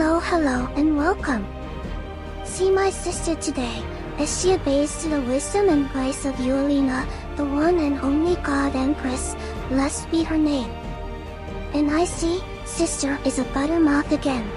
Hello, and welcome. See my sister today, as she obeys to the wisdom and grace of Yulina, the one and only God Empress, blessed be her name. And I see, sister is a buttermoth again.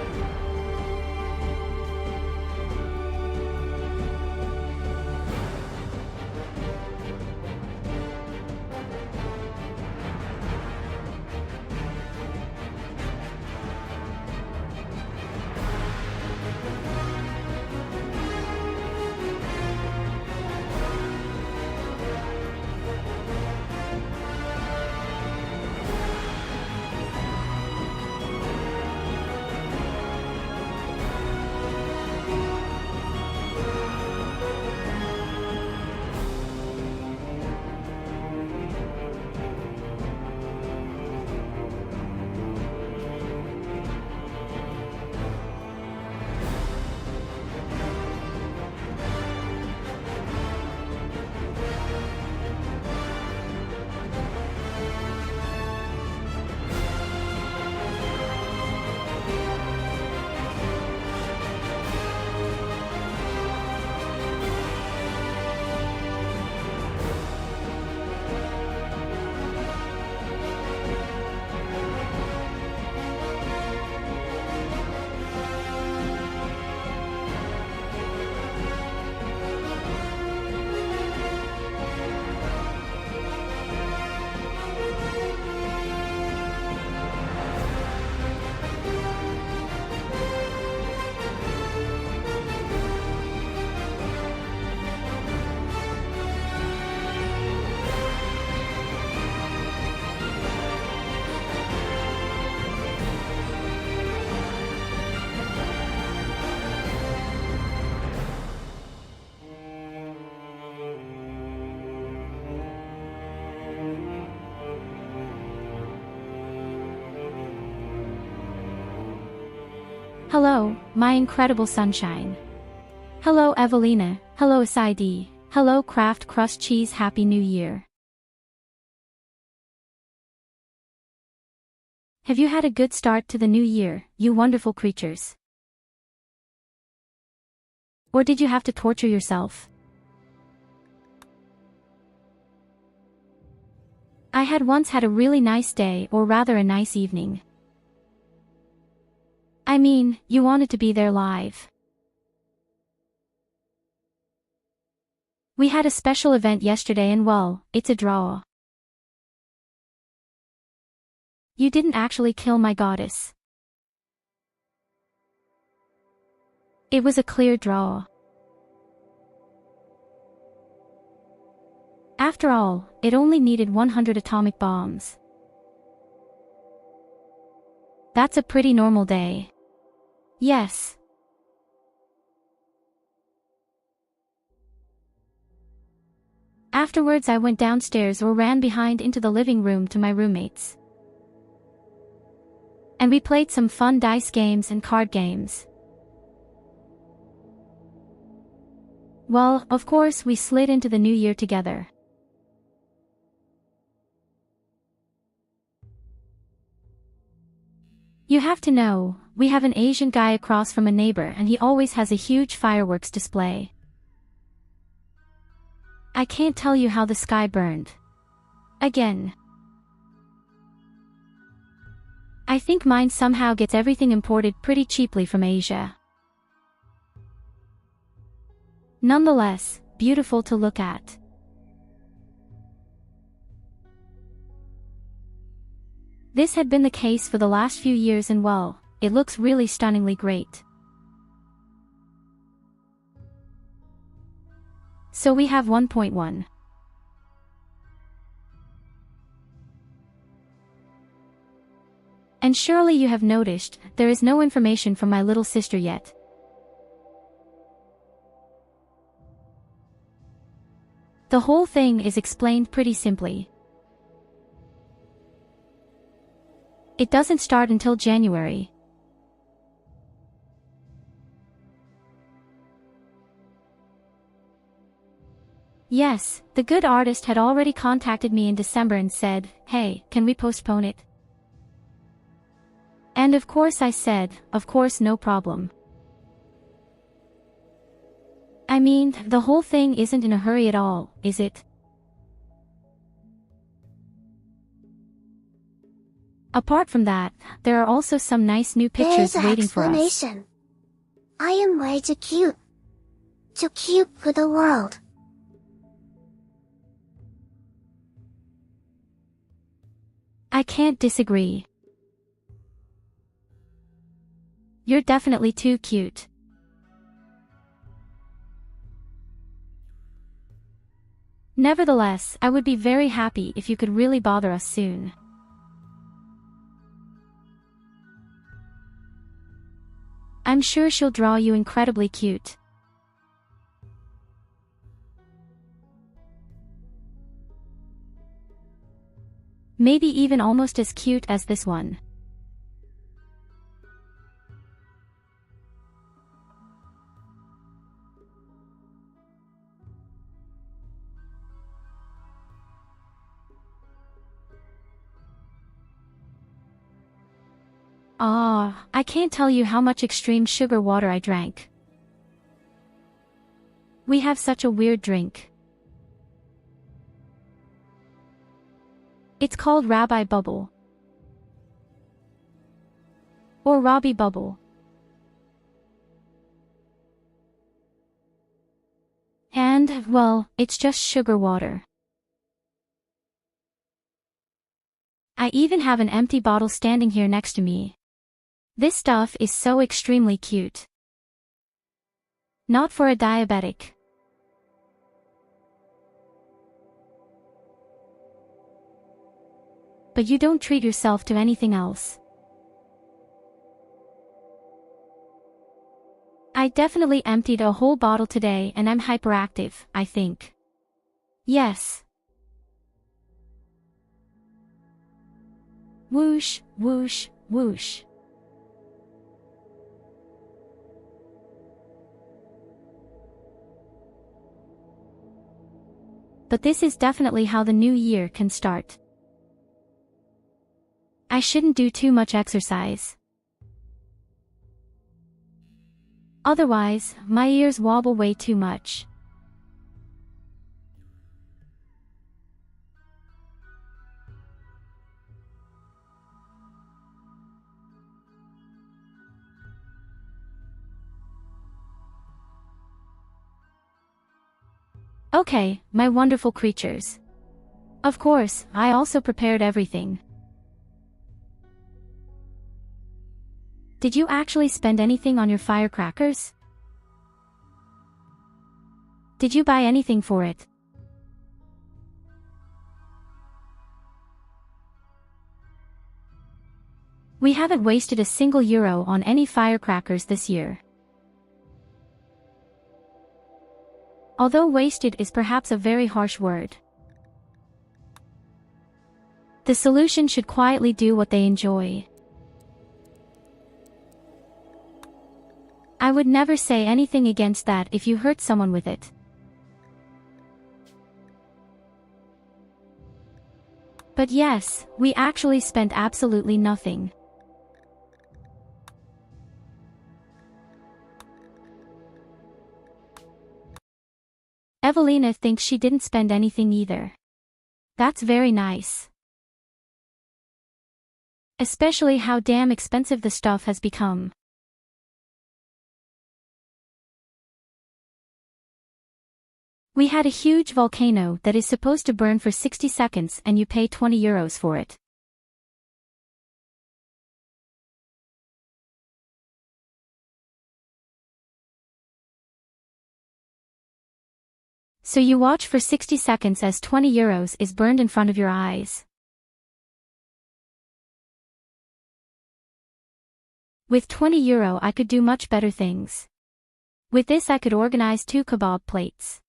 Hello, my incredible sunshine. Hello Evelina, hello SID, hello Kraft Crust Cheese, Happy New Year. Have you had a good start to the new year, you wonderful creatures? Or did you have to torture yourself? I had once had a really nice day, or rather a nice evening. I mean, you wanted to be there live. We had a special event yesterday and well, it's a draw. You didn't actually kill my goddess. It was a clear draw. After all, it only needed 100 atomic bombs. That's a pretty normal day. Yes. Afterwards I went downstairs or ran behind into the living room to my roommates. And we played some fun dice games and card games. Well, of course we slid into the new year together. You have to know, we have an Asian guy across from a neighbor and he always has a huge fireworks display. I can't tell you how the sky burned. Again. I think mine somehow gets everything imported pretty cheaply from Asia. Nonetheless, beautiful to look at. This had been the case for the last few years and well, it looks really stunningly great. So we have 1.1. And surely you have noticed, there is no information from my little sister yet. The whole thing is explained pretty simply. It doesn't start until January. Yes, the good artist had already contacted me in December and said, hey, can we postpone it? And of course I said, of course no problem. I mean, the whole thing isn't in a hurry at all, is it? Apart from that, there are also some nice new pictures There's waiting for us. Explanation. I am way too cute. Too cute for the world. I can't disagree. You're definitely too cute. Nevertheless, I would be very happy if you could really bother us soon. I'm sure she'll draw you incredibly cute. Maybe even almost as cute as this one. Ah, I can't tell you how much extreme sugar water I drank. We have such a weird drink. It's called Rabbi Bubble. Or Robbie Bubble. And, well, it's just sugar water. I even have an empty bottle standing here next to me. This stuff is so extremely cute. Not for a diabetic. But you don't treat yourself to anything else. I definitely emptied a whole bottle today and I'm hyperactive, I think. Yes. Whoosh, whoosh, whoosh. But this is definitely how the new year can start. I shouldn't do too much exercise. Otherwise, my ears wobble way too much. Okay, my wonderful creatures. Of course, I also prepared everything. Did you actually spend anything on your firecrackers? Did you buy anything for it? We haven't wasted a single euro on any firecrackers this year. Although wasted is perhaps a very harsh word. The solution should quietly do what they enjoy. I would never say anything against that if you hurt someone with it. But yes, we actually spent absolutely nothing. Evelina thinks she didn't spend anything either. That's very nice. Especially how damn expensive the stuff has become. We had a huge volcano that is supposed to burn for 60 seconds and you pay 20 euros for it. So you watch for 60 seconds as 20 euros is burned in front of your eyes. With 20 euro I could do much better things. With this I could organize 2 kebab plates.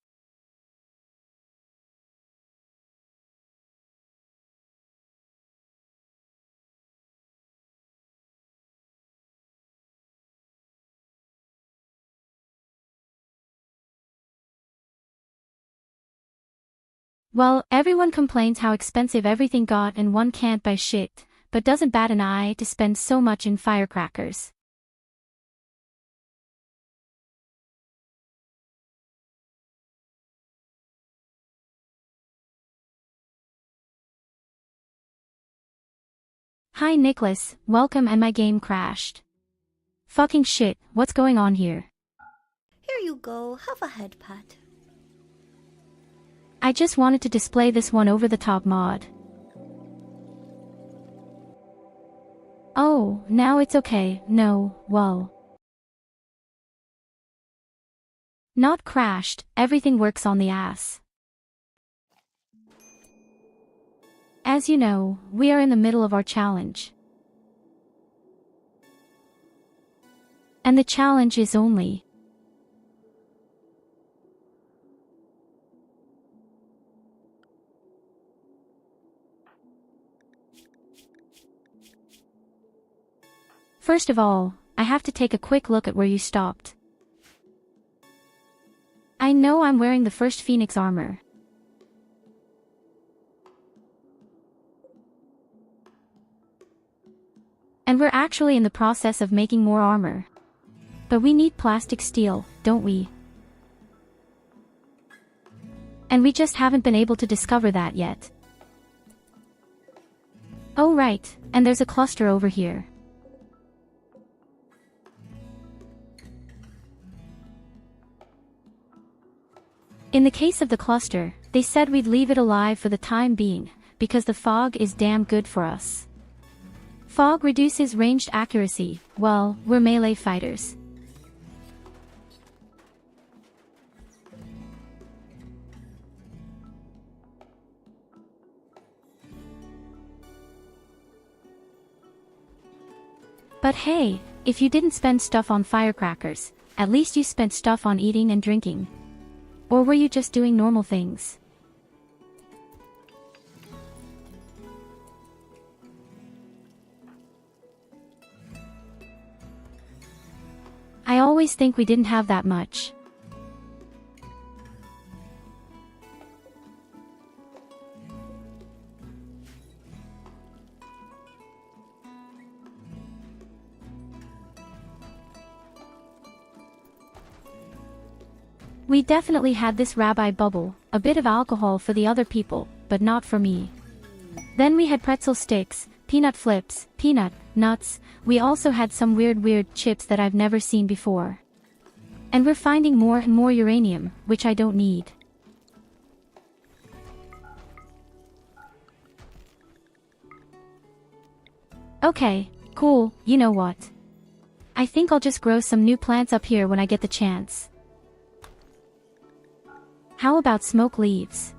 Well, everyone complains how expensive everything got and one can't buy shit, but doesn't bat an eye to spend so much in firecrackers. Hi Nicholas, welcome and my game crashed. Fucking shit, what's going on here? Here you go, have a head pat. I just wanted to display this one over-the-top mod. Oh, now it's okay, no, well. Not crashed, everything works on the ass. As you know, we are in the middle of our challenge. And the challenge is only First of all, I have to take a quick look at where you stopped. I know I'm wearing the first Phoenix armor. And we're actually in the process of making more armor. But we need plastic steel, don't we? And we just haven't been able to discover that yet. Oh right, and there's a cluster over here. In the case of the cluster, they said we'd leave it alive for the time being, because the fog is damn good for us. Fog reduces ranged accuracy, well, we're melee fighters. But hey, if you didn't spend stuff on firecrackers, at least you spent stuff on eating and drinking. Or were you just doing normal things? I always think we didn't have that much. We definitely had this rabbi bubble, a bit of alcohol for the other people, but not for me. Then we had pretzel sticks, peanut flips, peanut, nuts, we also had some weird chips that I've never seen before. And we're finding more and more uranium, which I don't need. Okay, cool, you know what? I think I'll just grow some new plants up here when I get the chance. How about smoke leaves?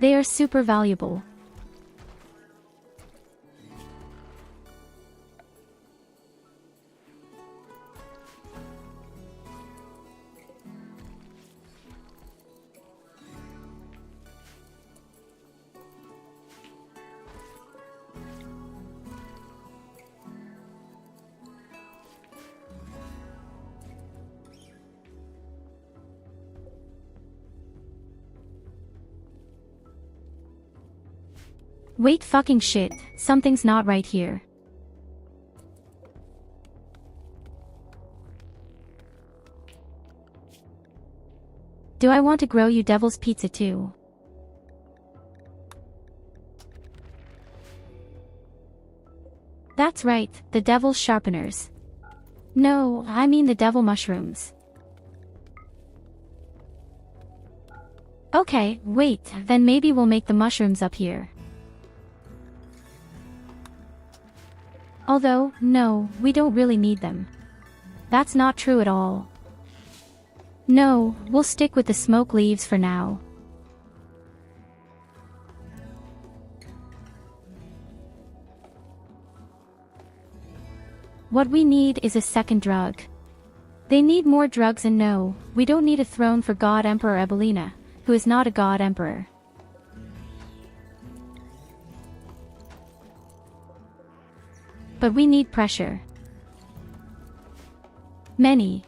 They are super valuable. Wait fucking shit, something's not right here. Do I want to grow you devil's pizza too? That's right, the devil's sharpeners. No, I mean the devil mushrooms. Okay, wait, then maybe we'll make the mushrooms up here. Although, no, we don't really need them. That's not true at all. No, we'll stick with the smoke leaves for now. What we need is a second drug. They need more drugs, and no, we don't need a throne for God Emperor Ebelina, who is not a God Emperor. But we need pressure. Many.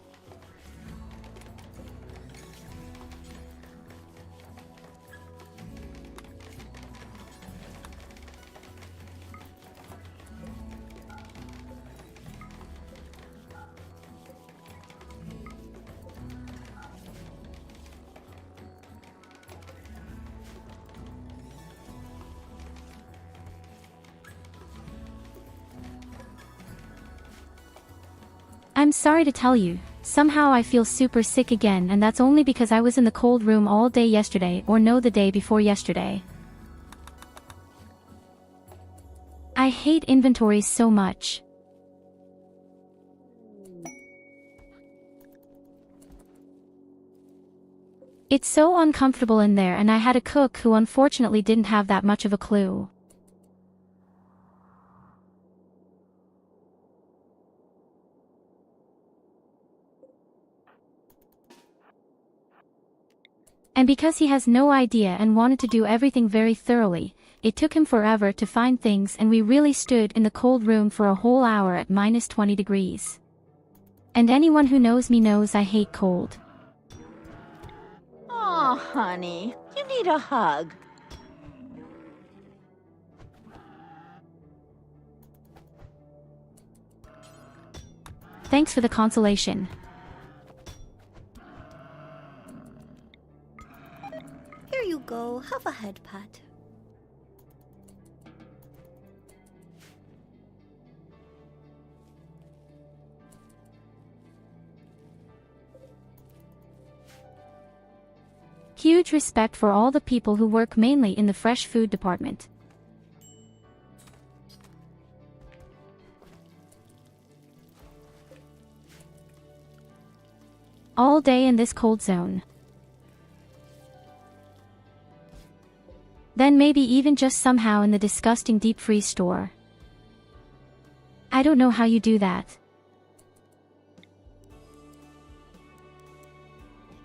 I'm sorry to tell you, somehow I feel super sick again, and that's only because I was in the cold room all day yesterday, or no, the day before yesterday. I hate inventories so much. It's so uncomfortable in there, and I had a cook who unfortunately didn't have that much of a clue. And because he has no idea and wanted to do everything very thoroughly, it took him forever to find things, and we really stood in the cold room for a whole hour at -20 degrees. And anyone who knows me knows I hate cold. Aw, honey, you need a hug. Thanks for the consolation. Here you go, have a head pat. Huge respect for all the people who work mainly in the fresh food department. All day in this cold zone. Then maybe even just somehow in the disgusting deep freeze store. I don't know how you do that.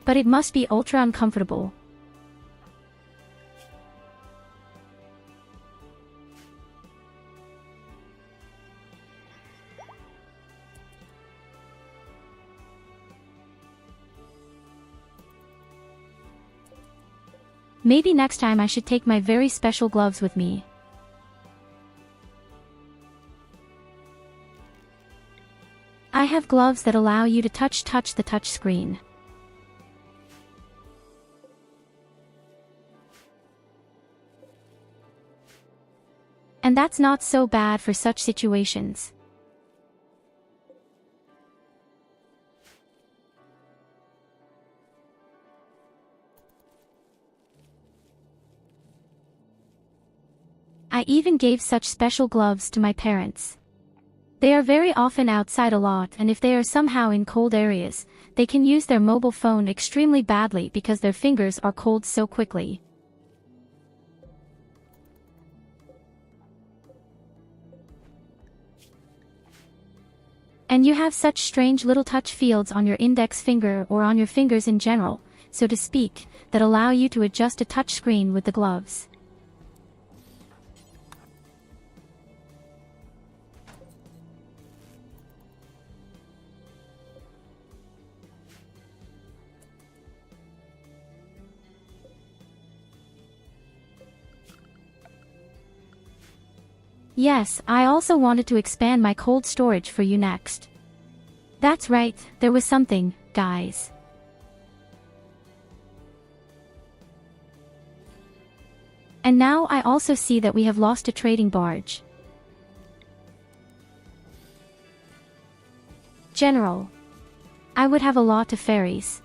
But it must be ultra uncomfortable. Maybe next time I should take my very special gloves with me. I have gloves that allow you to touch the touch screen. And that's not so bad for such situations. I even gave such special gloves to my parents. They are very often outside a lot, and if they are somehow in cold areas, they can use their mobile phone extremely badly because their fingers are cold so quickly. And you have such strange little touch fields on your index finger, or on your fingers in general, so to speak, that allow you to adjust a touch screen with the gloves. Yes, I also wanted to expand my cold storage for you next. That's right, there was something, guys. And now I also see that we have lost a trading barge. General, I would have a lot of ferries.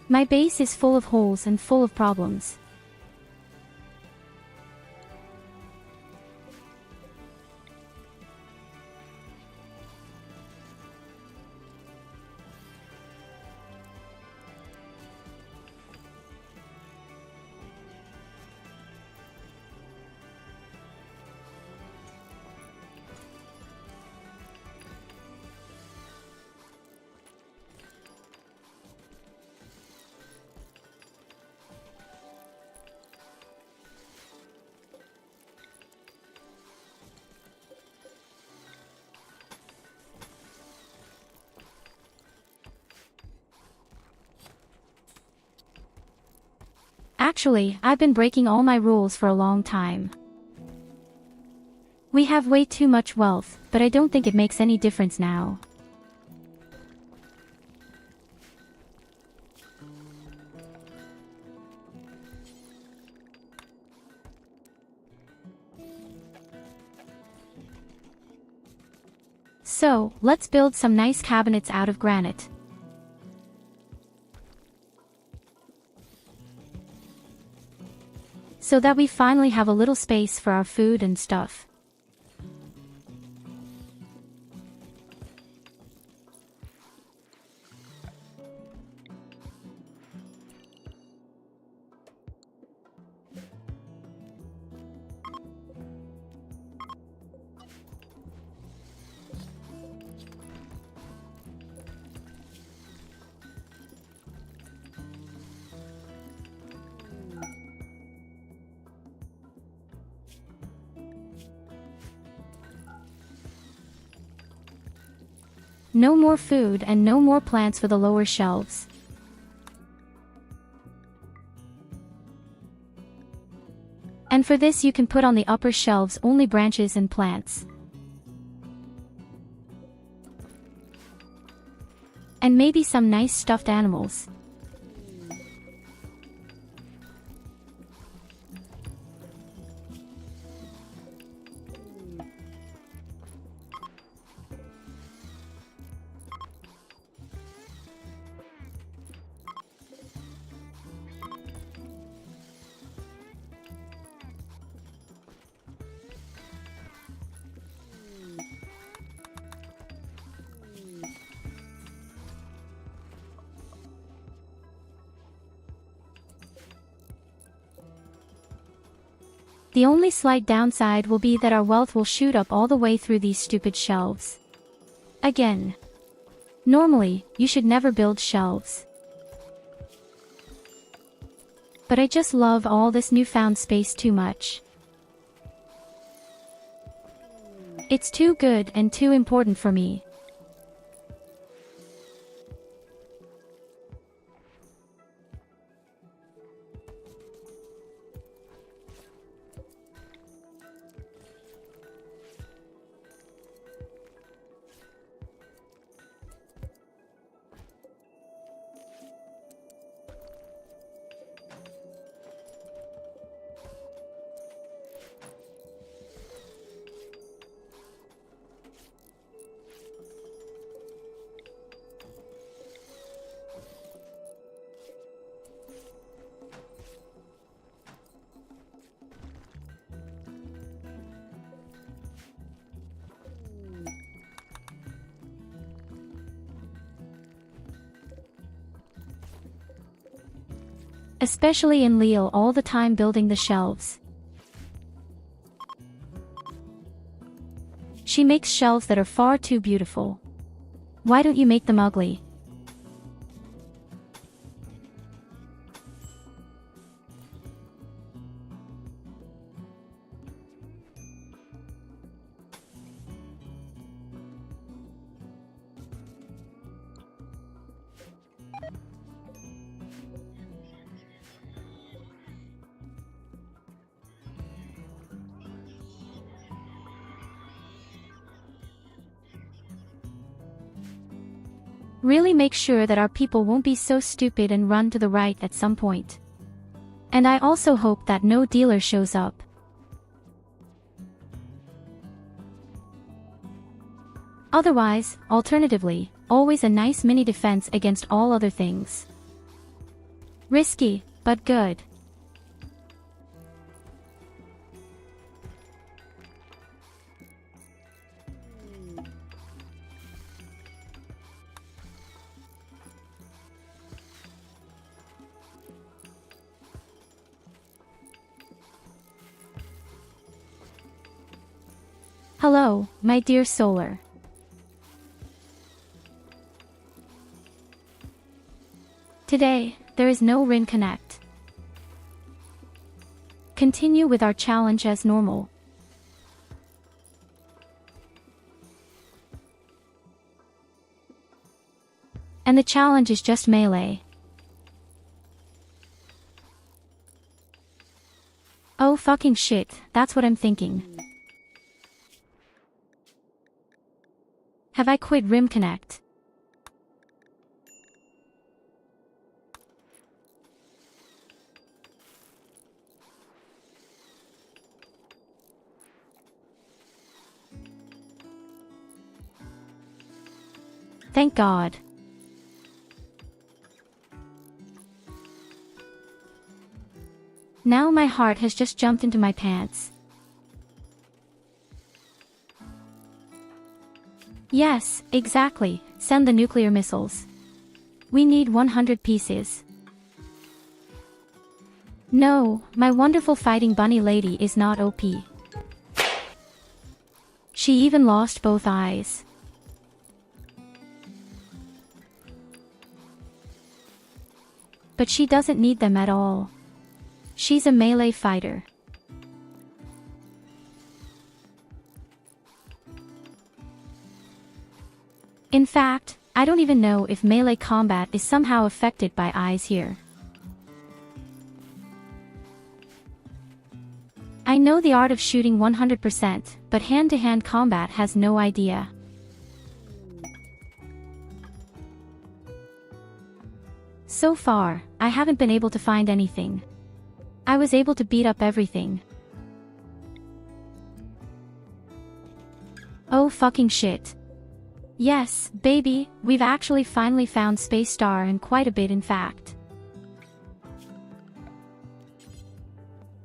My base is full of holes and full of problems. Actually, I've been breaking all my rules for a long time. We have way too much wealth, but I don't think it makes any difference now. So, let's build some nice cabinets out of granite. So that we finally have a little space for our food and stuff. No more food and no more plants for the lower shelves. And for this you can put on the upper shelves only branches and plants. And maybe some nice stuffed animals. The only slight downside will be that our wealth will shoot up all the way through these stupid shelves. Again. Normally, you should never build shelves. But I just love all this newfound space too much. It's too good and too important for me. Especially in Lille all the time building the shelves. She makes shelves that are far too beautiful. Why don't you make them ugly? Really make sure that our people won't be so stupid and run to the right at some point. And I also hope that no dealer shows up. Otherwise, alternatively, always a nice mini defense against all other things. Risky, but good. Hello, my dear Solar. Today, there is no RIN Connect. Continue with our challenge as normal. And the challenge is just melee. Oh fucking shit, that's what I'm thinking. Have I quit RIM Connect? Thank God. Now my heart has just jumped into my pants. Yes, exactly, send the nuclear missiles. We need 100 pieces. No, my wonderful fighting bunny lady is not OP. She even lost both eyes. But she doesn't need them at all. She's a melee fighter. In fact, I don't even know if melee combat is somehow affected by eyes here. I know the art of shooting 100%, but hand-to-hand combat has no idea. So far, I haven't been able to find anything. I was able to beat up everything. Oh fucking shit. Yes, baby, we've actually finally found Space Star, and quite a bit in fact.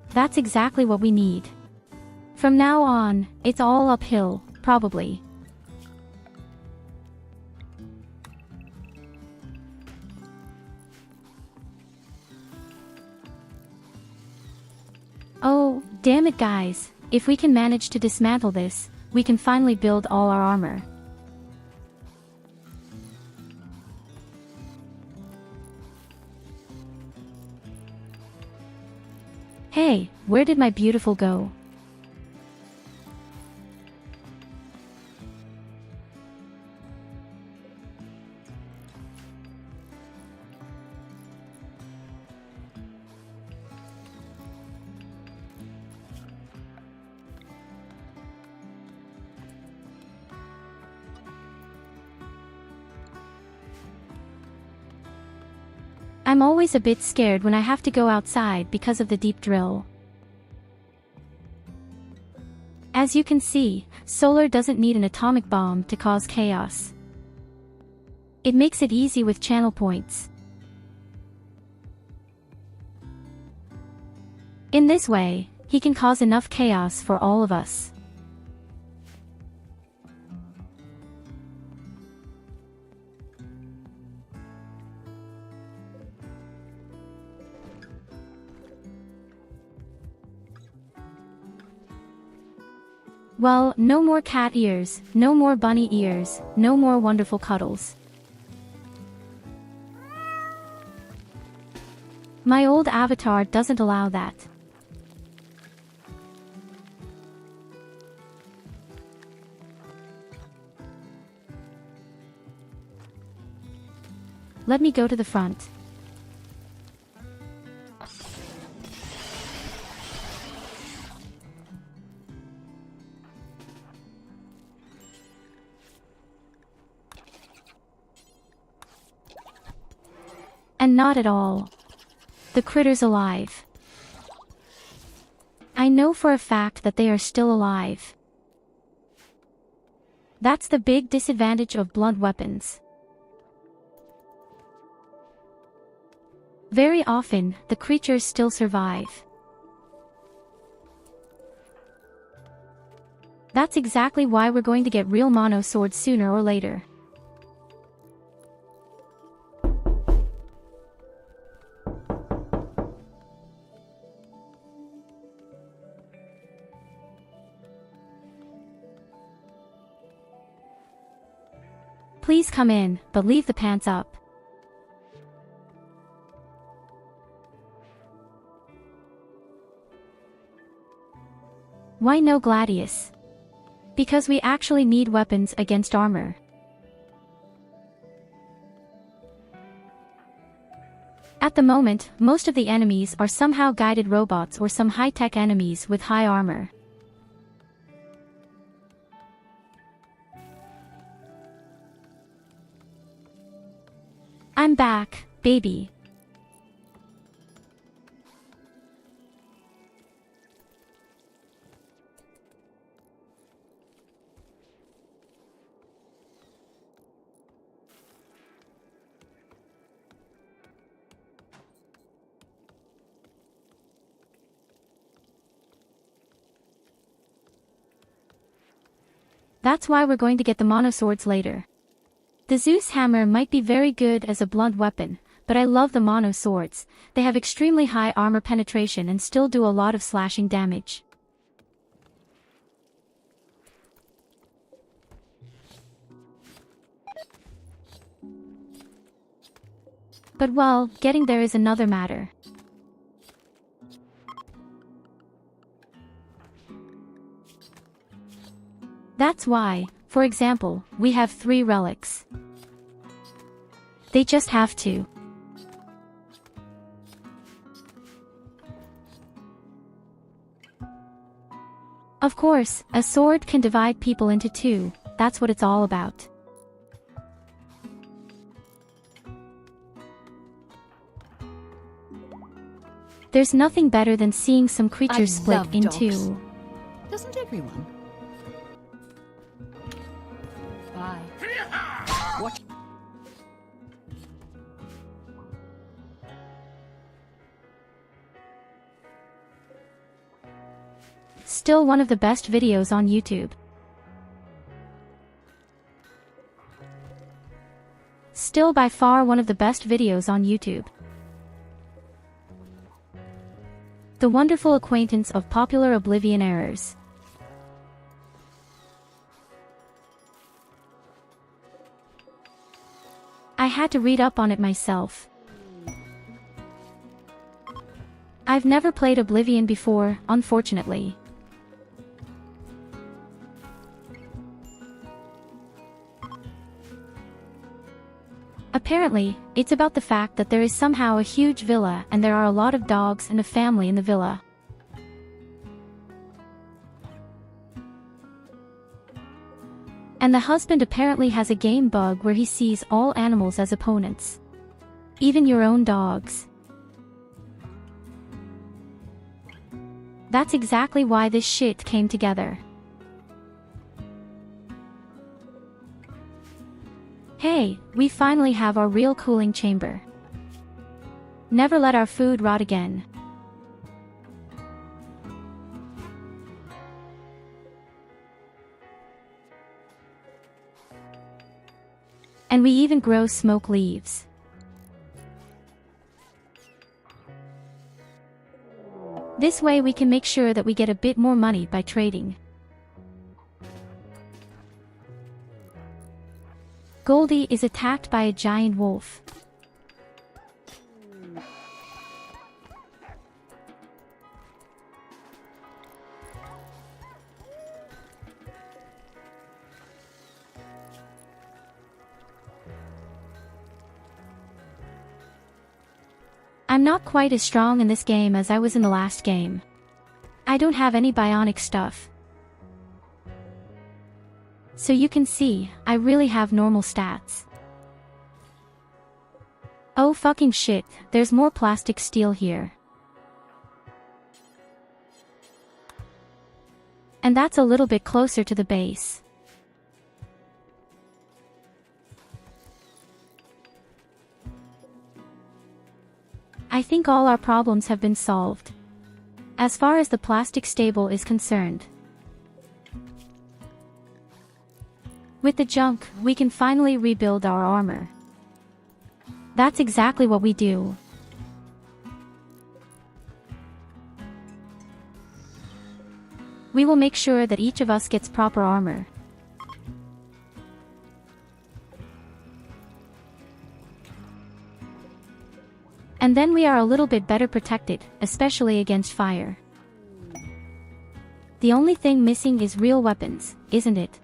That's exactly what we need. From now on, it's all uphill, probably. Oh, damn it guys, if we can manage to dismantle this, we can finally build all our armor. Hey, where did my beautiful go? I'm always a bit scared when I have to go outside because of the deep drill. As you can see, Solar doesn't need an atomic bomb to cause chaos. It makes it easy with channel points. In this way, he can cause enough chaos for all of us. Well, no more cat ears, no more bunny ears, no more wonderful cuddles. My old avatar doesn't allow that. Let me go to the front. And not at all. The critter's alive. I know for a fact that they are still alive. That's the big disadvantage of blunt weapons. Very often, the creatures still survive. That's exactly why we're going to get real mono swords sooner or later. Please come in, but leave the pants up. Why no Gladius? Because we actually need weapons against armor. At the moment, most of the enemies are somehow guided robots or some high-tech enemies with high armor. I'm back, baby. That's why we're going to get the mono swords later. The Zeus hammer might be very good as a blunt weapon, but I love the mono swords. They have extremely high armor penetration and still do a lot of slashing damage. But well, getting there is another matter. That's why, for example, we have 3 relics. They just have to. Of course, a sword can divide people into 2, that's what it's all about. There's nothing better than seeing some creatures split in 2. Doesn't everyone? Bye. What? Still one of the best videos on YouTube. Still by far one of the best videos on YouTube. The wonderful acquaintance of popular Oblivion errors. I had to read up on it myself. I've never played Oblivion before, unfortunately. Apparently, it's about the fact that there is somehow a huge villa and there are a lot of dogs and a family in the villa. And the husband apparently has a game bug where he sees all animals as opponents. Even your own dogs. That's exactly why this shit came together. Hey, we finally have our real cooling chamber. Never let our food rot again. And we even grow smoke leaves. This way we can make sure that we get a bit more money by trading. Goldie is attacked by a giant wolf. I'm not quite as strong in this game as I was in the last game. I don't have any bionic stuff. So you can see, I really have normal stats. Oh fucking shit, there's more plastic steel here. And that's a little bit closer to the base. I think all our problems have been solved. As far as the plastic stable is concerned. With the junk, we can finally rebuild our armor. That's exactly what we do. We will make sure that each of us gets proper armor. And then we are a little bit better protected, especially against fire. The only thing missing is real weapons, isn't it?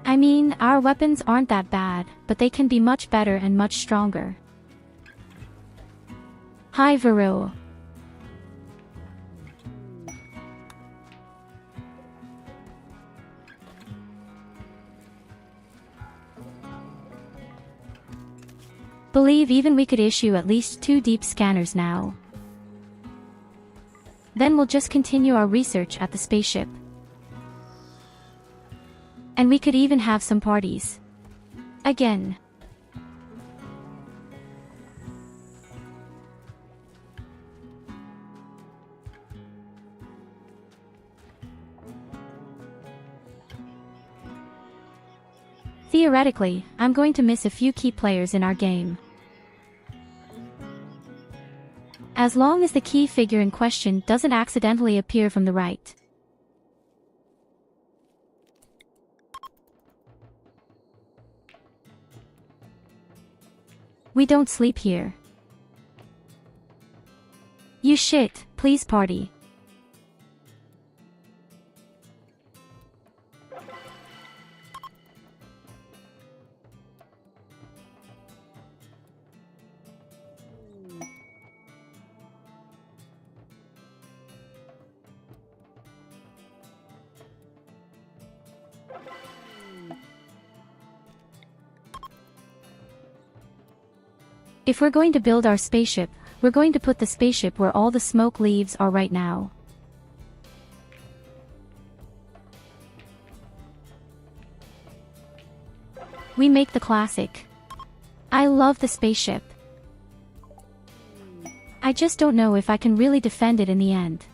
I mean, our weapons aren't that bad, but they can be much better and much stronger. Hi Vero. Believe even we could issue at least 2 deep scanners now. Then we'll just continue our research at the spaceship. And we could even have some parties. Again. Theoretically, I'm going to miss a few key players in our game. As long as the key figure in question doesn't accidentally appear from the right. We don't sleep here. You shit, please party. If we're going to build our spaceship, we're going to put the spaceship where all the smoke leaves are right now. We make the classic. I love the spaceship. I just don't know if I can really defend it in the end.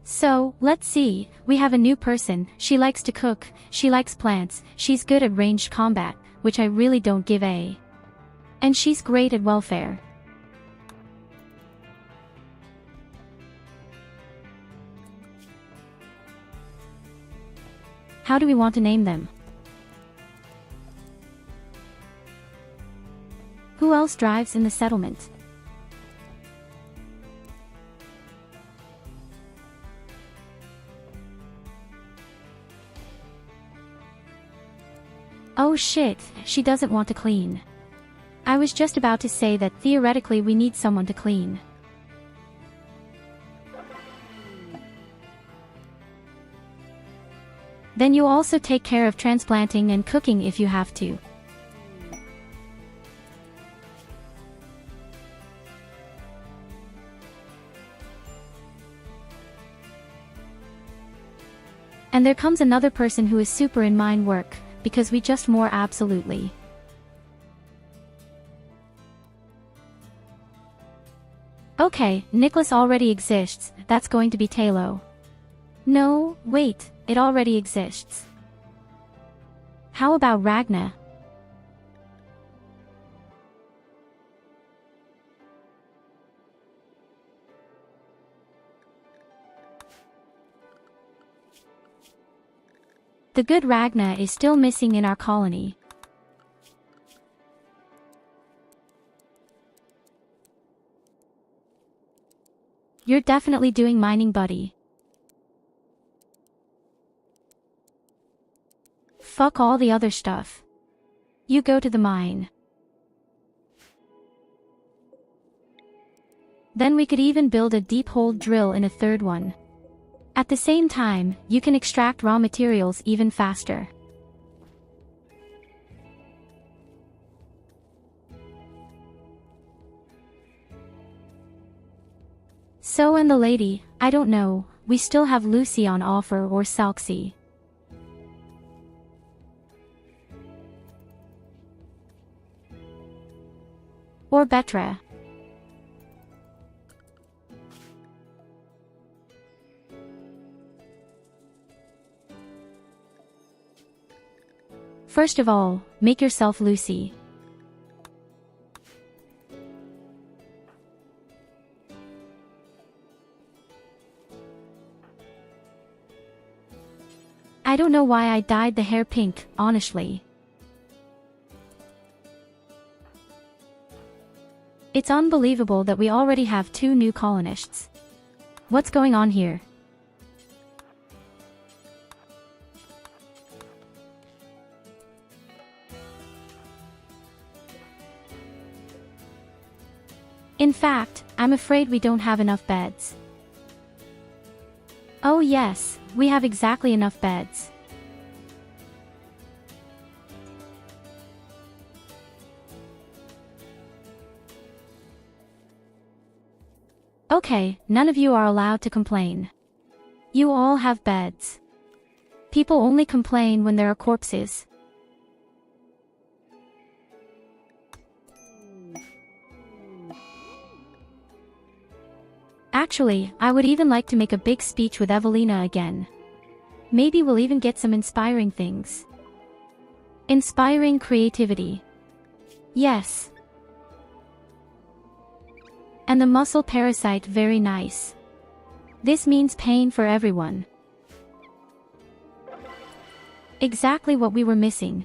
So, let's see, we have a new person, she likes to cook, she likes plants, she's good at ranged combat, which I really don't give a. And she's great at welfare. How do we want to name them? Who else drives in the settlement? Oh shit, she doesn't want to clean. I was just about to say that theoretically we need someone to clean. Then you also take care of transplanting and cooking if you have to. And there comes another person who is super in mine work, because we just more absolutely. Okay, Nicholas already exists, that's going to be Talo. No, wait, it already exists. How about Ragna? The good Ragna is still missing in our colony. You're definitely doing mining, buddy. Fuck all the other stuff. You go to the mine. Then we could even build a deep hole drill in a third one. At the same time, you can extract raw materials even faster. So and the lady, I don't know, we still have Lucy on offer or Salxi. Or Betra. First of all, make yourself Lucy. I don't know why I dyed the hair pink, honestly. It's unbelievable that we already have 2 new colonists. What's going on here? In fact, I'm afraid we don't have enough beds. Oh yes, we have exactly enough beds. Okay, none of you are allowed to complain. You all have beds. People only complain when there are corpses. Actually, I would even like to make a big speech with Evelina again. Maybe we'll even get some inspiring things. Inspiring creativity. Yes. And the muscle parasite, very nice. This means pain for everyone. Exactly what we were missing.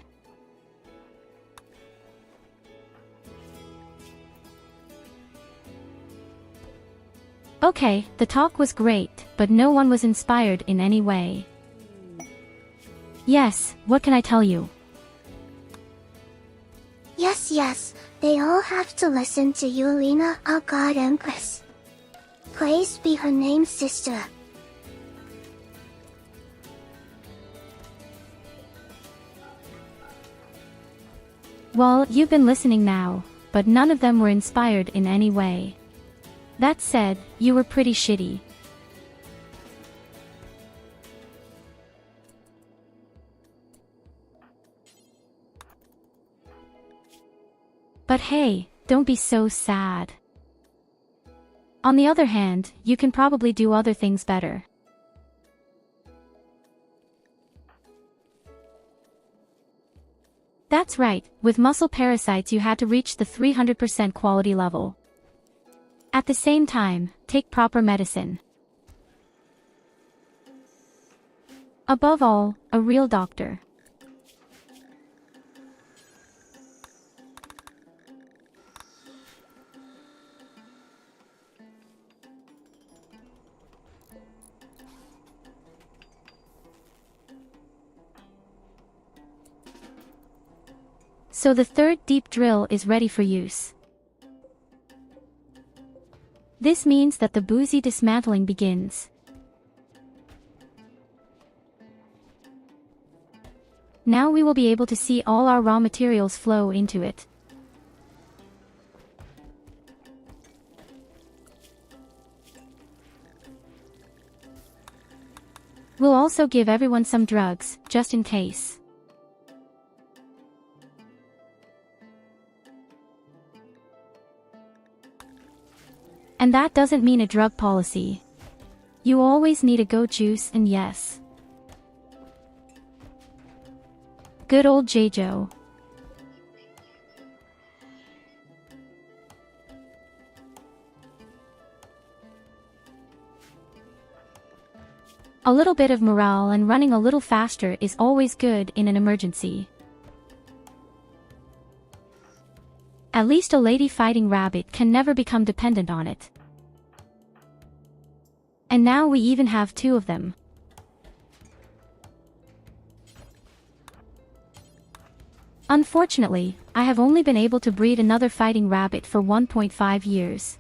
Okay, the talk was great, but no one was inspired in any way. Yes, what can I tell you? Yes, they all have to listen to Yulina, our God Empress. Praise be her name, sister. Well, you've been listening now, but none of them were inspired in any way. That said, you were pretty shitty. But hey, don't be so sad. On the other hand, you can probably do other things better. That's right, with muscle parasites you had to reach the 300% quality level. At the same time, take proper medicine. Above all, a real doctor. So the third deep drill is ready for use. This means that the boozy dismantling begins. Now we will be able to see all our raw materials flow into it. We'll also give everyone some drugs, just in case. And that doesn't mean a drug policy. You always need a go juice, and yes. Good old J-Joe. A little bit of morale and running a little faster is always good in an emergency. At least a lady fighting rabbit can never become dependent on it. And now we even have 2 of them. Unfortunately, I have only been able to breed another fighting rabbit for 1.5 years.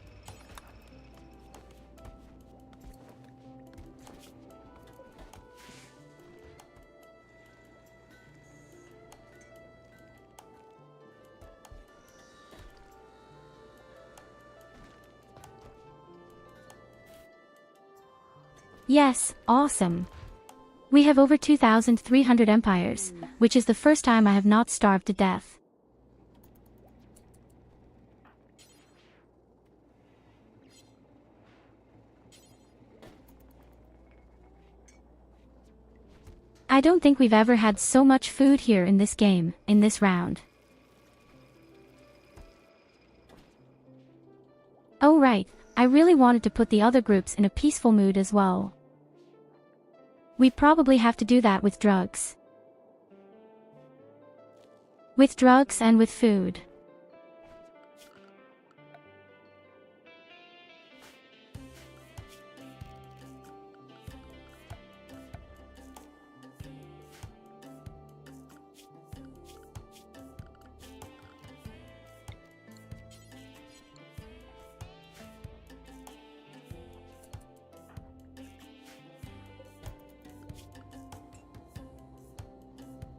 Yes, awesome. We have over 2,300 empires, which is the first time I have not starved to death. I don't think we've ever had so much food here in this game, in this round. Oh right, I really wanted to put the other groups in a peaceful mood as well. We probably have to do that with drugs. With drugs and with food.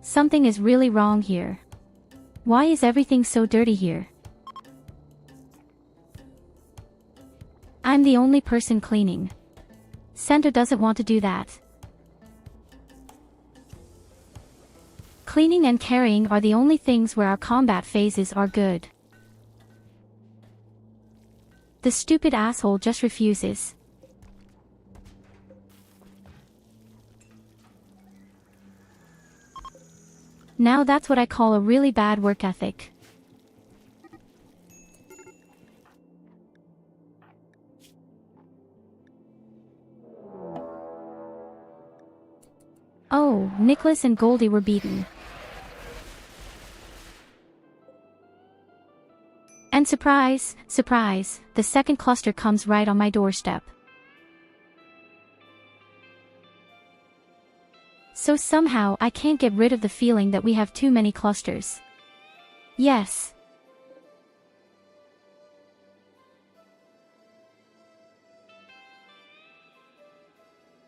Something is really wrong here. Why is everything so dirty here? I'm the only person cleaning. Sento doesn't want to do that. Cleaning and carrying are the only things where our combat phases are good. The stupid asshole just refuses. Now that's what I call a really bad work ethic. Oh, Nicholas and Goldie were beaten. And surprise, surprise, the second cluster comes right on my doorstep. So somehow I can't get rid of the feeling that we have too many clusters. Yes.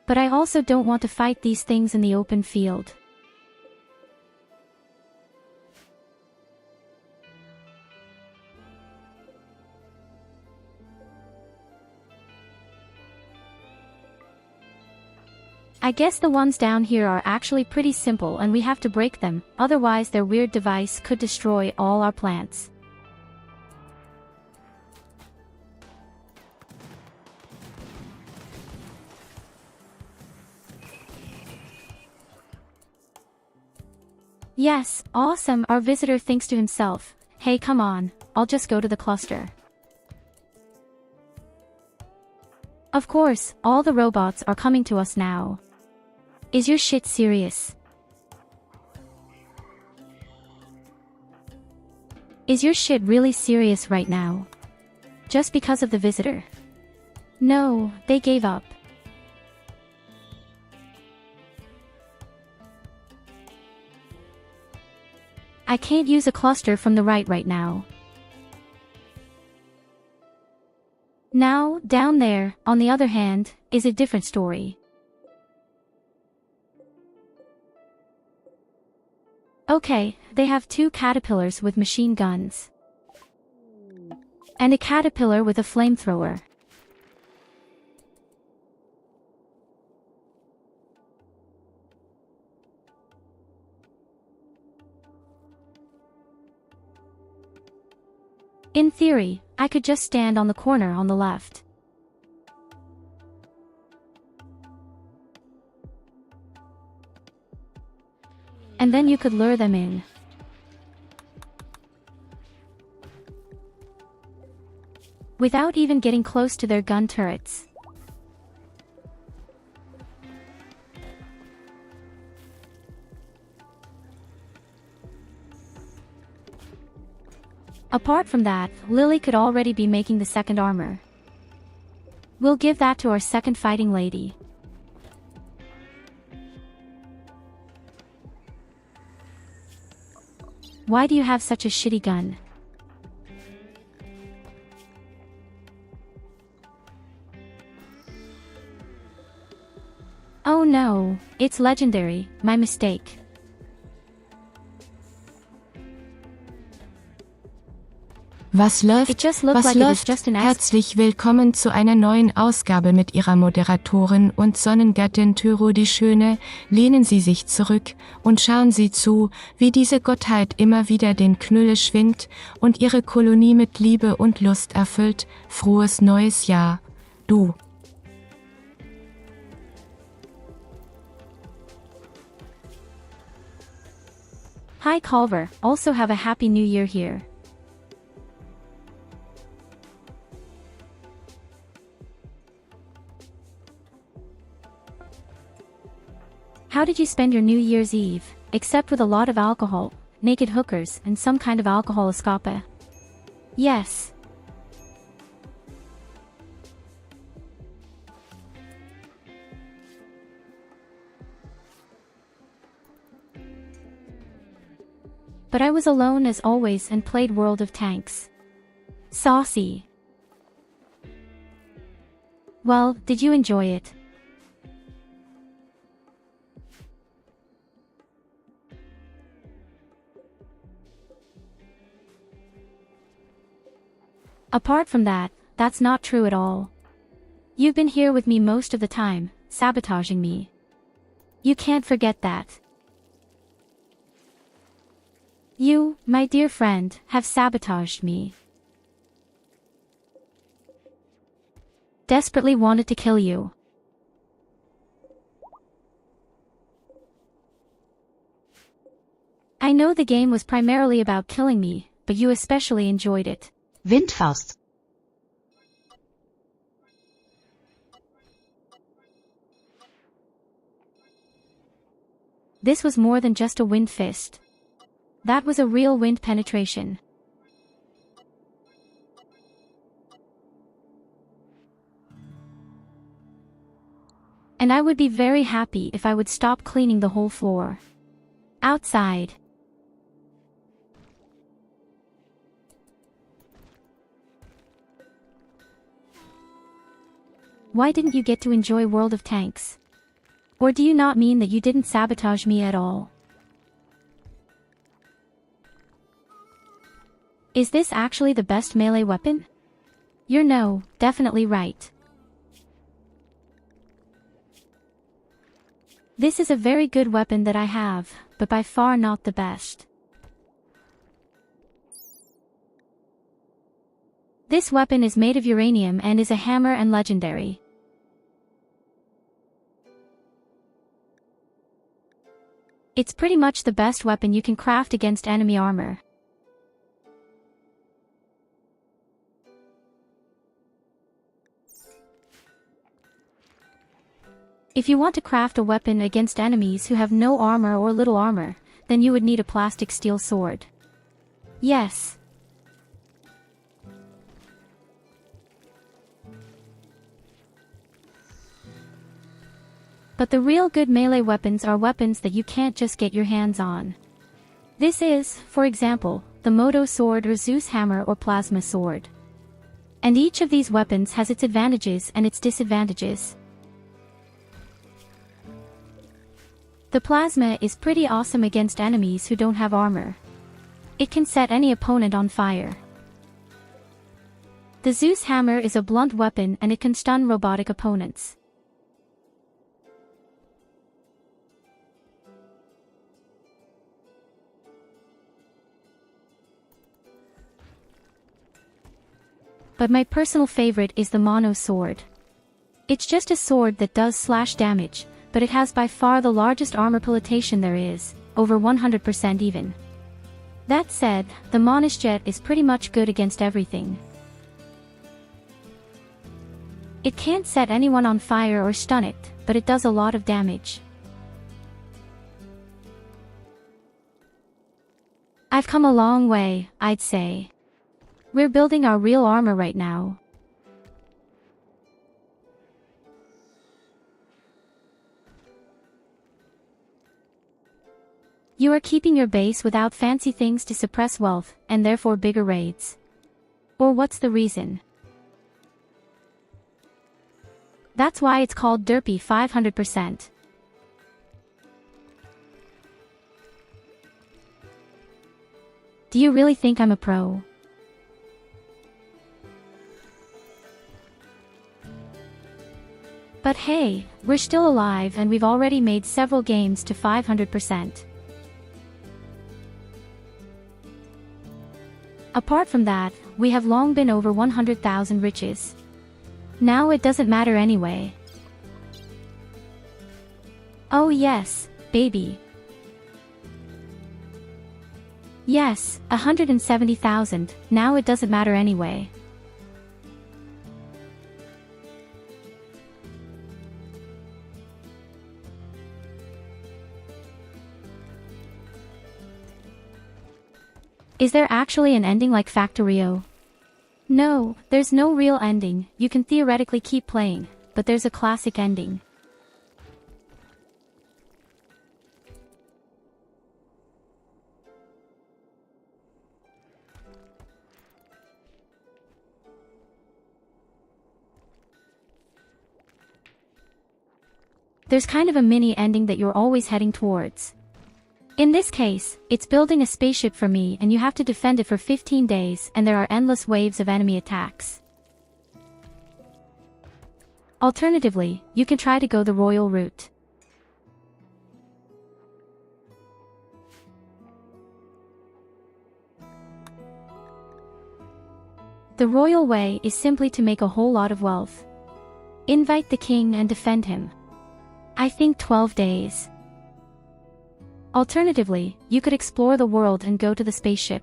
But I also don't want to fight these things in the open field. I guess the ones down here are actually pretty simple and we have to break them, otherwise their weird device could destroy all our plants. Yes, awesome, our visitor thinks to himself, hey come on, I'll just go to the cluster. Of course, all the robots are coming to us now. Is your shit serious? Is your shit really serious right now? Just because of the visitor? No, they gave up. I can't use a cluster from the right now. Now, down there, on the other hand, is a different story. Okay, they have 2 caterpillars with machine guns. And a caterpillar with a flamethrower. In theory, I could just stand on the corner on the left. And then you could lure them in. Without even getting close to their gun turrets. Apart from that, Lily could already be making the second armor. We'll give that to our second fighting lady. Why do you have such a shitty gun? Oh no, it's legendary, my mistake. Was läuft? It just looked Was like it was läuft? just an Herzlich willkommen zu einer neuen Ausgabe mit Ihrer Moderatorin und Sonnengattin Tyro die Schöne. Lehnen Sie sich zurück und schauen Sie zu, wie diese Gottheit immer wieder den Knülle schwingt und ihre Kolonie mit Liebe und Lust erfüllt. Frohes neues Jahr. Du. Hi Culver, also have a happy new year here. How did you spend your New Year's Eve, except with a lot of alcohol, naked hookers, and some kind of alcohol escape? Yes. But I was alone as always and played World of Tanks. Saucy. Well, did you enjoy it? Apart from that, that's not true at all. You've been here with me most of the time, sabotaging me. You can't forget that. You, my dear friend, have sabotaged me. Desperately wanted to kill you. I know the game was primarily about killing me, but you especially enjoyed it. Windfaust. This was more than just a wind fist. That was a real wind penetration. And I would be very happy if I would stop cleaning the whole floor. Outside. Why didn't you get to enjoy World of Tanks? Or do you not mean that you didn't sabotage me at all? Is this actually the best melee weapon? You're no, definitely right. This is a very good weapon that I have, but by far not the best. This weapon is made of uranium and is a hammer and legendary. It's pretty much the best weapon you can craft against enemy armor. If you want to craft a weapon against enemies who have no armor or little armor, then you would need a plastic steel sword. Yes. But the real good melee weapons are weapons that you can't just get your hands on. This is, for example, the Moto sword or Zeus hammer or plasma sword. And each of these weapons has its advantages and its disadvantages. The plasma is pretty awesome against enemies who don't have armor. It can set any opponent on fire. The Zeus hammer is a blunt weapon and it can stun robotic opponents. But my personal favorite is the Mono sword. It's just a sword that does slash damage, but it has by far the largest armor penetration there is, over 100% even. That said, the Monish Jet is pretty much good against everything. It can't set anyone on fire or stun it, but it does a lot of damage. I've come a long way, I'd say. We're building our real armor right now. You are keeping your base without fancy things to suppress wealth, and therefore bigger raids. Or what's the reason? That's why it's called Derpy 500%. Do you really think I'm a pro? But hey, we're still alive and we've already made several games to 500%. Apart from that, we have long been over 100,000 riches. Now it doesn't matter anyway. Oh yes, baby. Yes, 170,000, now it doesn't matter anyway. Is there actually an ending like Factorio? No, there's no real ending. You can theoretically keep playing, but there's a classic ending. There's kind of a mini ending that you're always heading towards. In this case, it's building a spaceship for me and you have to defend it for 15 days and there are endless waves of enemy attacks. Alternatively, you can try to go the royal route. The royal way is simply to make a whole lot of wealth. Invite the king and defend him. I think 12 days. Alternatively, you could explore the world and go to the spaceship.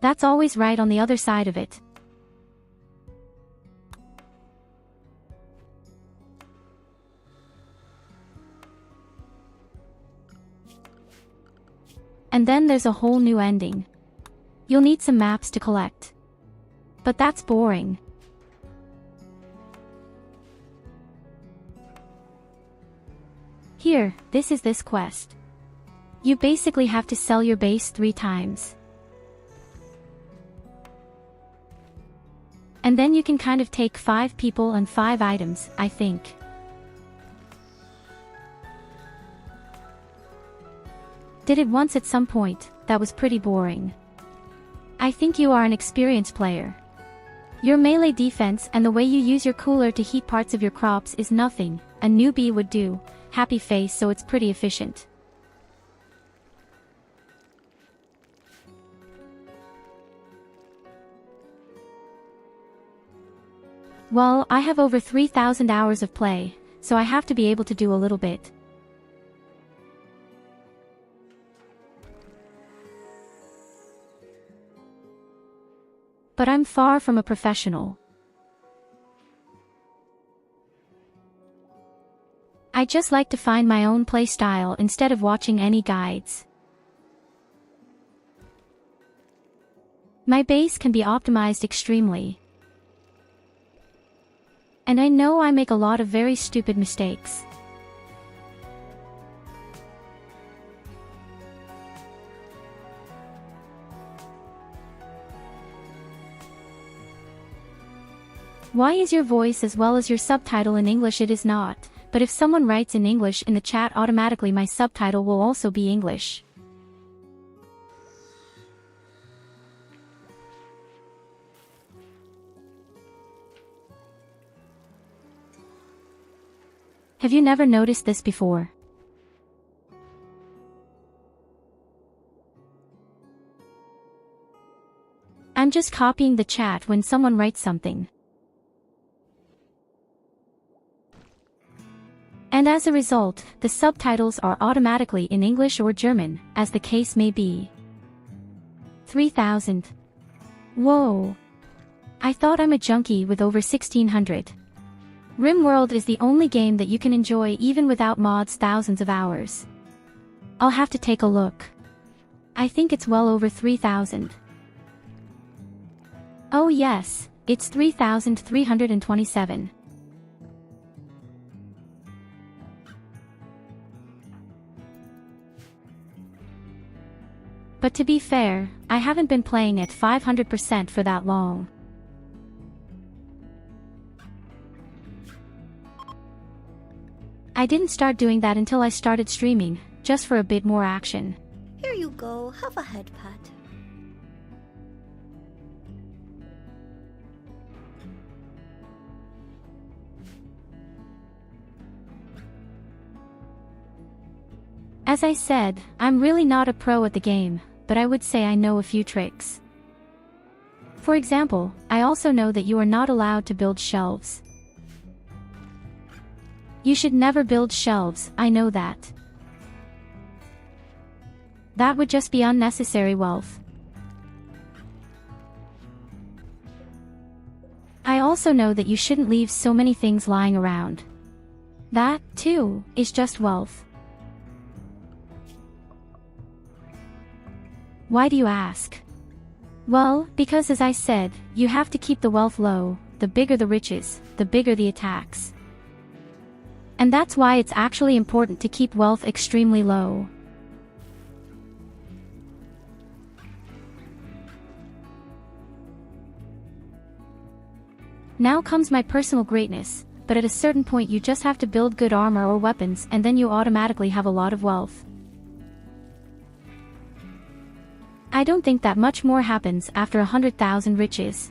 That's always right on the other side of it. And then there's a whole new ending. You'll need some maps to collect. But that's boring. Here, this is this quest. You basically have to sell your base 3 times. And then you can kind of take 5 people and 5 items, I think. Did it once at some point, that was pretty boring. I think you are an experienced player. Your melee defense and the way you use your cooler to heat parts of your crops is nothing a newbie would do, happy face, so it's pretty efficient. Well, I have over 3,000 hours of play, so I have to be able to do a little bit. But I'm far from a professional. I just like to find my own play style instead of watching any guides. My base can be optimized extremely. And I know I make a lot of very stupid mistakes. Why is your voice as well as your subtitle in English? It is not, but if someone writes in English in the chat, automatically my subtitle will also be English. Have you never noticed this before? I'm just copying the chat when someone writes something. And as a result, the subtitles are automatically in English or German, as the case may be. 3,000. Whoa. I thought I'm a junkie with over 1,600. RimWorld is the only game that you can enjoy even without mods, thousands of hours. I'll have to take a look. I think it's well over 3,000. Oh yes, it's 3,327. But to be fair, I haven't been playing at 500% for that long. I didn't start doing that until I started streaming, just for a bit more action. Here you go, have a head pat. As I said, I'm really not a pro at the game, but I would say I know a few tricks. For example, I also know that you are not allowed to build shelves. You should never build shelves, I know that. That would just be unnecessary wealth. I also know that you shouldn't leave so many things lying around. That, too, is just wealth. Why do you ask? Well, because as I said, you have to keep the wealth low. The bigger the riches, the bigger the attacks. And that's why it's actually important to keep wealth extremely low. Now comes my personal greatness, but at a certain point you just have to build good armor or weapons and then you automatically have a lot of wealth. I don't think that much more happens after 100,000 riches.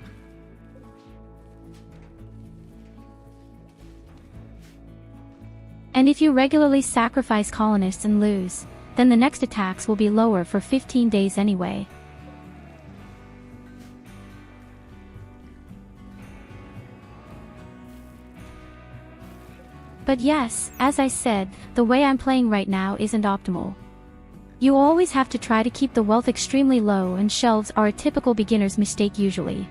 And if you regularly sacrifice colonists and lose, then the next attacks will be lower for 15 days anyway. But yes, as I said, the way I'm playing right now isn't optimal. You always have to try to keep the wealth extremely low, and shelves are a typical beginner's mistake usually.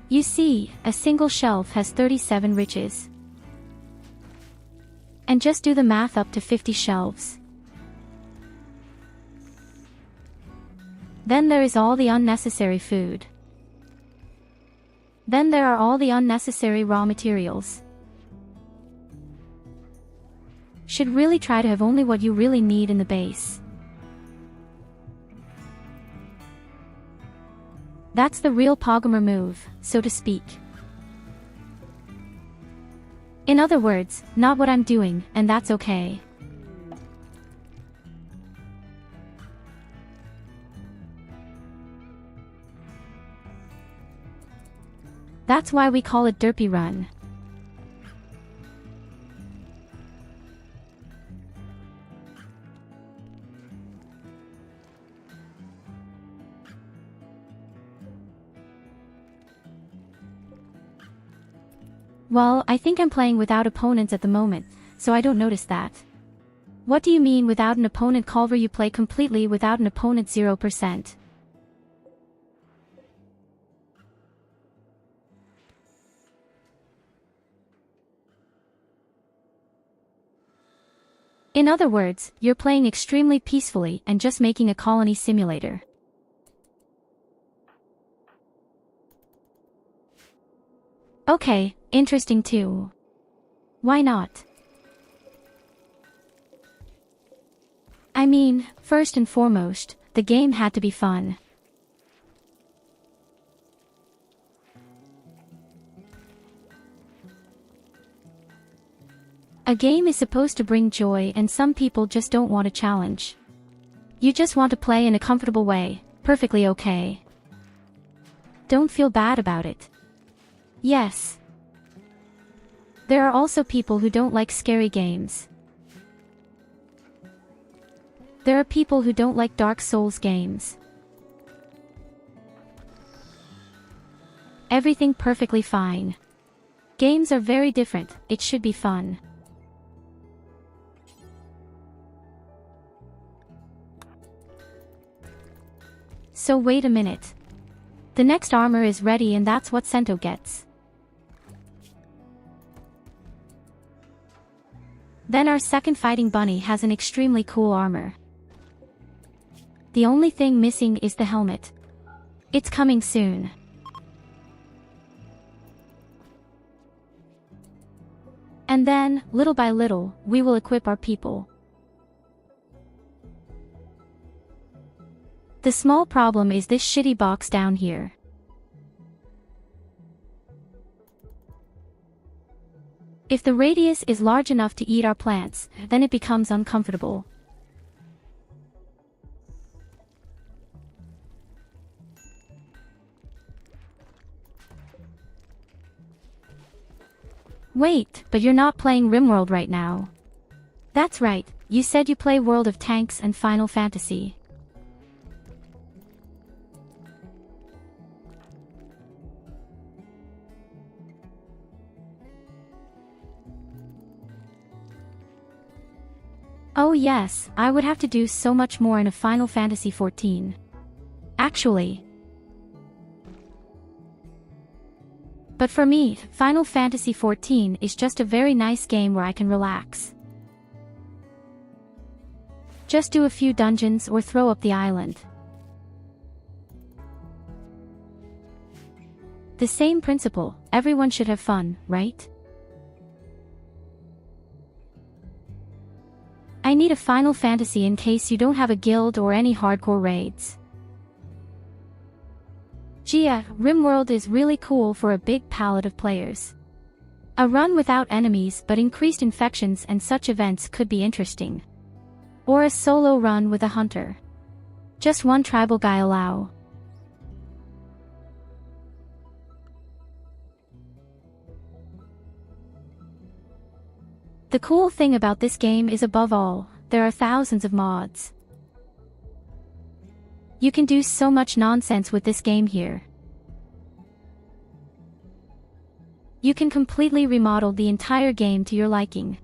You see, a single shelf has 37 riches. And just do the math up to 50 shelves. Then there is all the unnecessary food. Then there are all the unnecessary raw materials. Should really try to have only what you really need in the base. That's the real programmer move, so to speak. In other words, not what I'm doing, and that's okay. That's why we call it Derpy Run. Well, I think I'm playing without opponents at the moment, so I don't notice that. What do you mean without an opponent, Culver? You play completely without an opponent 0%. In other words, you're playing extremely peacefully and just making a colony simulator. Okay, interesting too. Why not? I mean, first and foremost, the game had to be fun. A game is supposed to bring joy, and some people just don't want a challenge. You just want to play in a comfortable way, perfectly okay. Don't feel bad about it. Yes. There are also people who don't like scary games. There are people who don't like Dark Souls games. Everything perfectly fine. Games are very different, it should be fun. So wait a minute. The next armor is ready, and that's what Sento gets. Then our second fighting bunny has an extremely cool armor. The only thing missing is the helmet. It's coming soon. And then, little by little, we will equip our people. The small problem is this shitty box down here. If the radius is large enough to eat our plants, then it becomes uncomfortable. Wait, but you're not playing RimWorld right now. That's right, you said you play World of Tanks and Final Fantasy. Oh yes, I would have to do so much more in a Final Fantasy XIV. Actually. But for me, Final Fantasy XIV is just a very nice game where I can relax. Just do a few dungeons or throw up the island. The same principle, everyone should have fun, right? I need a Final Fantasy in case you don't have a guild or any hardcore raids. Gee, RimWorld is really cool for a big palette of players. A run without enemies but increased infections and such events could be interesting. Or a solo run with a hunter. Just one tribal guy allow. The cool thing about this game is, above all, there are thousands of mods. You can do so much nonsense with this game here. You can completely remodel the entire game to your liking.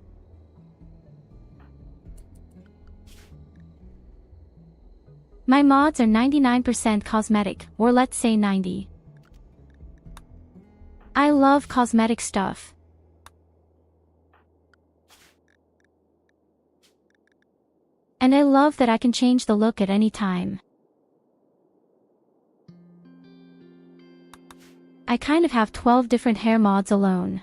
My mods are 99% cosmetic, or let's say 90. I love cosmetic stuff. And I love that I can change the look at any time. I kind of have 12 different hair mods alone.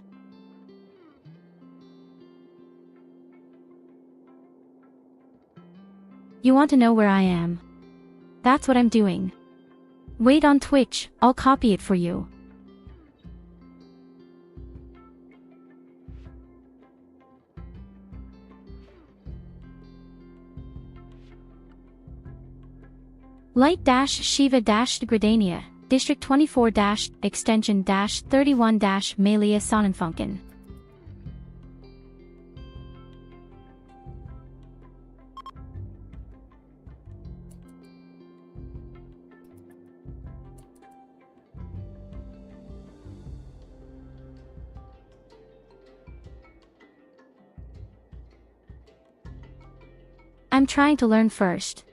You want to know where I am? That's what I'm doing. Wait on Twitch, I'll copy it for you. Light-Shiva-Gradania, District 24-Extension-31-Melee Sonnenfunken. I'm trying to learn first.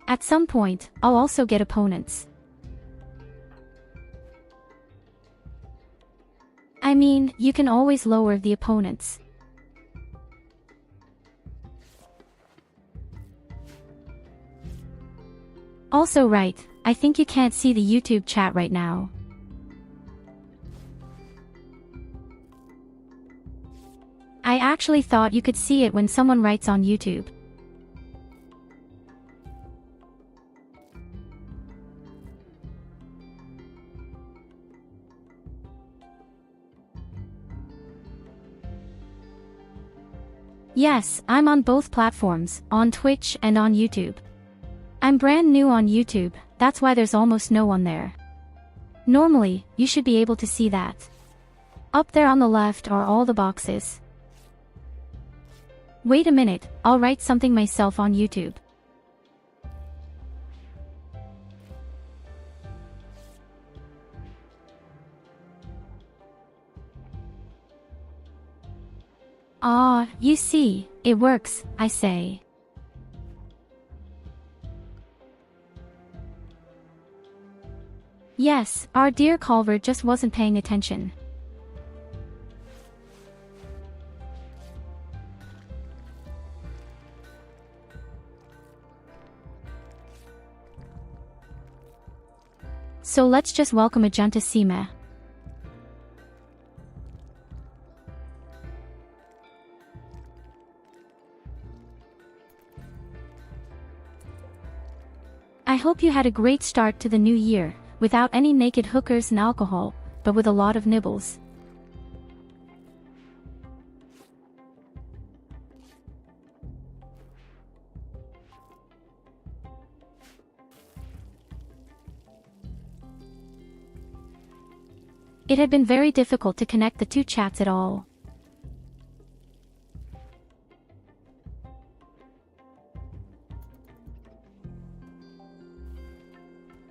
At some point, I'll also get opponents. I mean, you can always lower the opponents. Also right, I think you can't see the YouTube chat right now. I actually thought you could see it when someone writes on YouTube. Yes, I'm on both platforms, on Twitch and on YouTube. I'm brand new on YouTube, that's why there's almost no one there. Normally, you should be able to see that. Up there on the left are all the boxes. Wait a minute, I'll write something myself on YouTube. Ah, you see, it works, I say. Yes, our dear Culver just wasn't paying attention. So let's just welcome Ajunta Sima. I hope you had a great start to the new year, without any naked hookers and alcohol, but with a lot of nibbles. It had been very difficult to connect the two chats at all.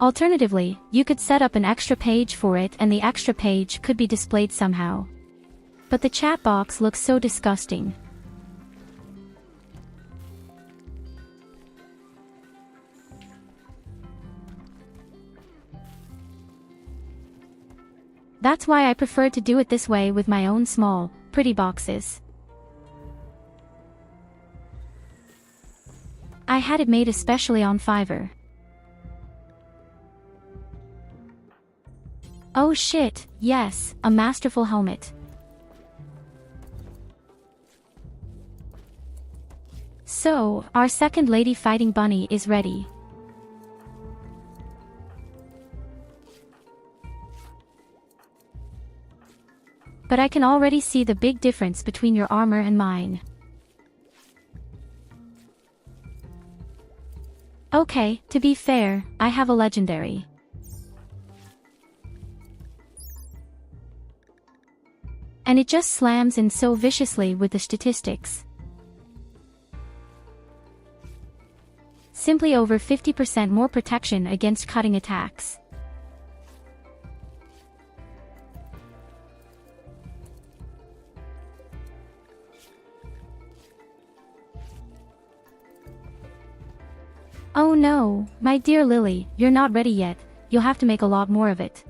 Alternatively, you could set up an extra page for it and the extra page could be displayed somehow. But the chat box looks so disgusting. That's why I prefer to do it this way with my own small, pretty boxes. I had it made especially on Fiverr. Oh shit, yes, a masterful helmet. So, our second lady fighting bunny is ready. But I can already see the big difference between your armor and mine. Okay, to be fair, I have a legendary. And it just slams in so viciously with the statistics. Simply over 50% more protection against cutting attacks. Oh no, my dear Lily, you're not ready yet, you'll have to make a lot more of it.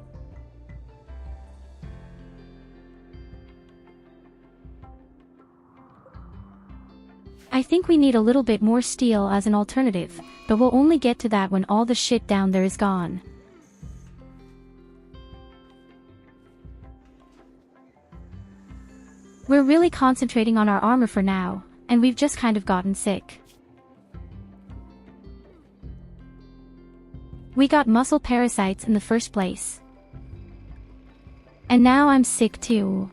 I think we need a little bit more steel as an alternative, but we'll only get to that when all the shit down there is gone. We're really concentrating on our armor for now, and we've just kind of gotten sick. We got muscle parasites in the first place. And now I'm sick too.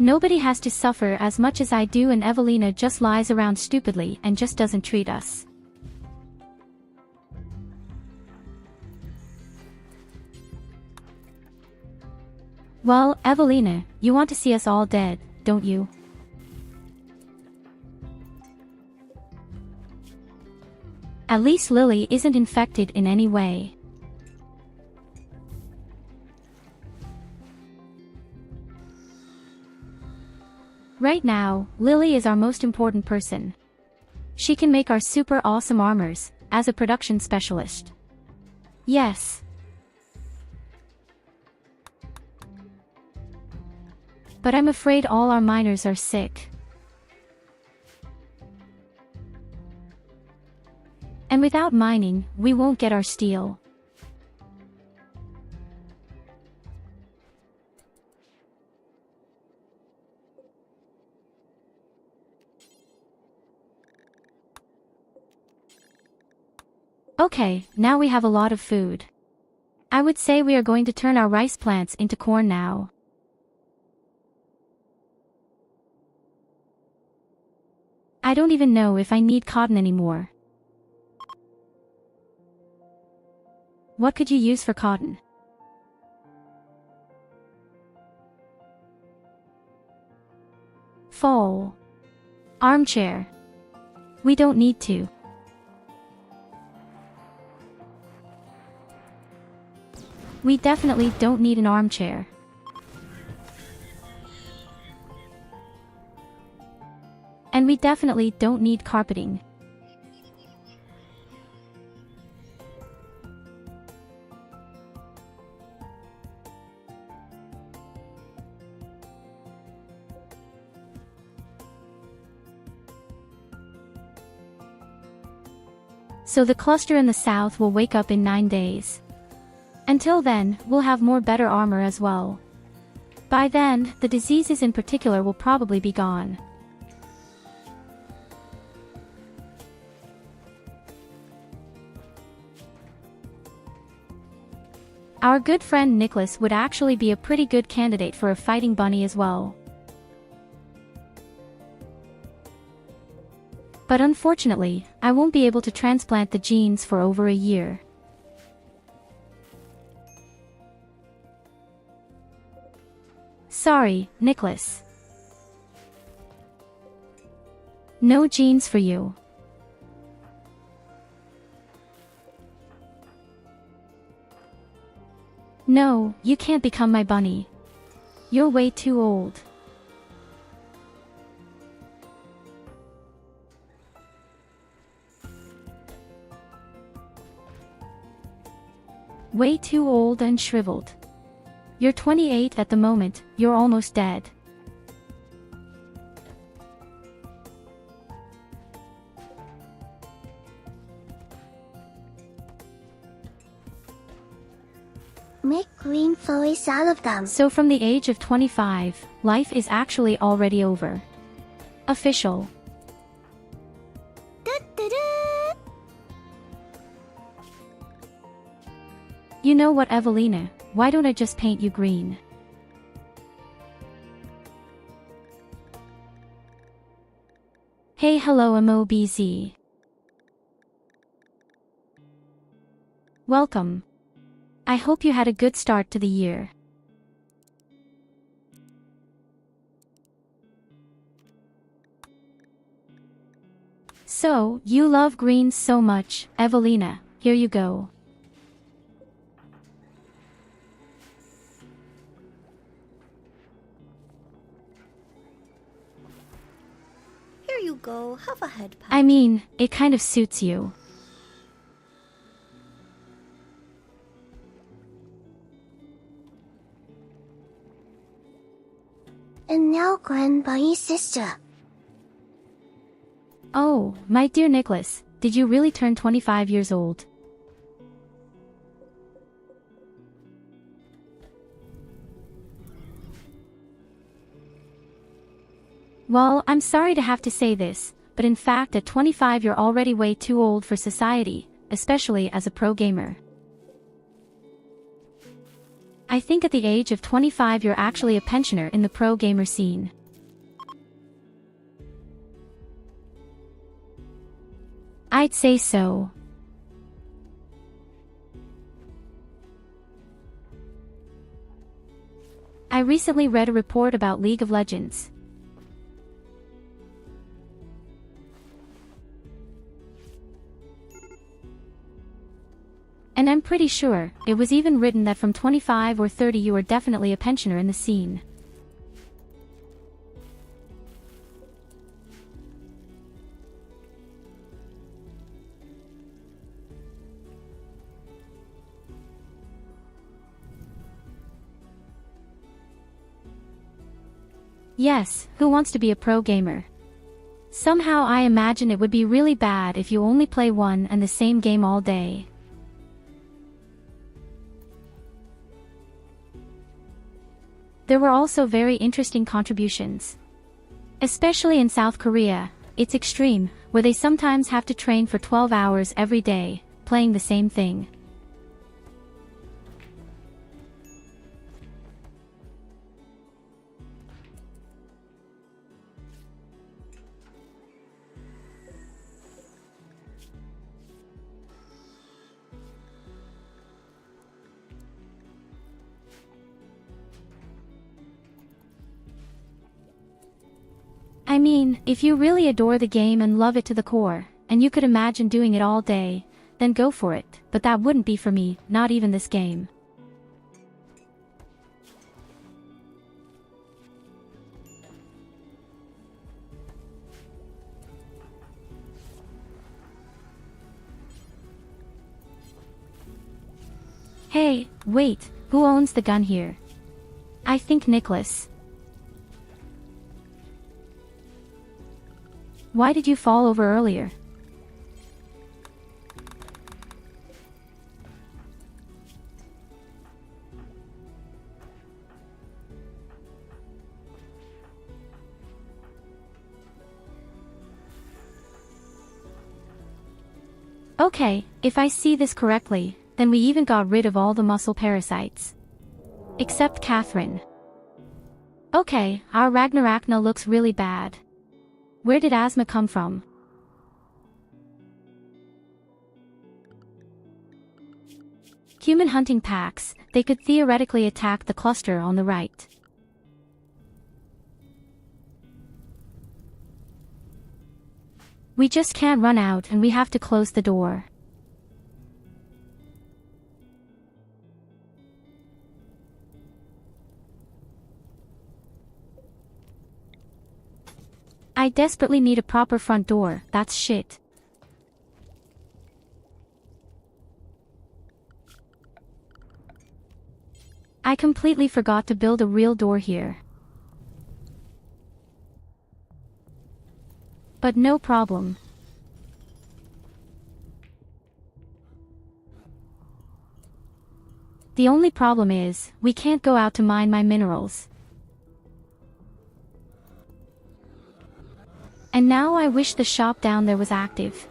Nobody has to suffer as much as I do, and Evelina just lies around stupidly and just doesn't treat us. Well, Evelina, you want to see us all dead, don't you? At least Lily isn't infected in any way. Right now, Lily is our most important person. She can make our super awesome armors, as a production specialist. Yes. But I'm afraid all our miners are sick. And without mining, we won't get our steel. Okay, now we have a lot of food. I would say we are going to turn our rice plants into corn now. I don't even know if I need cotton anymore. What could you use for cotton? Fall. Armchair. We don't need to. We definitely don't need an armchair. And we definitely don't need carpeting. So the cluster in the south will wake up in 9 days. Until then, we'll have more better armor as well. By then, the diseases in particular will probably be gone. Our good friend Nicholas would actually be a pretty good candidate for a fighting bunny as well. But unfortunately, I won't be able to transplant the genes for over a year. Sorry, Nicholas. No genes for you. No, you can't become my bunny. You're way too old. Way too old and shriveled. You're 28 at the moment, you're almost dead. Make green furries out of them. So from the age of 25, life is actually already over. Official. You know what, Evelina, why don't I just paint you green? Hey, hello MOBZ. Welcome. I hope you had a good start to the year. So, you love greens so much, Evelina, here you go. you go, have a head pat. I mean, it kind of suits you. And now grandma's sister. Oh, my dear Nicholas, did you really turn 25 years old? Well, I'm sorry to have to say this, but in fact at 25 you're already way too old for society, especially as a pro gamer. I think at the age of 25 you're actually a pensioner in the pro gamer scene. I'd say so. I recently read a report about League of Legends. And I'm pretty sure, it was even written that from 25 or 30 you are definitely a pensioner in the scene. Yes, who wants to be a pro gamer? Somehow I imagine it would be really bad if you only play one and the same game all day. There were also very interesting contributions. Especially in South Korea, it's extreme, where they sometimes have to train for 12 hours every day, playing the same thing. I mean, if you really adore the game and love it to the core, and you could imagine doing it all day, then go for it, but that wouldn't be for me, not even this game. Hey, wait, who owns the gun here? I think Nicholas. Why did you fall over earlier? Okay, if I see this correctly, then we even got rid of all the muscle parasites. Except Catherine. Okay, our Ragnarachna looks really bad. Where did asthma come from? Human hunting packs, they could theoretically attack the cluster on the right. We just can't run out and we have to close the door. I desperately need a proper front door, that's shit. I completely forgot to build a real door here. But no problem. The only problem is, we can't go out to mine my minerals. And now I wish the shop down there was active.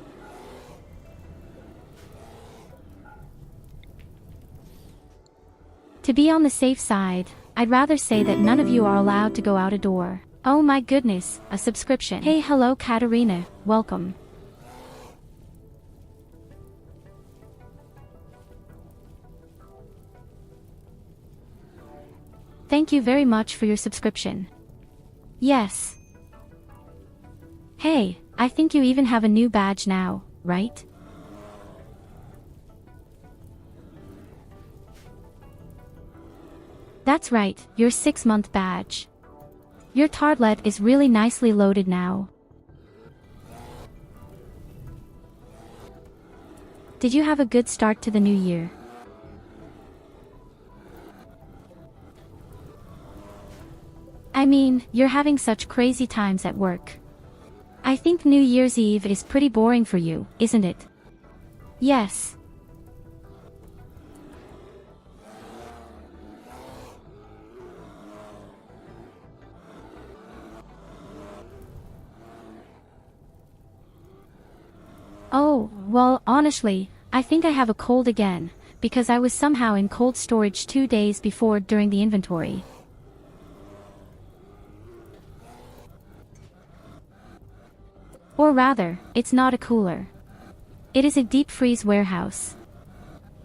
To be on the safe side, I'd rather say that none of you are allowed to go out a door. Oh my goodness, a subscription. Hey, hello Katarina, welcome. Thank you very much for your subscription. Yes. Hey, I think you even have a new badge now, right? That's right, your 6-month badge. Your tartlet is really nicely loaded now. Did you have a good start to the new year? I mean, you're having such crazy times at work. I think New Year's Eve is pretty boring for you, isn't it? Yes. Oh, well, honestly, I think I have a cold again, because I was somehow in cold storage 2 days before during the inventory. Or rather, it's not a cooler. It is a deep freeze warehouse.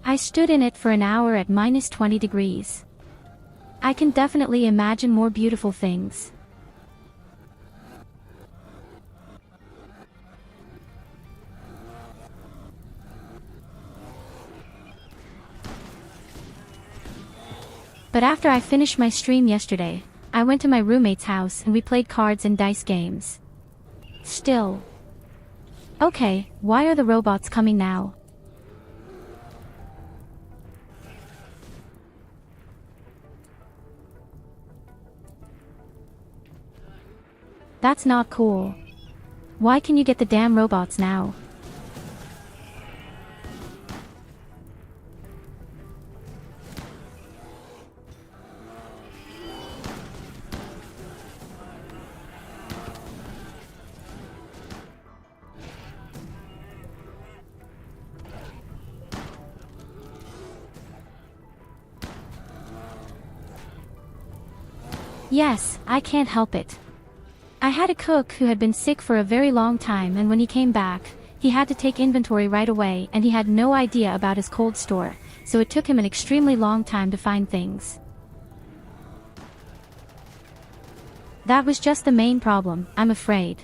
I stood in it for an hour at minus 20 degrees. I can definitely imagine more beautiful things. But after I finished my stream yesterday, I went to my roommate's house and we played cards and dice games. Still. Okay, why are the robots coming now? That's not cool. Why can you get the damn robots now? Yes, I can't help it. I had a cook who had been sick for a very long time, and when he came back, he had to take inventory right away and he had no idea about his cold store, so it took him an extremely long time to find things. That was just the main problem, I'm afraid.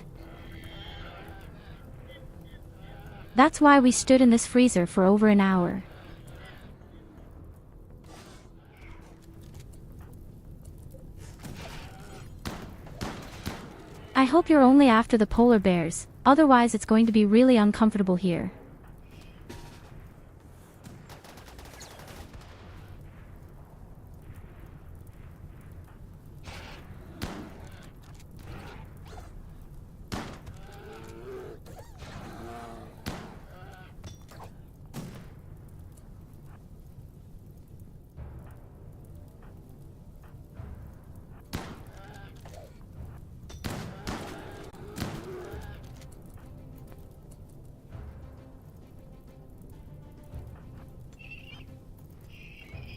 That's why we stood in this freezer for over an hour. I hope you're only after the polar bears, otherwise it's going to be really uncomfortable here.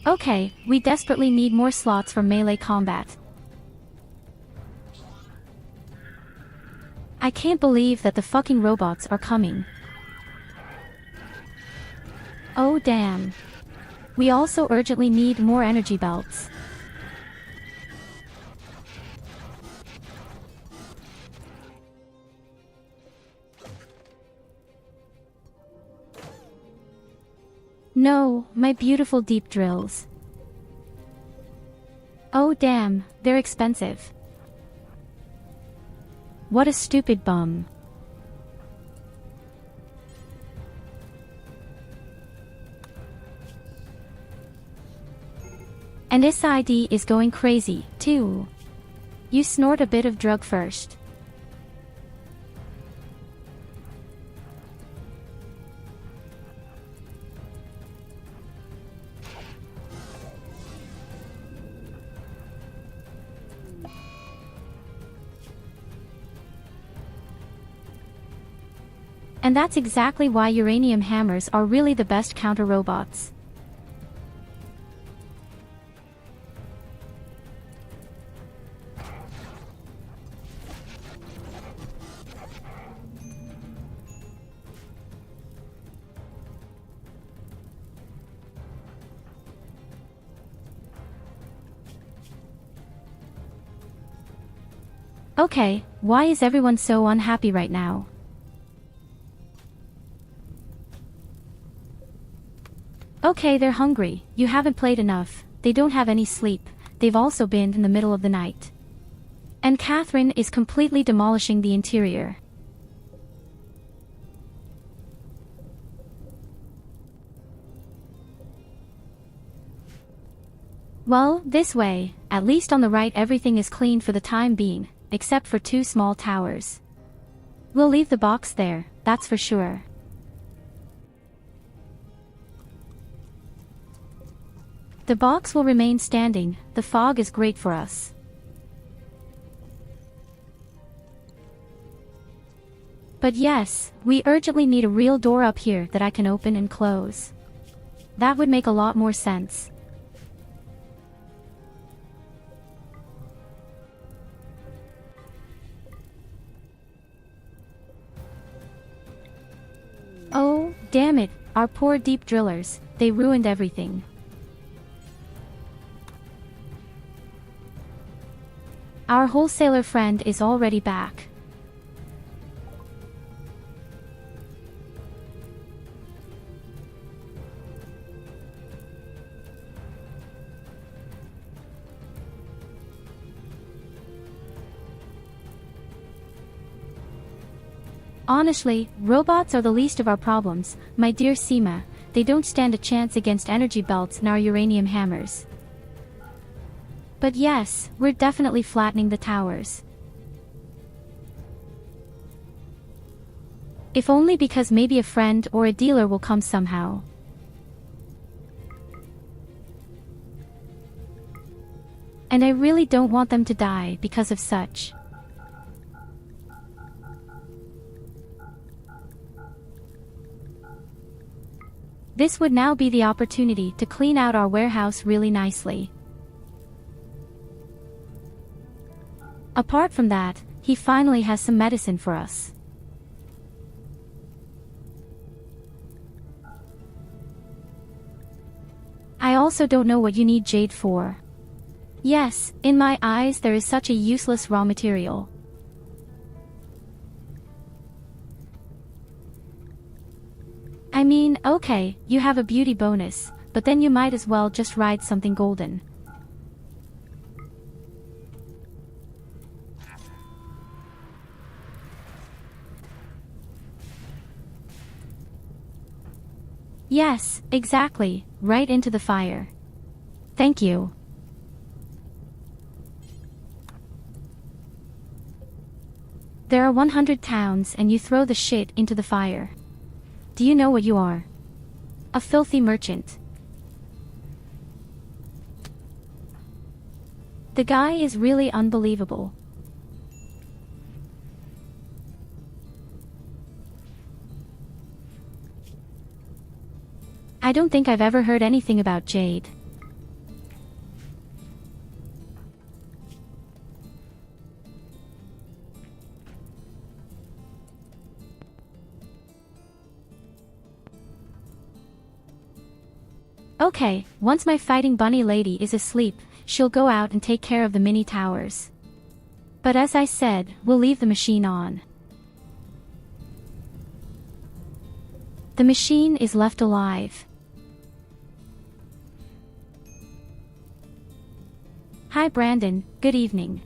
Okay, we desperately need more slots for melee combat. I can't believe that the fucking robots are coming. Oh damn. We also urgently need more energy belts. No, my beautiful deep drills. Oh damn, they're expensive. What a stupid bum. And this ID is going crazy, too. You snort a bit of drug first. And that's exactly why uranium hammers are really the best counter robots. Okay, why is everyone so unhappy right now? Okay, they're hungry, you haven't played enough, they don't have any sleep, they've also been in the middle of the night. And Catherine is completely demolishing the interior. Well, this way, at least on the right everything is clean for the time being, except for 2 small towers. We'll leave the box there, that's for sure. The box will remain standing, the fog is great for us. But yes, we urgently need a real door up here that I can open and close. That would make a lot more sense. Oh, damn it, our poor deep drillers, they ruined everything. Our wholesaler friend is already back. Honestly, robots are the least of our problems, my dear Seema. They don't stand a chance against energy belts and our uranium hammers. But yes, we're definitely flattening the towers. If only because maybe a friend or a dealer will come somehow. And I really don't want them to die because of such. This would now be the opportunity to clean out our warehouse really nicely. Apart from that, he finally has some medicine for us. I also don't know what you need jade for. Yes, in my eyes there is such a useless raw material. I mean, okay, you have a beauty bonus, but then you might as well just ride something golden. Yes, exactly, right into the fire. Thank you. There are 100 towns and you throw the shit into the fire. Do you know what you are? A filthy merchant. The guy is really unbelievable. I don't think I've ever heard anything about jade. Okay, once my fighting bunny lady is asleep, she'll go out and take care of the mini towers. But as I said, we'll leave the machine on. The machine is left alive. Hi Brandon, good evening.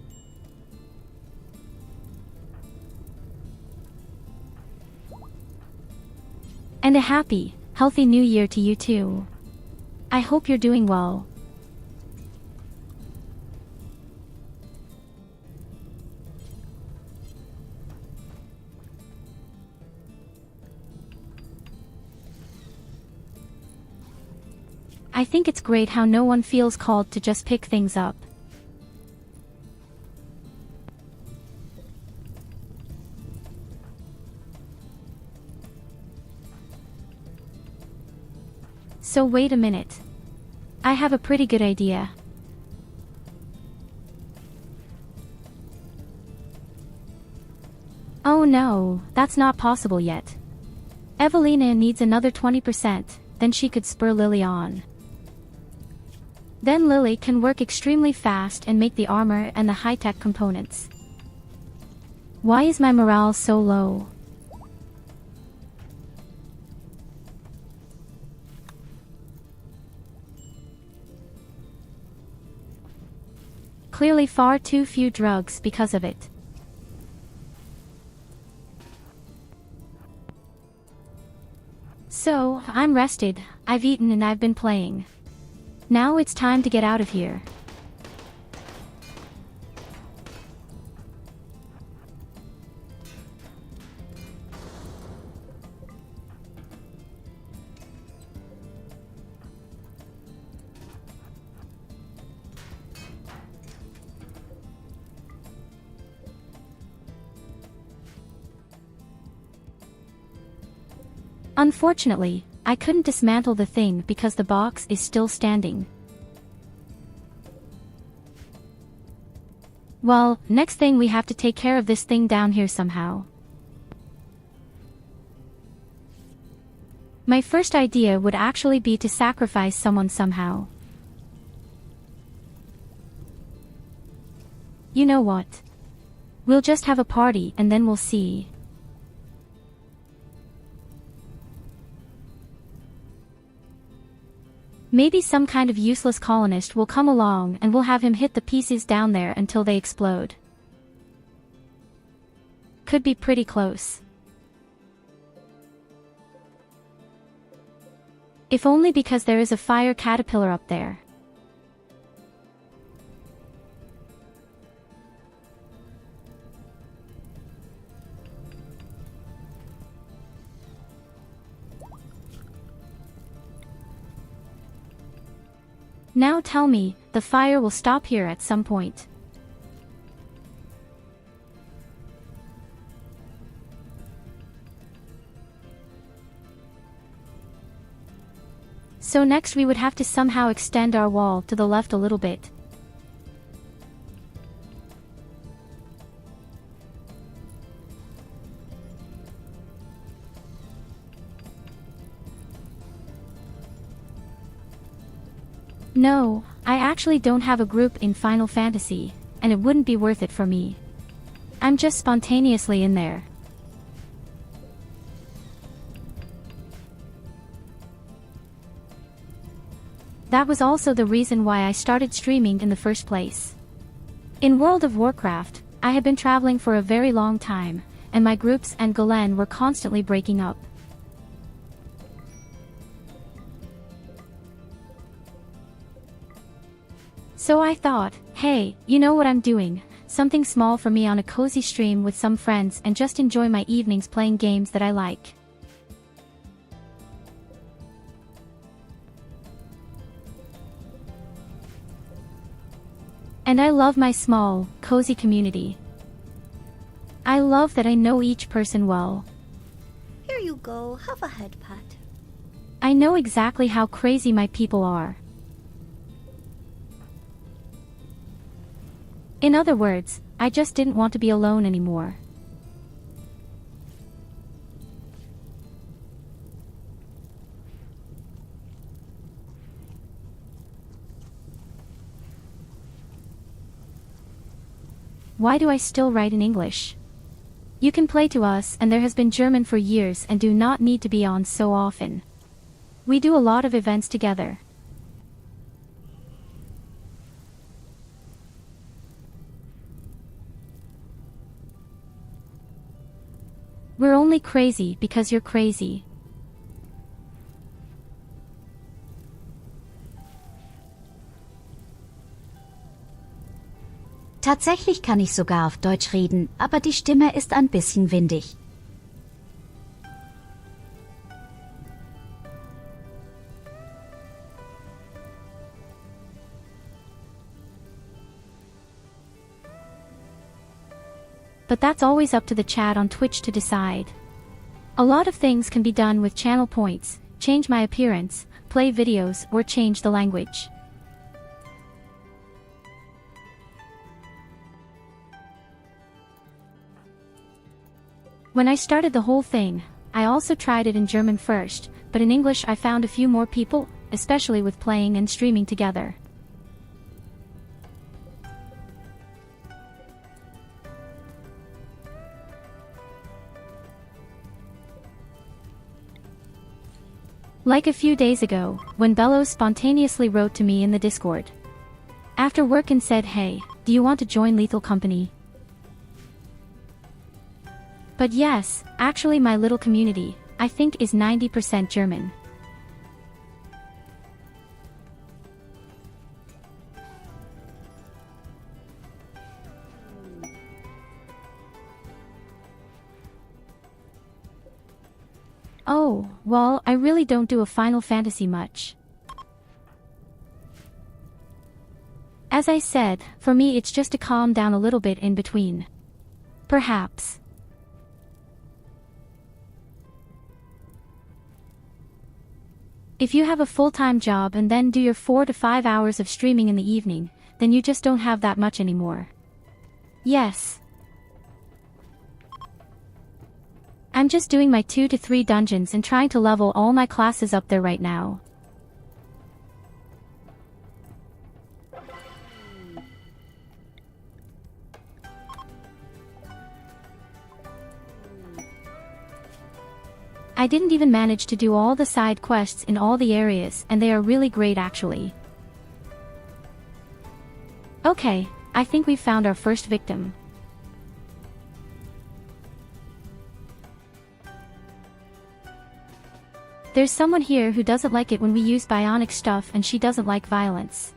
And a happy, healthy new year to you too. I hope you're doing well. I think it's great how no one feels called to just pick things up. So wait a minute. I have a pretty good idea. Oh no, that's not possible yet. Evelina needs another 20%, then she could spur Lily on. Then Lily can work extremely fast and make the armor and the high-tech components. Why is my morale so low? Clearly far too few drugs because of it. So, I'm rested, I've eaten and I've been playing. Now it's time to get out of here. Unfortunately, I couldn't dismantle the thing because the box is still standing. Well, next thing we have to take care of this thing down here somehow. My first idea would actually be to sacrifice someone somehow. You know what? We'll just have a party and then we'll see. Maybe some kind of useless colonist will come along and we'll have him hit the pieces down there until they explode. Could be pretty close. If only because there is a fire caterpillar up there. Now tell me, the fire will stop here at some point. So next we would have to somehow extend our wall to the left a little bit. No, I actually don't have a group in Final Fantasy, and it wouldn't be worth it for me. I'm just spontaneously in there. That was also the reason why I started streaming in the first place. In World of Warcraft, I had been traveling for a very long time, and my groups and Galen were constantly breaking up. So I thought, hey, you know what I'm doing, something small for me on a cozy stream with some friends and just enjoy my evenings playing games that I like. And I love my small, cozy community. I love that I know each person well. Here you go, have a head pat. I know exactly how crazy my people are. In other words, I just didn't want to be alone anymore. Why do I still write in English? You can play to us and there has been German for years and do not need to be on so often. We do a lot of events together. We're only crazy because you're crazy. Tatsächlich kann ich sogar auf Deutsch reden, aber die Stimme ist ein bisschen windig. But that's always up to the chat on Twitch to decide. A lot of things can be done with channel points, change my appearance, play videos, or change the language. When I started the whole thing, I also tried it in German first, but in English I found a few more people, especially with playing and streaming together. Like a few days ago, when Bellows spontaneously wrote to me in the Discord. After work and said, hey, do you want to join Lethal Company? But yes, actually my little community, I think is 90% German. Oh, well, I really don't do a Final Fantasy much. As I said, for me it's just to calm down a little bit in between. Perhaps. If you have a full-time job and then do your 4 to 5 hours of streaming in the evening, then you just don't have that much anymore. Yes. I'm just doing my 2 to 3 dungeons and trying to level all my classes up there right now. I didn't even manage to do all the side quests in all the areas, and they are really great actually. Okay, I think we've found our first victim. There's someone here who doesn't like it when we use bionic stuff, and she doesn't like violence.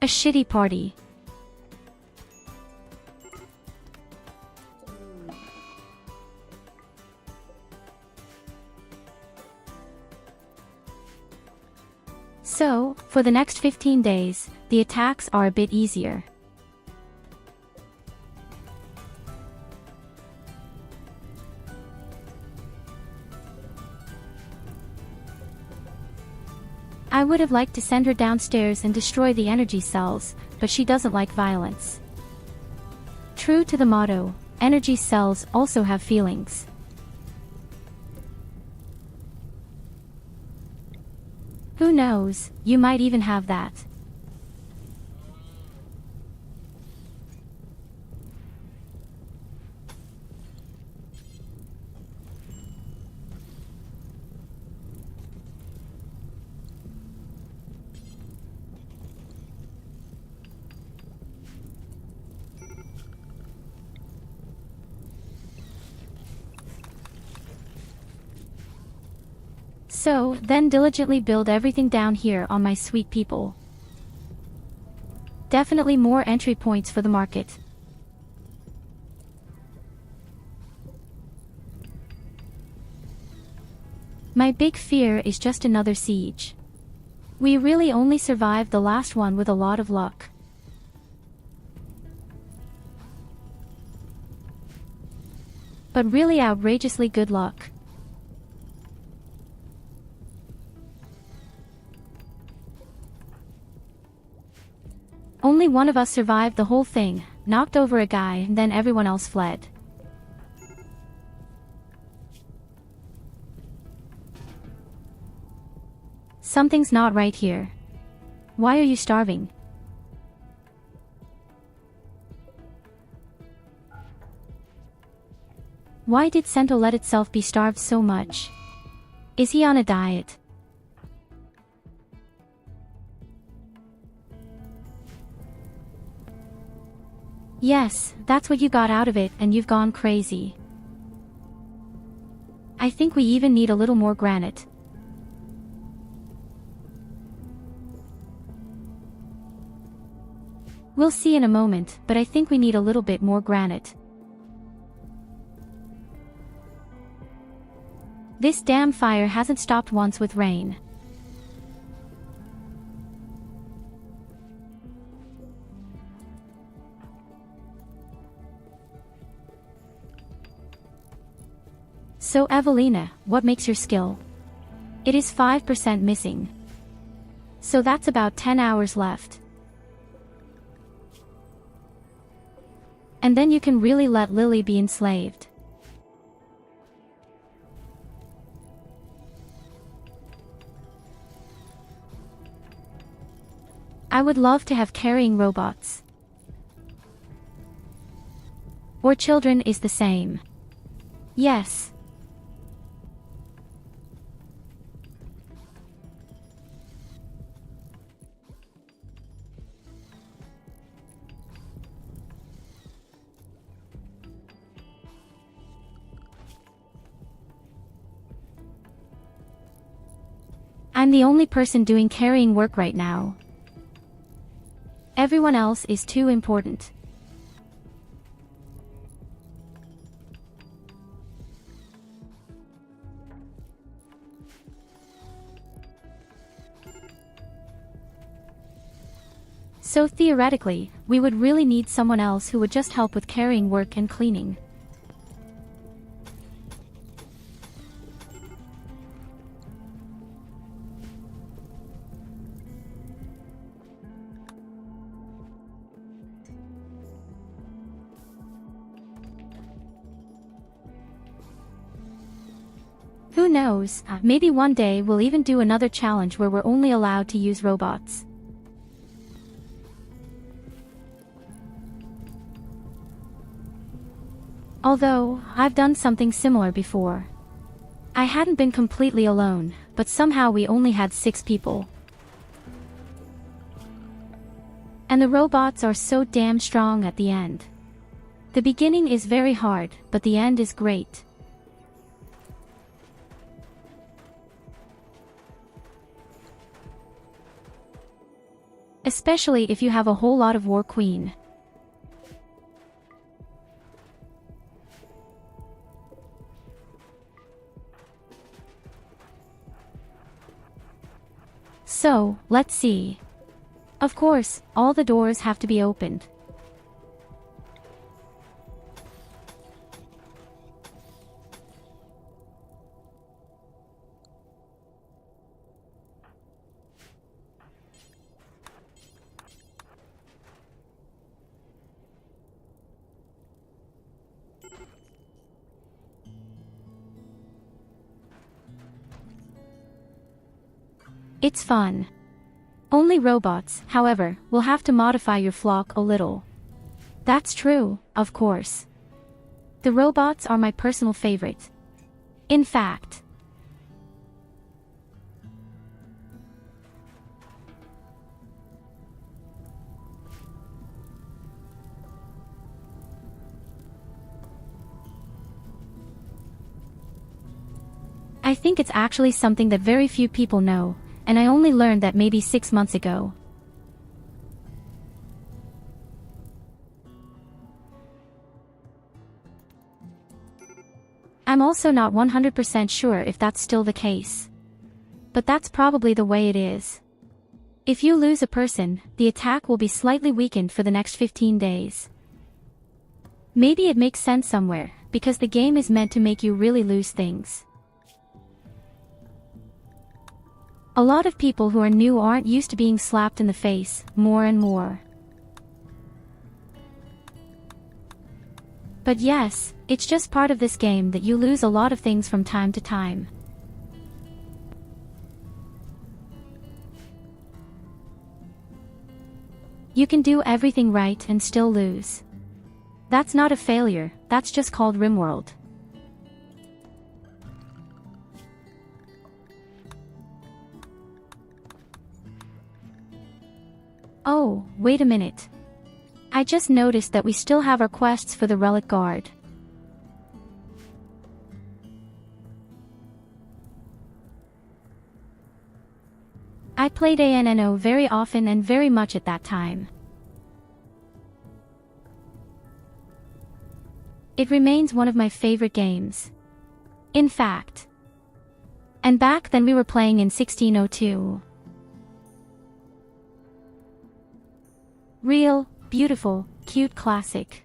A shitty party. So, for the next 15 days, the attacks are a bit easier. I would have liked to send her downstairs and destroy the energy cells, but she doesn't like violence. True to the motto, energy cells also have feelings. Who knows, you might even have that. So, then diligently build everything down here on my sweet people. Definitely more entry points for the market. My big fear is just another siege. We really only survived the last one with a lot of luck. But really outrageously good luck. Only one of us survived the whole thing, knocked over a guy, and then everyone else fled. Something's not right here. Why are you starving? Why did Sento let itself be starved so much? Is he on a diet? Yes, that's what you got out of it, and you've gone crazy. I think we even need a little more granite. We'll see in a moment, but I think we need a little bit more granite. This damn fire hasn't stopped once with rain. So Evelina, what makes your skill? It is 5% missing. So that's about 10 hours left. And then you can really let Lily be enslaved. I would love to have carrying robots. Or children is the same. Yes. I'm the only person doing carrying work right now. Everyone else is too important. So theoretically, we would really need someone else who would just help with carrying work and cleaning. Who knows, maybe one day we'll even do another challenge where we're only allowed to use robots. Although, I've done something similar before. I hadn't been completely alone, but somehow we only had 6 people. And the robots are so damn strong at the end. The beginning is very hard, but the end is great. Especially if you have a whole lot of War Queen. So, let's see. Of course, all the doors have to be opened. It's fun. Only robots, however, will have to modify your flock a little. That's true, of course. The robots are my personal favorite. In fact. I think it's actually something that very few people know. And I only learned that maybe 6 months ago. I'm also not 100% sure if that's still the case. But that's probably the way it is. If you lose a person, the attack will be slightly weakened for the next 15 days. Maybe it makes sense somewhere, because the game is meant to make you really lose things. A lot of people who are new aren't used to being slapped in the face, more and more. But yes, it's just part of this game that you lose a lot of things from time to time. You can do everything right and still lose. That's not a failure, that's just called RimWorld. Oh, wait a minute. I just noticed that we still have our quests for the Relic Guard. I played ANO very often and very much at that time. It remains one of my favorite games. In fact. And back then we were playing in 1602. Real, beautiful, cute classic.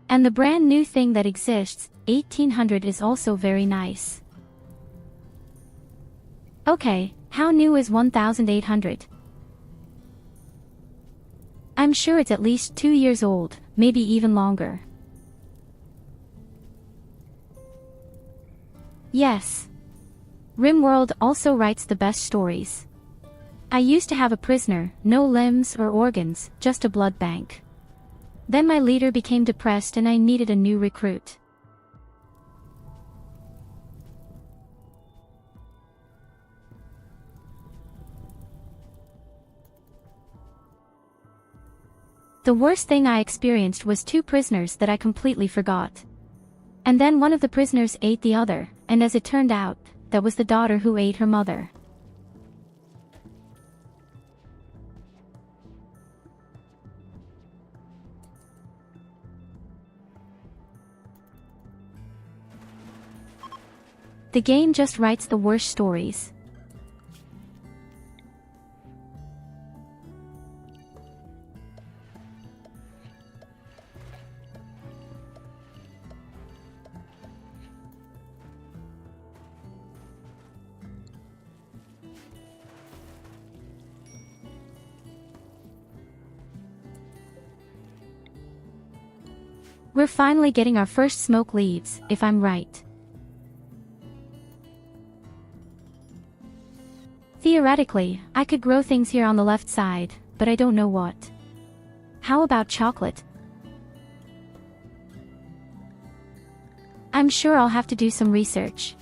And the brand new thing that exists, 1800, is also very nice. Okay, how new is 1800? I'm sure it's at least 2 years old, maybe even longer. Yes. RimWorld also writes the best stories. I used to have a prisoner, no limbs or organs, just a blood bank. Then my leader became depressed and I needed a new recruit. The worst thing I experienced was 2 prisoners that I completely forgot. And then one of the prisoners ate the other, and as it turned out, that was the daughter who ate her mother. The game just writes the worst stories. We're finally getting our first smoke leaves, if I'm right. Theoretically, I could grow things here on the left side, but I don't know what. How about chocolate? I'm sure I'll have to do some research.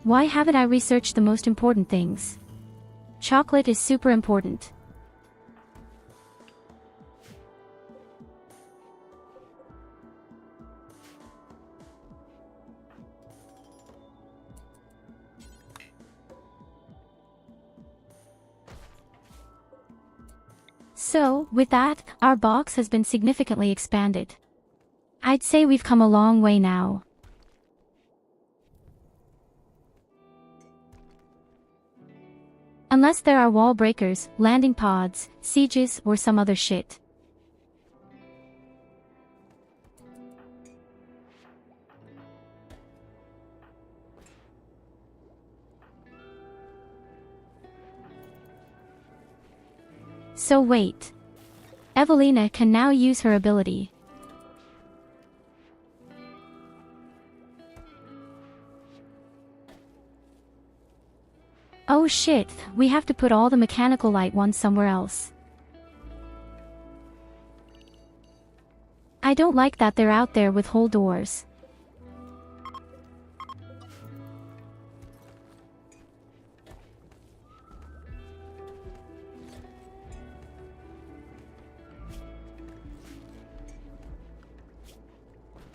Why haven't I researched the most important things? Chocolate is super important. So, with that, our box has been significantly expanded. I'd say we've come a long way now. Unless there are wall breakers, landing pods, sieges, or some other shit. So wait. Evelina can now use her ability. Oh shit, we have to put all the mechanical light ones somewhere else. I don't like that they're out there with whole doors.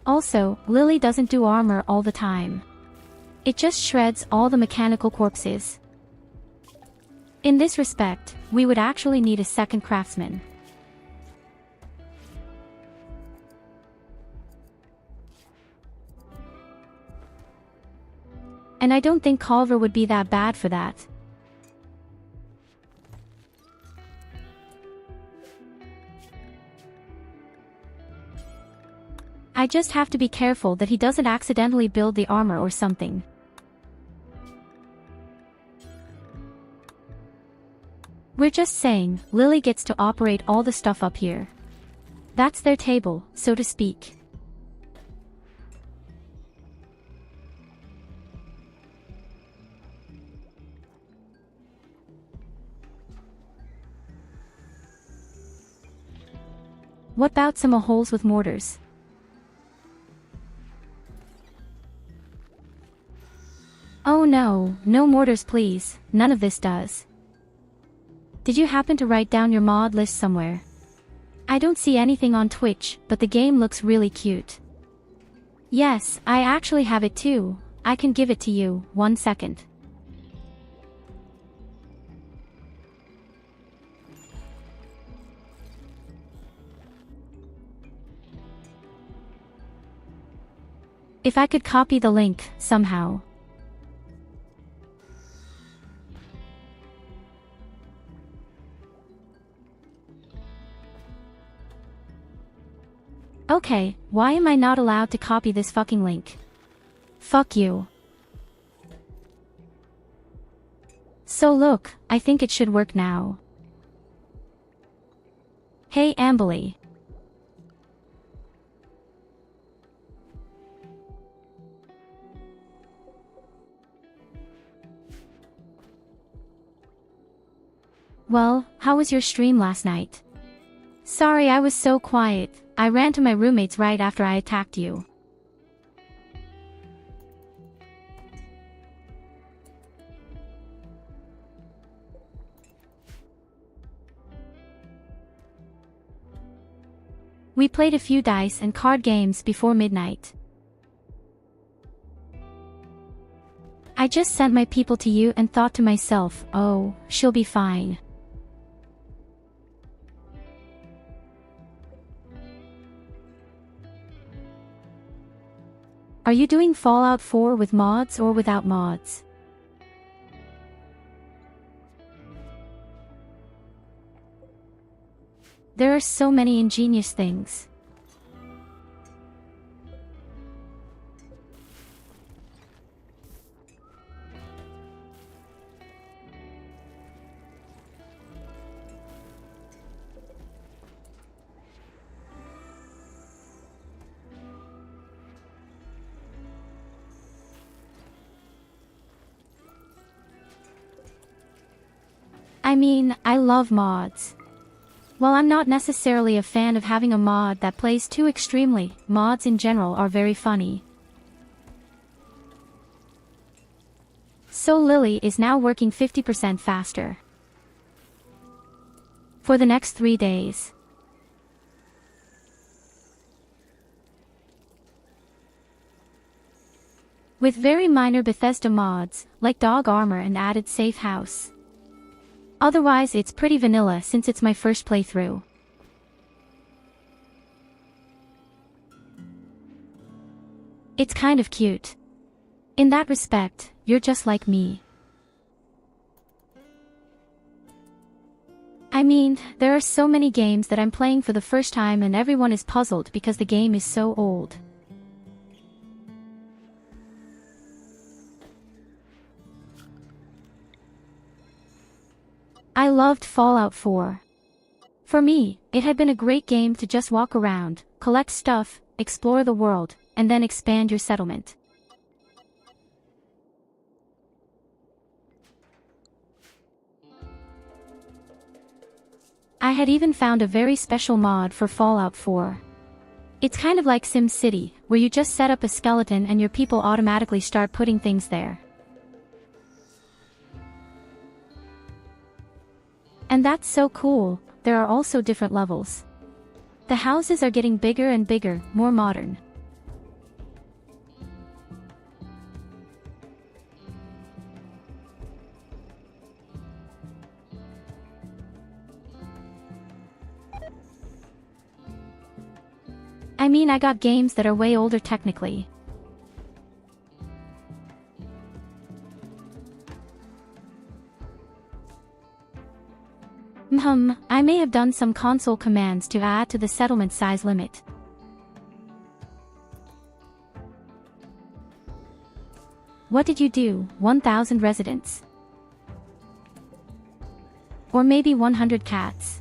Also, Lily doesn't do armor all the time. It just shreds all the mechanical corpses. In this respect, we would actually need a second craftsman. And I don't think Culver would be that bad for that. I just have to be careful that he doesn't accidentally build the armor or something. We're just saying, Lily gets to operate all the stuff up here. That's their table, so to speak. What about some holes with mortars? Oh no, no mortars please, none of this does. Did you happen to write down your mod list somewhere? I don't see anything on Twitch, but the game looks really cute. Yes, I actually have it too. I can give it to you, 1 second. If I could copy the link, somehow. Okay, why am I not allowed to copy this fucking link? Fuck you. So look, I think it should work now. Hey Amberly. Well, how was your stream last night? Sorry I was so quiet. I ran to my roommates right after I attacked you. We played a few dice and card games before midnight. I just sent my people to you and thought to myself, oh, she'll be fine. Are you doing Fallout 4 with mods or without mods? There are so many ingenious things. I mean, I love mods. While I'm not necessarily a fan of having a mod that plays too extremely, mods in general are very funny. So Lily is now working 50% faster. For the next 3 days. With very minor Bethesda mods, like dog armor and added safe house. Otherwise it's pretty vanilla since it's my first playthrough. It's kind of cute. In that respect, you're just like me. I mean, there are so many games that I'm playing for the first time and everyone is puzzled because the game is so old. I loved Fallout 4. For me, it had been a great game to just walk around, collect stuff, explore the world, and then expand your settlement. I had even found a very special mod for Fallout 4. It's kind of like SimCity, where you just set up a skeleton and your people automatically start putting things there. And that's so cool. There are also different levels. The houses are getting bigger and bigger, more modern. I mean, I got games that are way older technically. I may have done some console commands to add to the settlement size limit. What did you do? 1,000 residents? Or maybe 100 cats?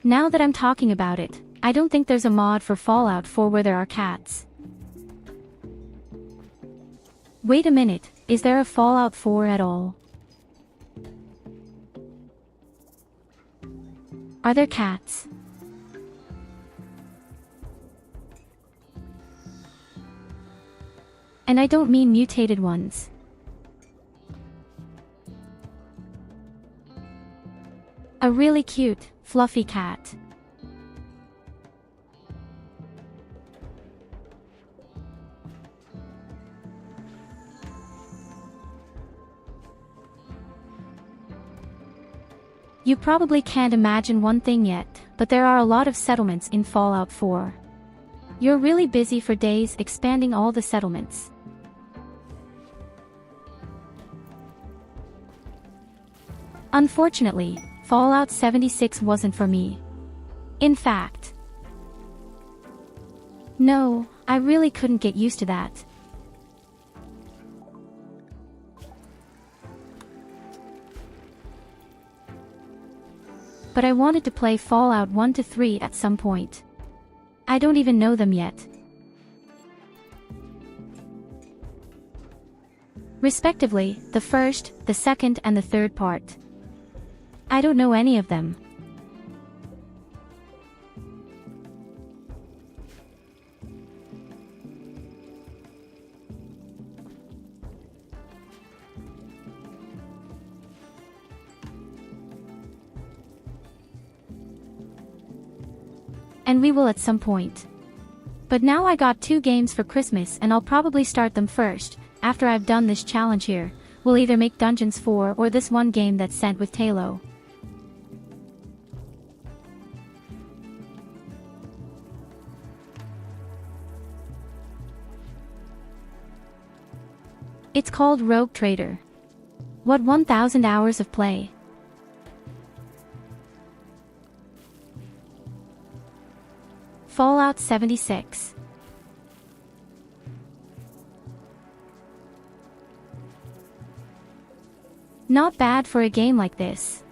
Now that I'm talking about it, I don't think there's a mod for Fallout 4 where there are cats. Wait a minute, is there a Fallout 4 at all? Are there cats? And I don't mean mutated ones. A really cute, fluffy cat. You probably can't imagine one thing yet, but there are a lot of settlements in Fallout 4. You're really busy for days expanding all the settlements. Unfortunately, Fallout 76 wasn't for me. In fact, no, I really couldn't get used to that. But I wanted to play Fallout 1 to 3 at some point. I don't even know them yet. Respectively, the first, the second and the third part. I don't know any of them. And we will at some point. But now I got 2 games for Christmas and I'll probably start them first, after I've done this challenge here. We'll either make Dungeons 4 or this one game that's sent with Talo. It's called Rogue Trader. What 1000 hours of play? Fallout 76. Not bad for a game like this.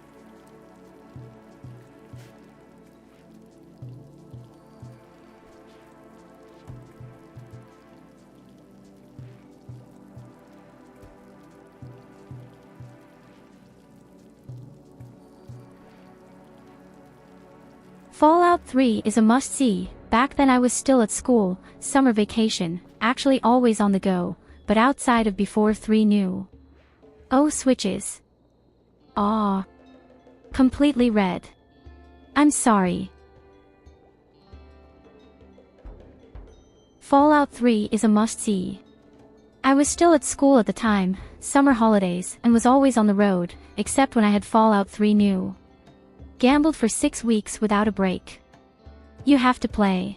Fallout 3 is a must-see. Back then I was still at school, summer vacation, actually always on the go, but outside of before 3 new. Oh switches. Aw. Completely red. I'm sorry. Fallout 3 is a must-see. I was still at school at the time, summer holidays, and was always on the road, except when I had Fallout 3 new. Gambled for 6 weeks without a break. You have to play.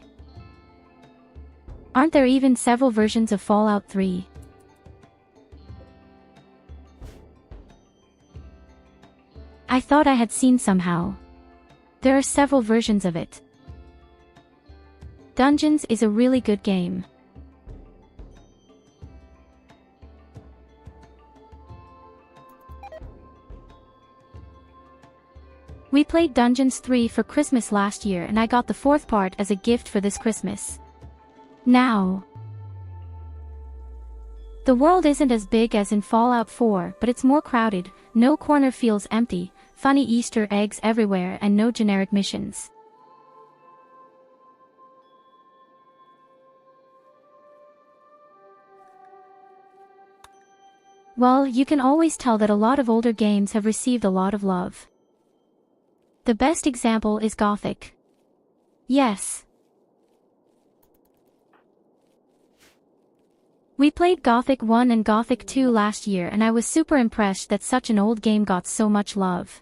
Aren't there even several versions of Fallout 3? I thought I had seen somehow. There are several versions of it. Dungeons is a really good game. We played Dungeons 3 for Christmas last year and I got the 4th part as a gift for this Christmas. Now, the world isn't as big as in Fallout 4, but it's more crowded, no corner feels empty, funny Easter eggs everywhere and no generic missions. Well, you can always tell that a lot of older games have received a lot of love. The best example is Gothic. Yes. We played Gothic 1 and Gothic 2 last year and I was super impressed that such an old game got so much love.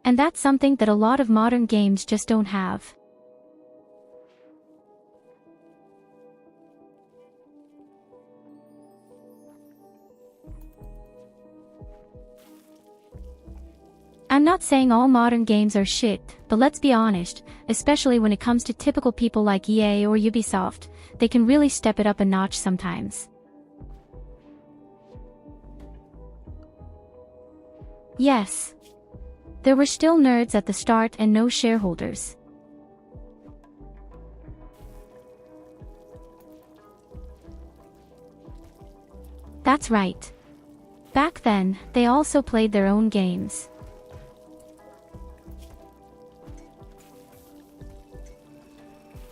And that's something that a lot of modern games just don't have. I'm not saying all modern games are shit, but let's be honest, especially when it comes to typical people like EA or Ubisoft, they can really step it up a notch sometimes. Yes. There were still nerds at the start and no shareholders. That's right. Back then, they also played their own games.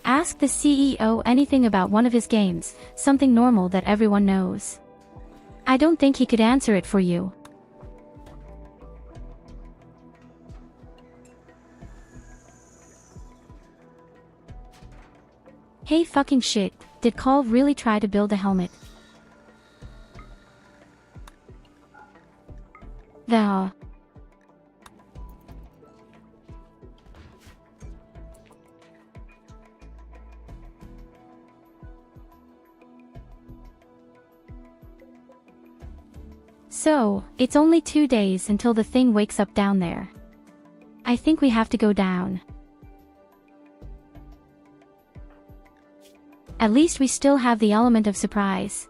Ask the CEO anything about one of his games, something normal that everyone knows. I don't think he could answer it for you. Hey fucking shit, did Call really try to build a helmet? So, it's only 2 days until the thing wakes up down there. I think we have to go down. At least we still have the element of surprise.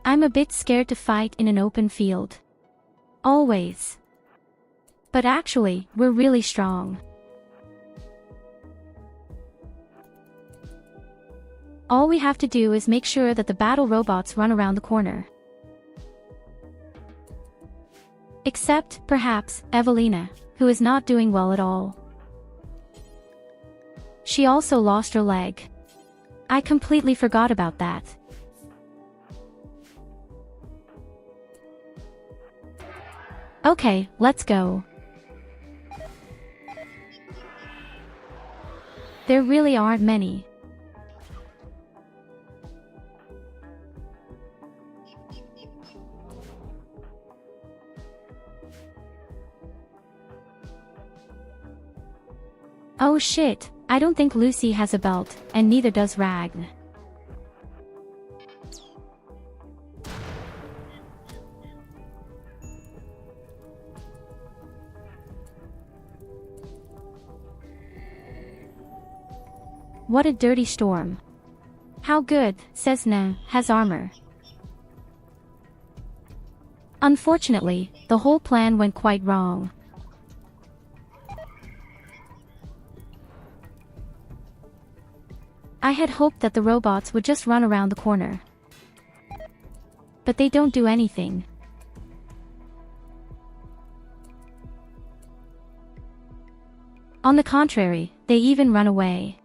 I'm a bit scared to fight in an open field. Always. But actually, we're really strong. All we have to do is make sure that the battle robots run around the corner. Except, perhaps, Evelina, who is not doing well at all. She also lost her leg. I completely forgot about that. Okay, let's go. There really aren't many. Oh shit, I don't think Lucy has a belt, and neither does Ragn. What a dirty storm. How good, Cessna, has armor. Unfortunately, the whole plan went quite wrong. I had hoped that the robots would just run around the corner. But they don't do anything. On the contrary, they even run away.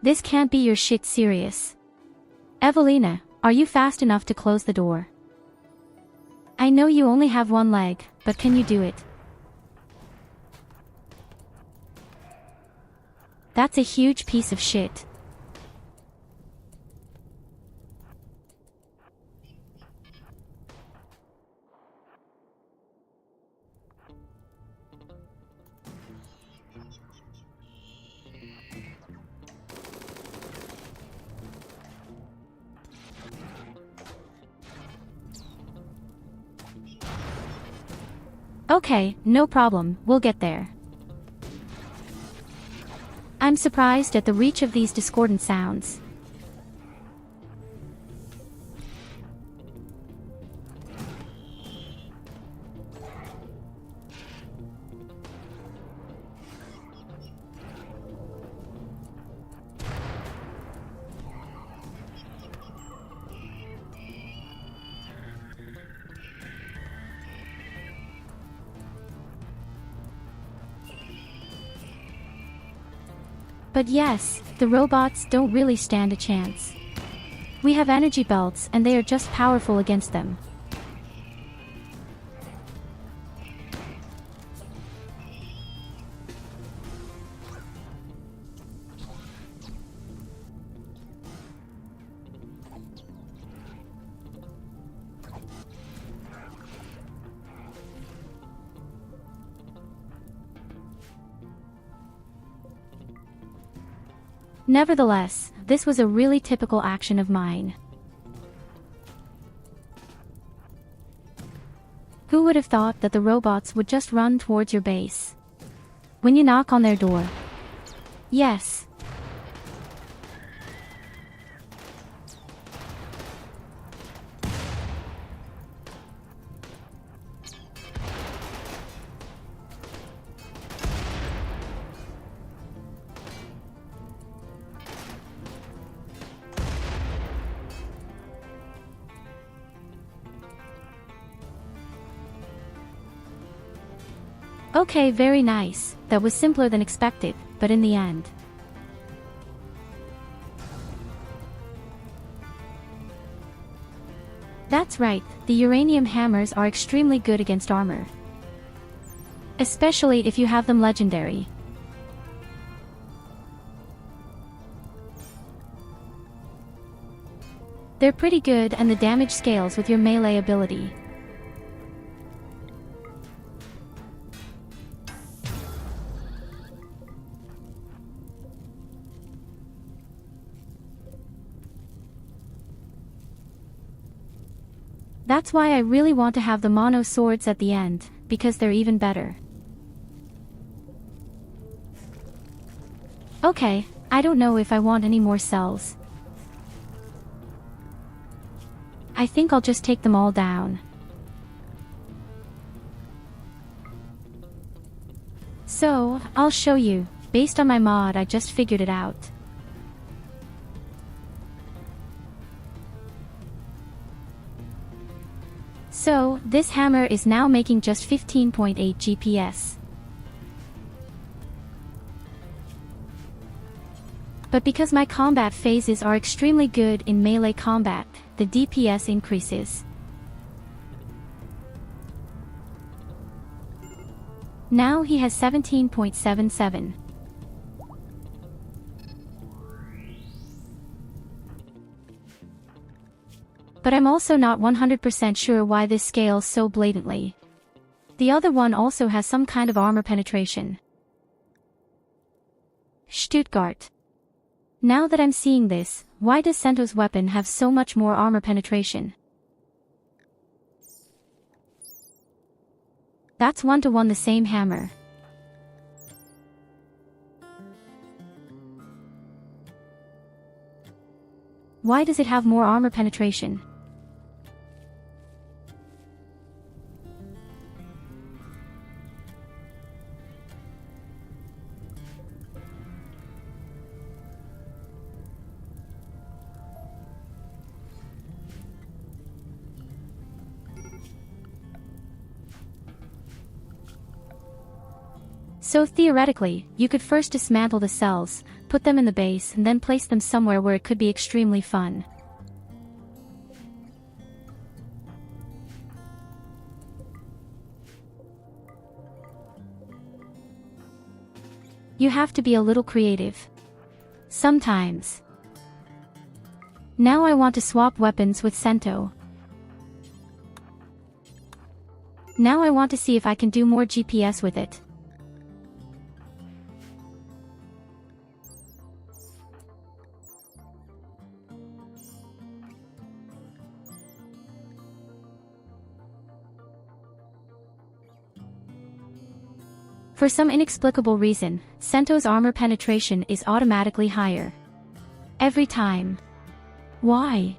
This can't be your shit serious. Evelina, are you fast enough to close the door? I know you only have one leg, but can you do it? That's a huge piece of shit. Okay, no problem, we'll get there. I'm surprised at the reach of these discordant sounds. But yes, the robots don't really stand a chance. We have energy belts and they are just powerful against them. Nevertheless, this was a really typical action of mine. Who would have thought that the robots would just run towards your base? When you knock on their door. Yes. Okay, very nice. That was simpler than expected, but in the end. That's right, the uranium hammers are extremely good against armor. Especially if you have them legendary. They're pretty good and the damage scales with your melee ability. That's why I really want to have the mono swords at the end, because they're even better. Okay, I don't know if I want any more cells. I think I'll just take them all down. So, I'll show you. Based on my mod, I just figured it out. So, this hammer is now making just 15.8 GPS. But because my combat phases are extremely good in melee combat, the DPS increases. Now he has 17.77. But I'm also not 100% sure why this scales so blatantly. The other one also has some kind of armor penetration. Stuttgart. Now that I'm seeing this, why does Sento's weapon have so much more armor penetration? That's 1-to-1 the same hammer. Why does it have more armor penetration? So theoretically, you could first dismantle the cells, put them in the base and then place them somewhere where it could be extremely fun. You have to be a little creative. Sometimes. Now I want to swap weapons with Sento. Now I want to see if I can do more GPS with it. For some inexplicable reason, Sento's armor penetration is automatically higher. Every time. Why?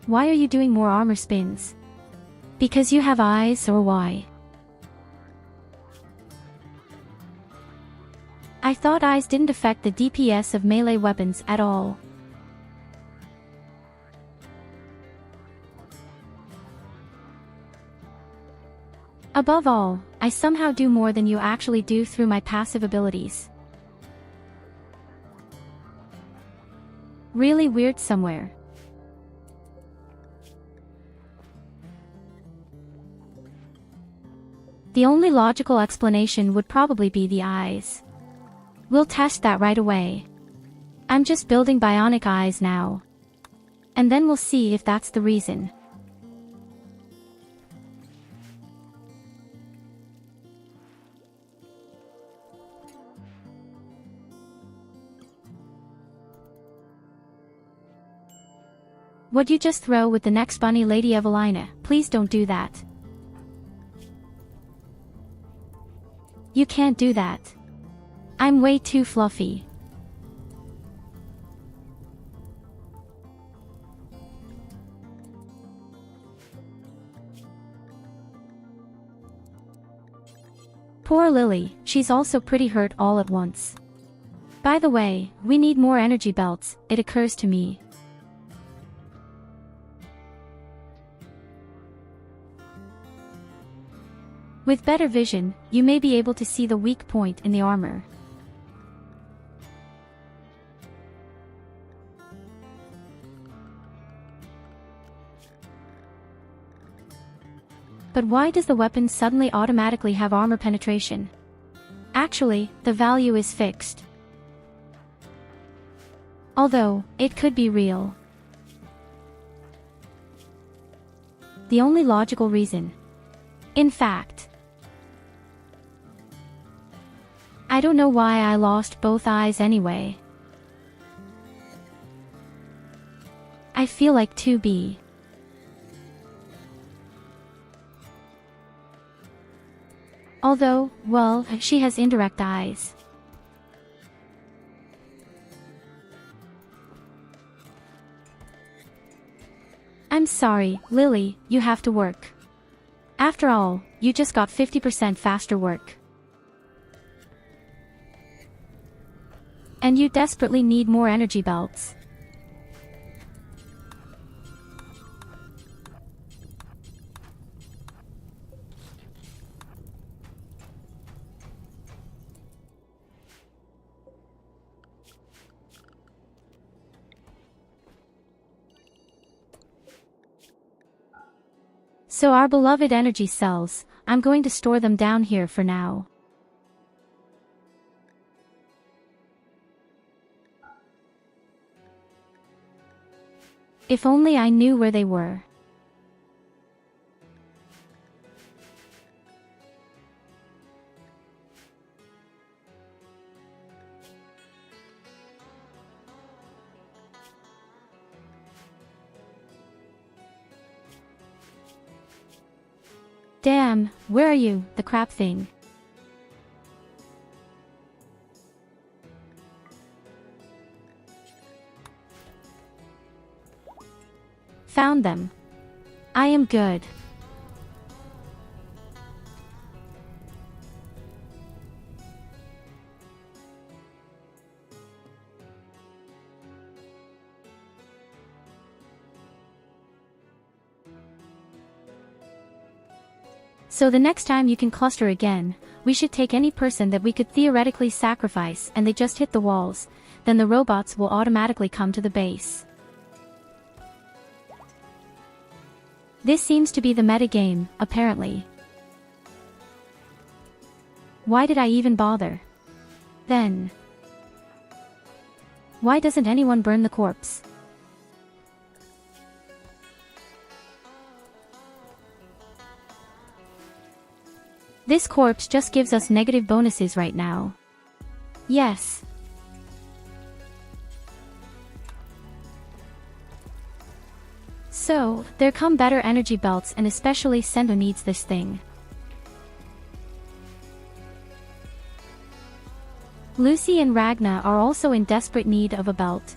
Why are you doing more armor spins? Because you have eyes, or why? I thought eyes didn't affect the DPS of melee weapons at all. Above all, I somehow do more than you actually do through my passive abilities. Really weird somewhere. The only logical explanation would probably be the eyes. We'll test that right away. I'm just building bionic eyes now. And then we'll see if that's the reason. What'd you just throw with the next bunny, Lady Evelina? Please don't do that. You can't do that. I'm way too fluffy. Poor Lily, she's also pretty hurt all at once. By the way, we need more energy belts, it occurs to me. With better vision, you may be able to see the weak point in the armor. But why does the weapon suddenly automatically have armor penetration? Actually, the value is fixed. Although, it could be real. The only logical reason. In fact, I don't know why I lost both eyes anyway. I feel like 2B. Although, well, she has indirect eyes. I'm sorry, Lily, you have to work. After all, you just got 50% faster work. And you desperately need more energy belts. So our beloved energy cells, I'm going to store them down here for now. If only I knew where they were. Damn, where are you, the crap thing? Found them. I am good. So the next time you can cluster again, we should take any person that we could theoretically sacrifice and they just hit the walls, then the robots will automatically come to the base. This seems to be the metagame, apparently. Why did I even bother? Then, why doesn't anyone burn the corpse? This corpse just gives us negative bonuses right now. Yes. So, there come better energy belts and especially Sendo needs this thing. Lucy and Ragna are also in desperate need of a belt.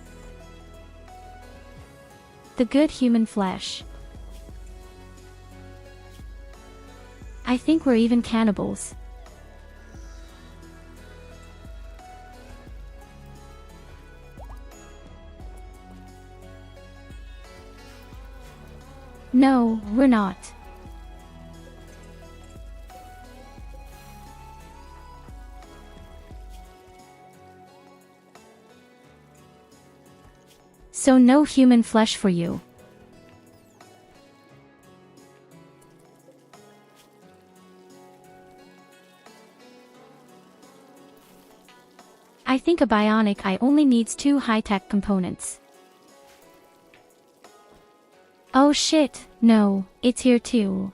The good human flesh. I think we're even cannibals. No, we're not. So no human flesh for you. I think a bionic eye only needs 2 high-tech components. Oh shit, no, it's here too.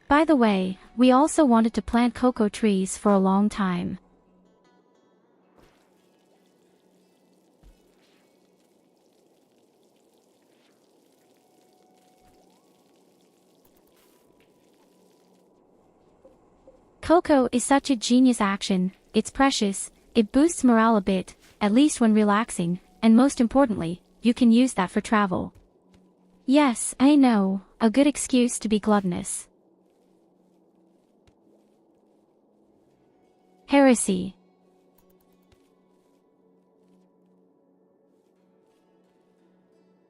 By the way, we also wanted to plant cocoa trees for a long time. Cocoa is such a genius action, it's precious, it boosts morale a bit, at least when relaxing, and most importantly, you can use that for travel. Yes, I know, a good excuse to be gluttonous. Heresy.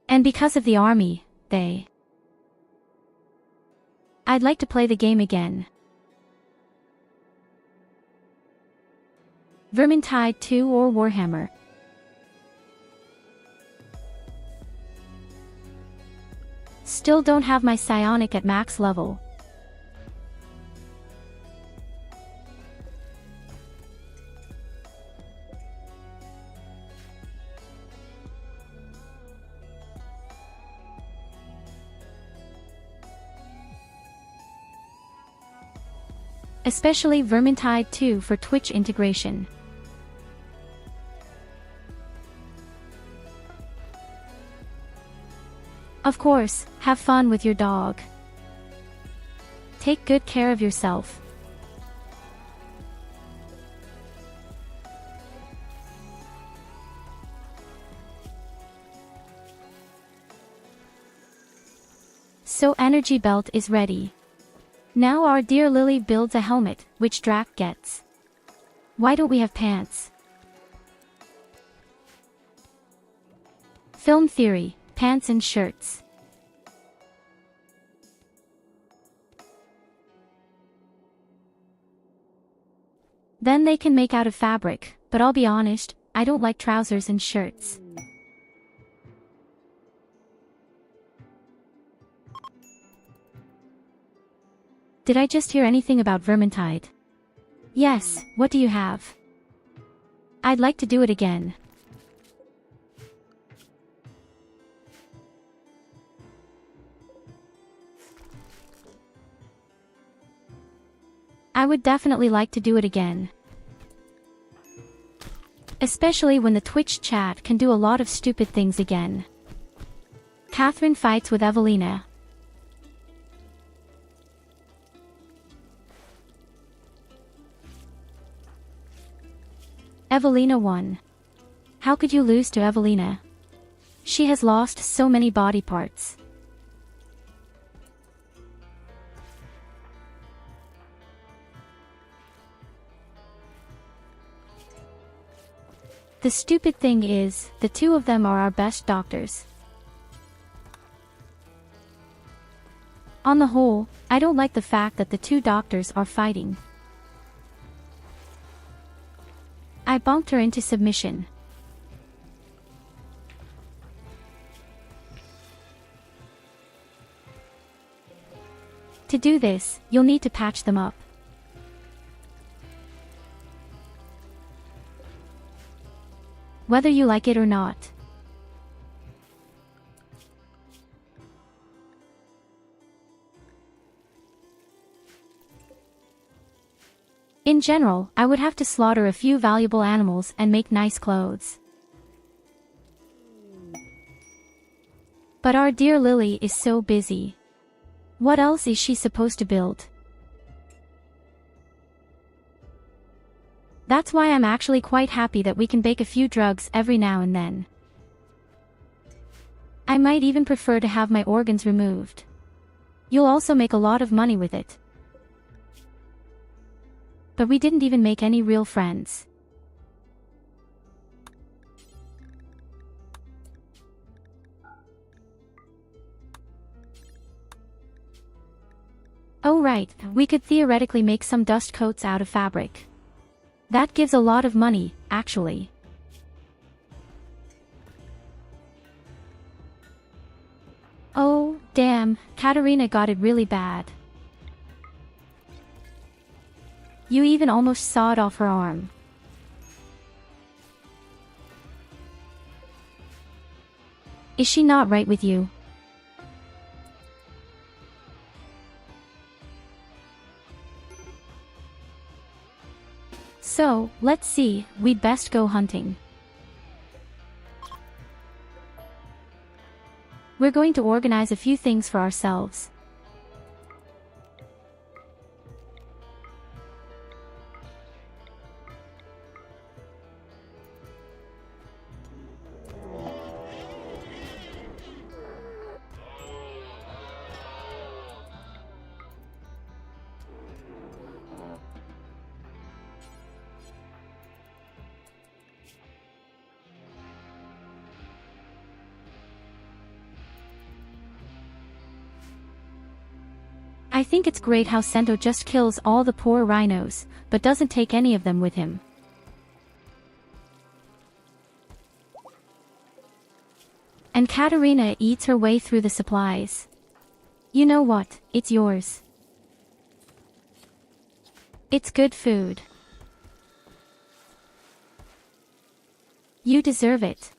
And because of the army, I'd like to play the game again. Vermintide 2 or Warhammer. Still don't have my psionic at max level. Especially Vermintide 2 for Twitch integration. Of course, have fun with your dog. Take good care of yourself. So energy belt is ready. Now our dear Lily builds a helmet, which Drac gets. Why don't we have pants? Film theory, pants and shirts. Then they can make out of fabric, but I'll be honest, I don't like trousers and shirts. Did I just hear anything about Vermintide? Yes, what do you have? I'd like to do it again. I would definitely like to do it again. Especially when the Twitch chat can do a lot of stupid things again. Catherine fights with Evelina. Evelina won. How could you lose to Evelina? She has lost so many body parts. The stupid thing is, the two of them are our best doctors. On the whole, I don't like the fact that the two doctors are fighting. I bonked her into submission. To do this, you'll need to patch them up. Whether you like it or not. In general, I would have to slaughter a few valuable animals and make nice clothes. But our dear Lily is so busy. What else is she supposed to build? That's why I'm actually quite happy that we can bake a few drugs every now and then. I might even prefer to have my organs removed. You'll also make a lot of money with it. But we didn't even make any real friends. Oh right, we could theoretically make some dust coats out of fabric. That gives a lot of money, actually. Oh, damn, Katarina got it really bad. You even almost sawed off her arm. Is she not right with you? So, let's see, we'd best go hunting. We're going to organize a few things for ourselves. I think it's great how Sento just kills all the poor rhinos, but doesn't take any of them with him. And Katarina eats her way through the supplies. You know what, it's yours. It's good food. You deserve it.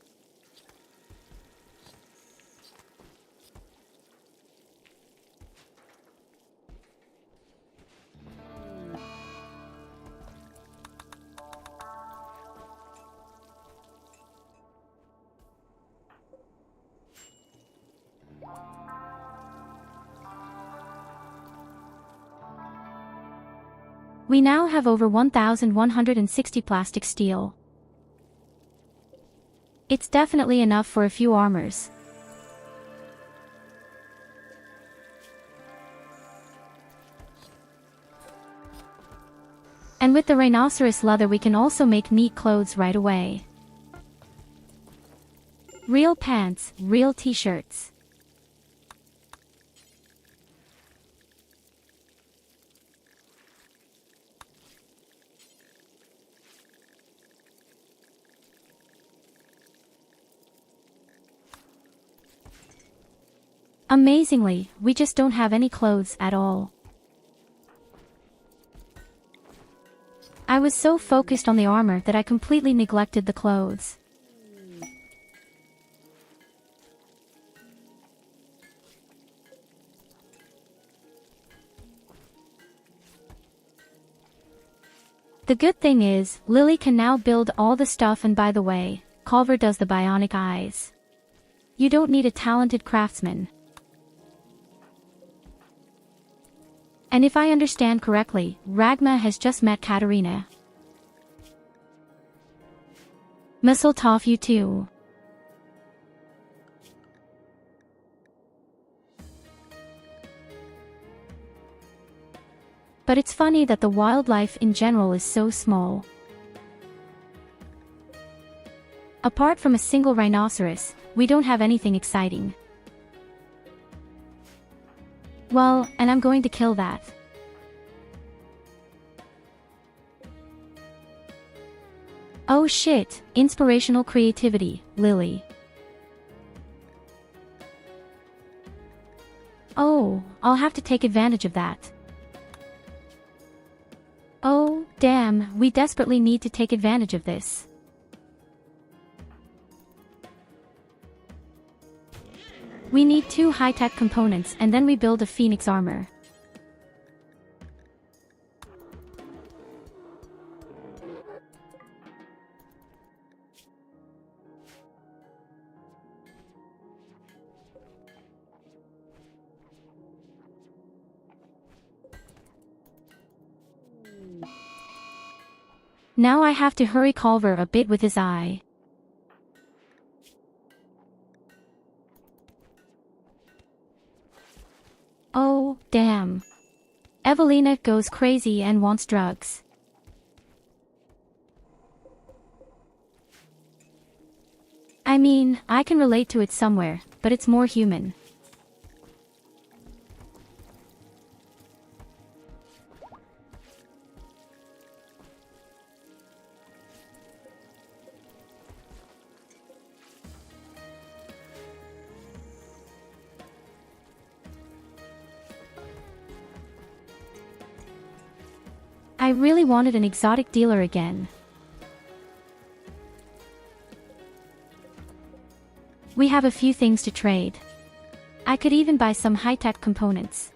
We now have over 1,160 plastic steel. It's definitely enough for a few armors. And with the rhinoceros leather we can also make neat clothes right away. Real pants, real t-shirts. Amazingly, we just don't have any clothes at all. I was so focused on the armor that I completely neglected the clothes. The good thing is, Lily can now build all the stuff, and by the way, Culver does the bionic eyes. You don't need a talented craftsman. And if I understand correctly, Ragma has just met Katarina. Mistletoe you too. But it's funny that the wildlife in general is so small. Apart from a single rhinoceros, we don't have anything exciting. Well, and I'm going to kill that. Oh shit, inspirational creativity, Lily. Oh, I'll have to take advantage of that. Oh, damn, we desperately need to take advantage of this. We need 2 high-tech components and then we build a phoenix armor. Now I have to hurry Culver a bit with his eye. Oh, damn. Evelina goes crazy and wants drugs. I mean, I can relate to it somewhere, but it's more human. I really wanted an exotic dealer again. We have a few things to trade. I could even buy some high-tech components.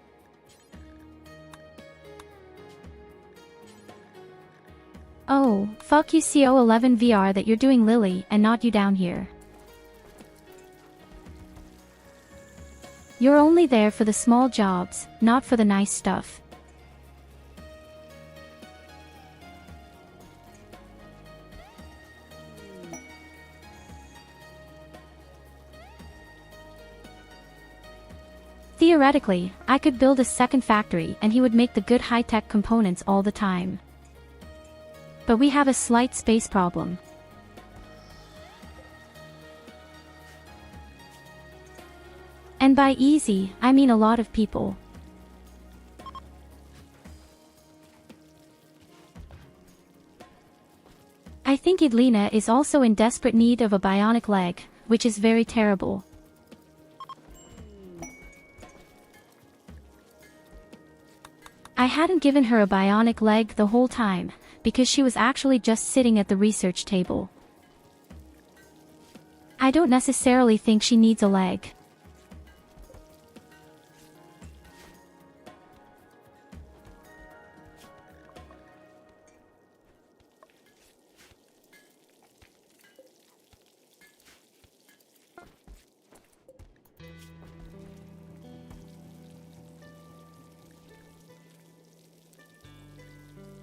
Oh, fuck you CO11 VR that you're doing, Lily, and not you down here. You're only there for the small jobs, not for the nice stuff. Theoretically, I could build a second factory and he would make the good high-tech components all the time. But we have a slight space problem. And by easy, I mean a lot of people. I think Idlina is also in desperate need of a bionic leg, which is very terrible. I hadn't given her a bionic leg the whole time, because she was actually just sitting at the research table. I don't necessarily think she needs a leg.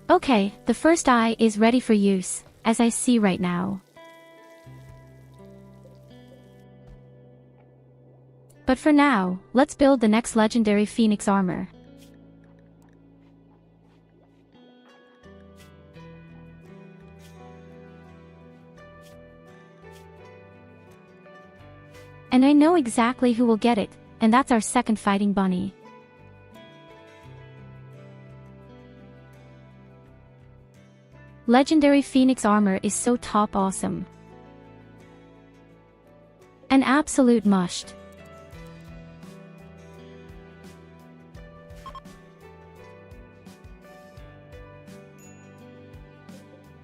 Okay, the first eye is ready for use, as I see right now. But for now, let's build the next legendary Phoenix armor. And I know exactly who will get it, and that's our second fighting bunny. Legendary Phoenix armor is so top awesome. An absolute must.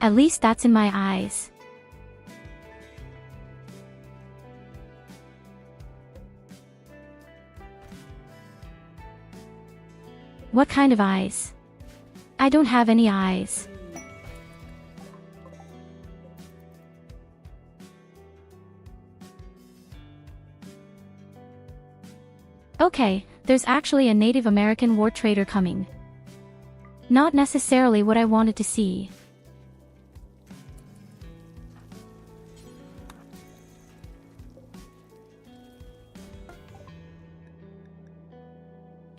At least that's in my eyes. What kind of eyes? I don't have any eyes. Okay, there's actually a Native American war trader coming. Not necessarily what I wanted to see.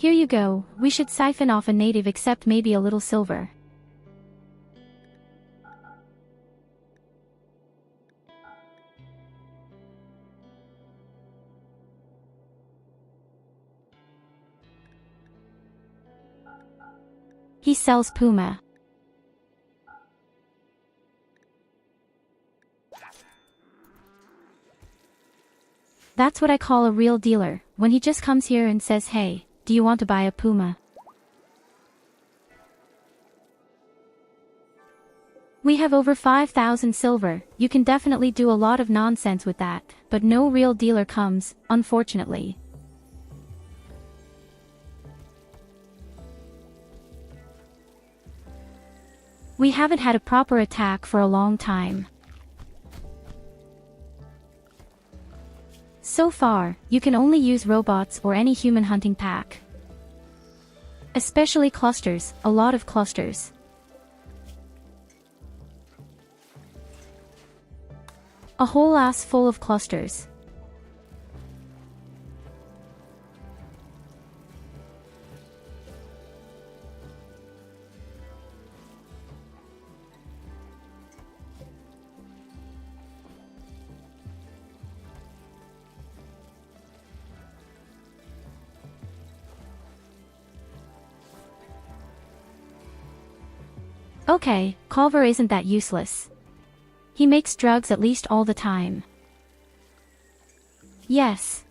Here you go, we should siphon off a native except maybe a little silver. He sells puma. That's what I call a real dealer, when he just comes here and says, hey, do you want to buy a puma? We have over 5,000 silver, you can definitely do a lot of nonsense with that, but no real dealer comes, unfortunately. We haven't had a proper attack for a long time. So far, you can only use robots or any human hunting pack. Especially clusters, a lot of clusters. A whole ass full of clusters. Okay, Culver isn't that useless. He makes drugs at least all the time. Yes.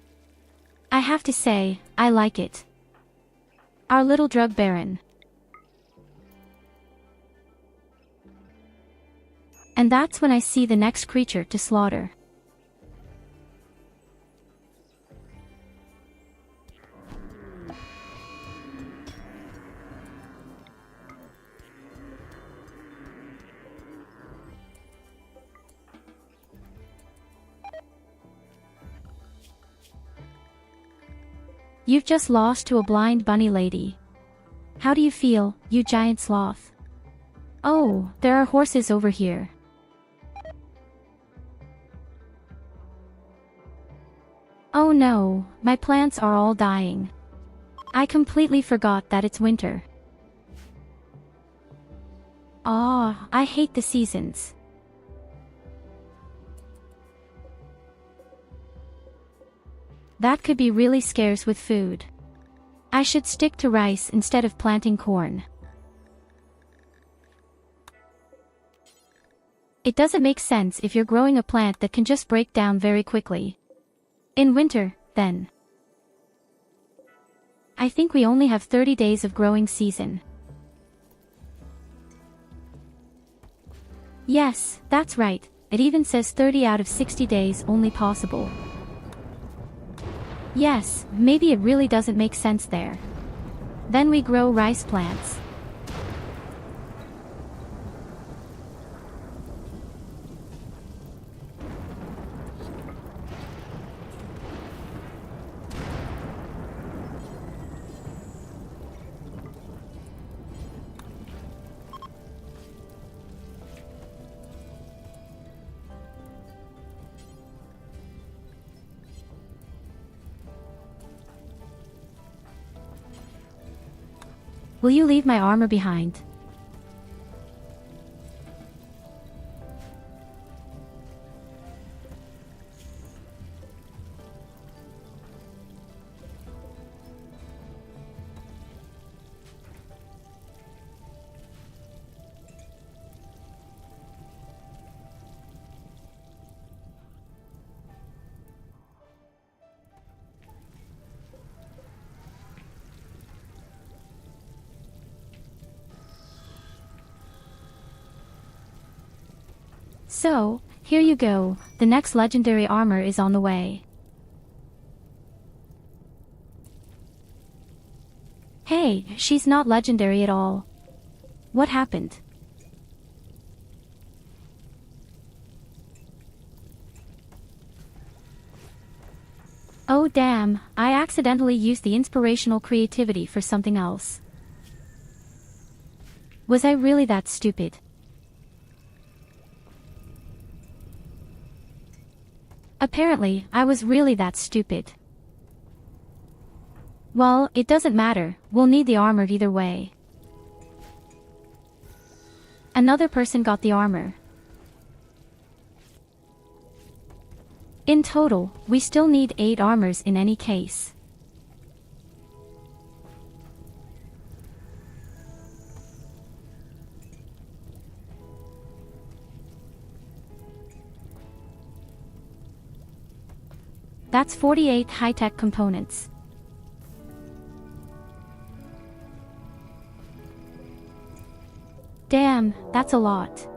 I have to say, I like it. Our little drug baron. And that's when I see the next creature to slaughter. You've just lost to a blind bunny lady. How do you feel, you giant sloth? Oh, there are horses over here. Oh no, my plants are all dying. I completely forgot that it's winter. Ah, I hate the seasons. That could be really scarce with food. I should stick to rice instead of planting corn. It doesn't make sense if you're growing a plant that can just break down very quickly. In winter, then. I think we only have 30 days of growing season. Yes, that's right, it even says 30 out of 60 days only possible. Yes, maybe it really doesn't make sense there. Then we grow rice plants. Will you leave my armor behind? So, here you go, the next legendary armor is on the way. Hey, she's not legendary at all. What happened? Oh damn, I accidentally used the inspirational creativity for something else. Was I really that stupid? Apparently, I was really that stupid. Well, it doesn't matter, we'll need the armor either way. Another person got the armor. In total, we still need 8 armors in any case. That's 48 high-tech components. Damn, that's a lot.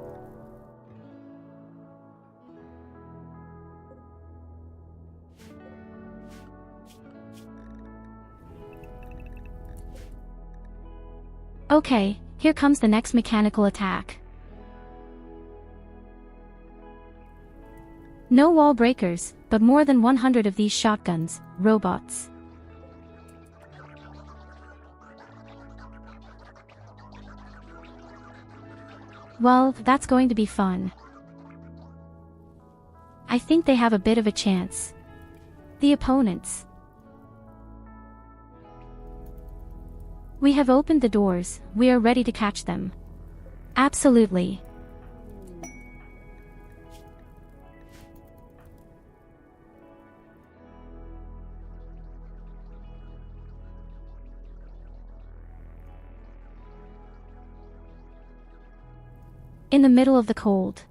Okay, here comes the next mechanical attack. No wall breakers, but more than 100 of these shotguns, robots. Well, that's going to be fun. I think they have a bit of a chance. The opponents. We have opened the doors, we are ready to catch them. Absolutely. In the middle of the cold.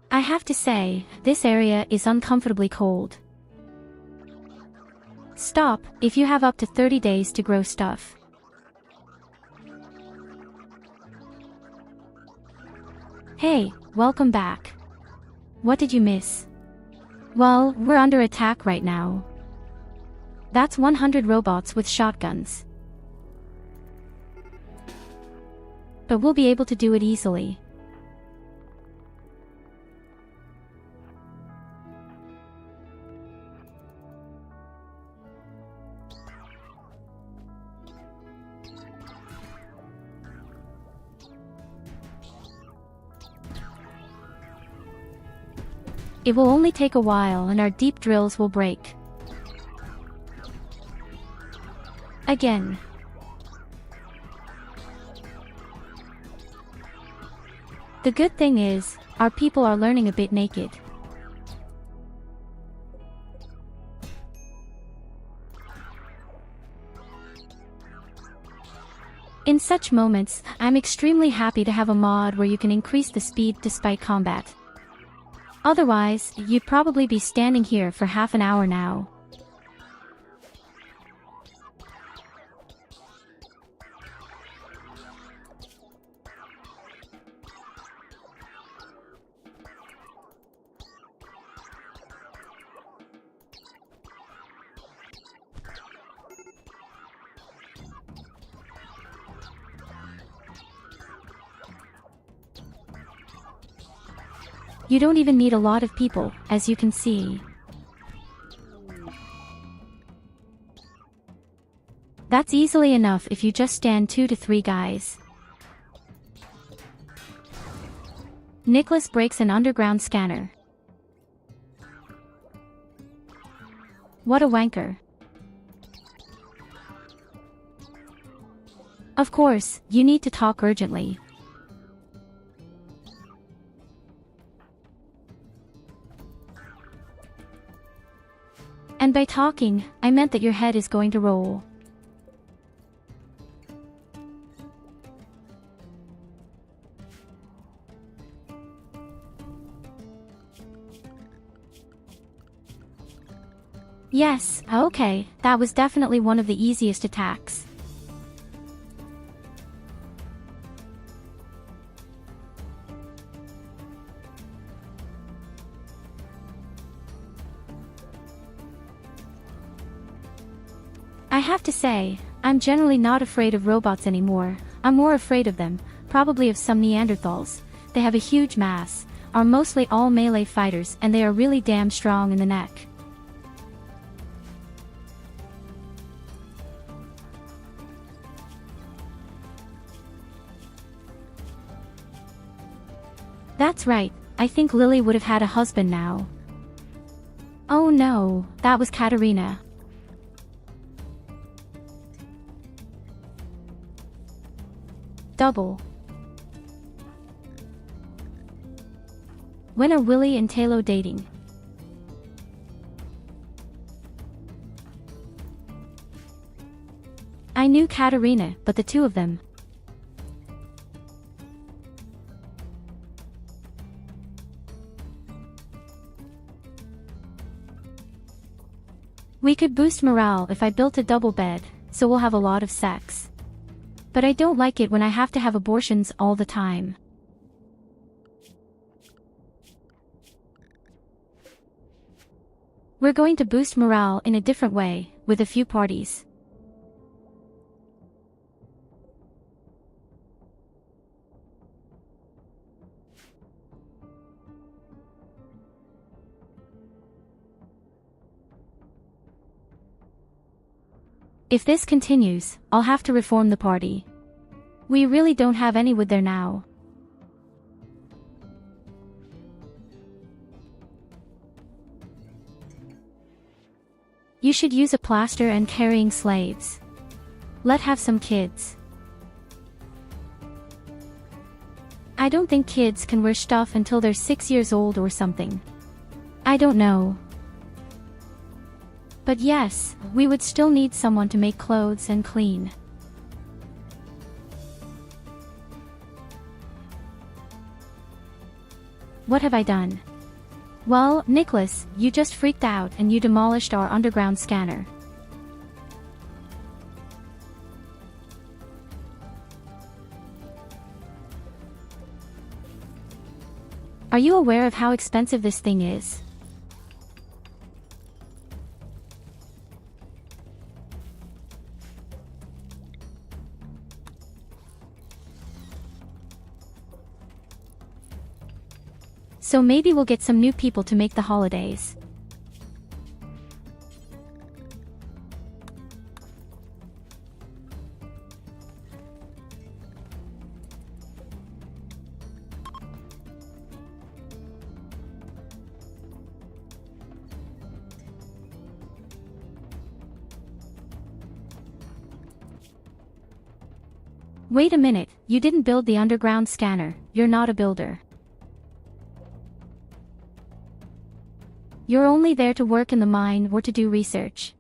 I have to say, this area is uncomfortably cold. Stop, if you have up to 30 days to grow stuff. Hey, welcome back. What did you miss? Well, we're under attack right now. That's 100 robots with shotguns. But we'll be able to do it easily. It will only take a while and our deep drills will break. Again. The good thing is, our people are learning a bit naked. In such moments, I'm extremely happy to have a mod where you can increase the speed despite combat. Otherwise, you'd probably be standing here for half an hour now. You don't even need a lot of people, as you can see. That's easily enough if you just stand 2 to 3 guys. Nicholas breaks an underground scanner. What a wanker. Of course, you need to talk urgently. And by talking, I meant that your head is going to roll. Yes, okay, that was definitely one of the easiest attacks. have to say, I'm generally not afraid of robots anymore. I'm more afraid of them, probably of some Neanderthals. They have a huge mass, are mostly all melee fighters, and they are really damn strong in the neck. That's right, I think Lily would have had a husband now. Oh no, that was Katarina. Double. When are Willy and Talo dating? I knew Katarina, but the two of them. We could boost morale if I built a double bed, so we'll have a lot of sex. But I don't like it when I have to have abortions all the time. We're going to boost morale in a different way, with a few parties. If this continues, I'll have to reform the party. We really don't have any wood there now. You should use a plaster and carrying slaves. Let's have some kids. I don't think kids can wear stuff until they're 6 years old or something. I don't know. But yes, we would still need someone to make clothes and clean. What have I done? Well, Nicholas, you just freaked out and you demolished our underground scanner. Are you aware of how expensive this thing is? So maybe we'll get some new people to make the holidays. Wait a minute, you didn't build the underground scanner, you're not a builder. You're only there to work in the mine or to do research.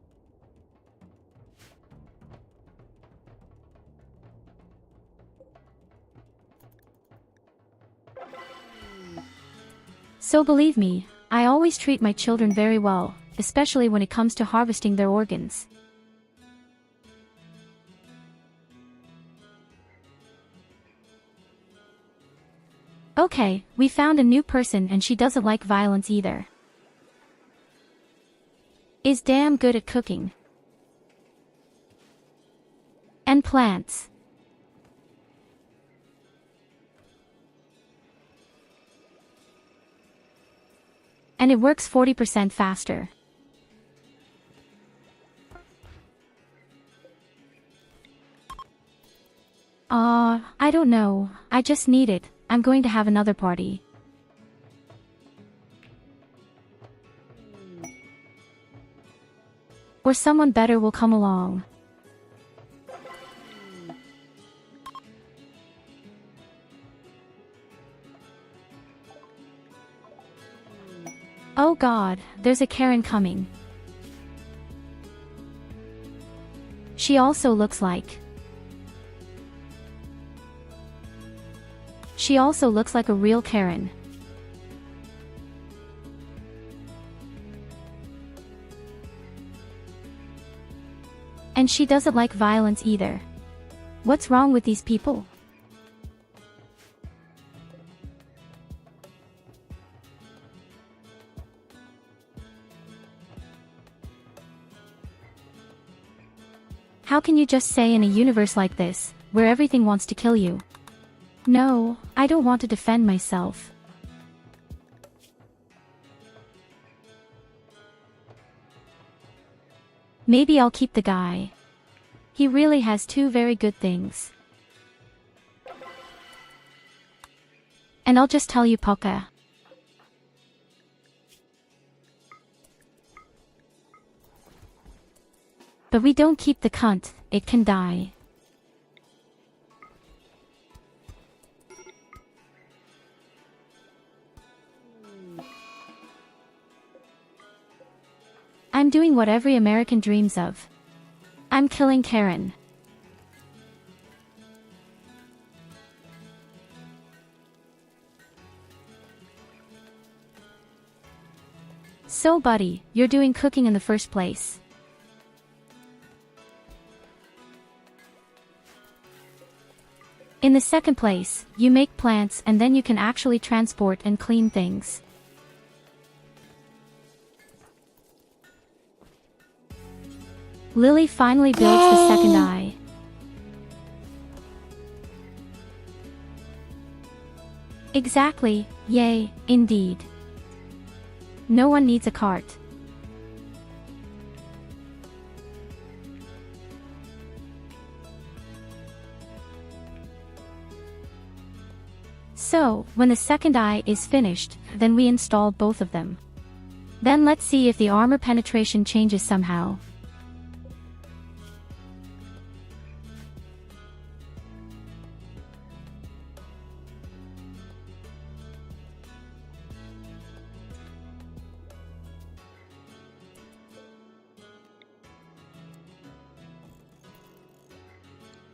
So believe me, I always treat my children very well, especially when it comes to harvesting their organs. Okay, we found a new person and she doesn't like violence either. Is damn good at cooking. And plants. And it works 40% faster. I don't know, I just need it, I'm going to have another party. Or someone better will come along. Oh God, there's a Karen coming. She also looks like a real Karen. And she doesn't like violence either. What's wrong with these people? How can you just say in a universe like this, where everything wants to kill you? No, I don't want to defend myself. Maybe I'll keep the guy. He really has two very good things. And I'll just tell you Poca. But we don't keep the cunt, it can die. I'm doing what every American dreams of. I'm killing Karen. So buddy, you're doing cooking in the first place. In the second place, you make plants and then you can actually transport and clean things. Lily finally builds the second eye. Exactly, yay, indeed. No one needs a cart. So, when the second eye is finished, then we install both of them. Then let's see if the armor penetration changes somehow.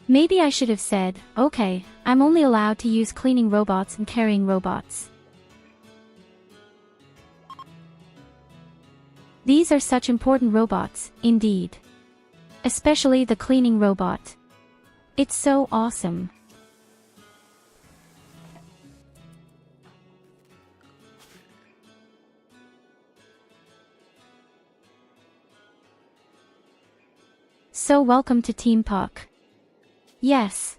Maybe I should have said, okay, I'm only allowed to use cleaning robots and carrying robots. These are such important robots, indeed. Especially the cleaning robot. It's so awesome. So welcome to Team Puck. Yes.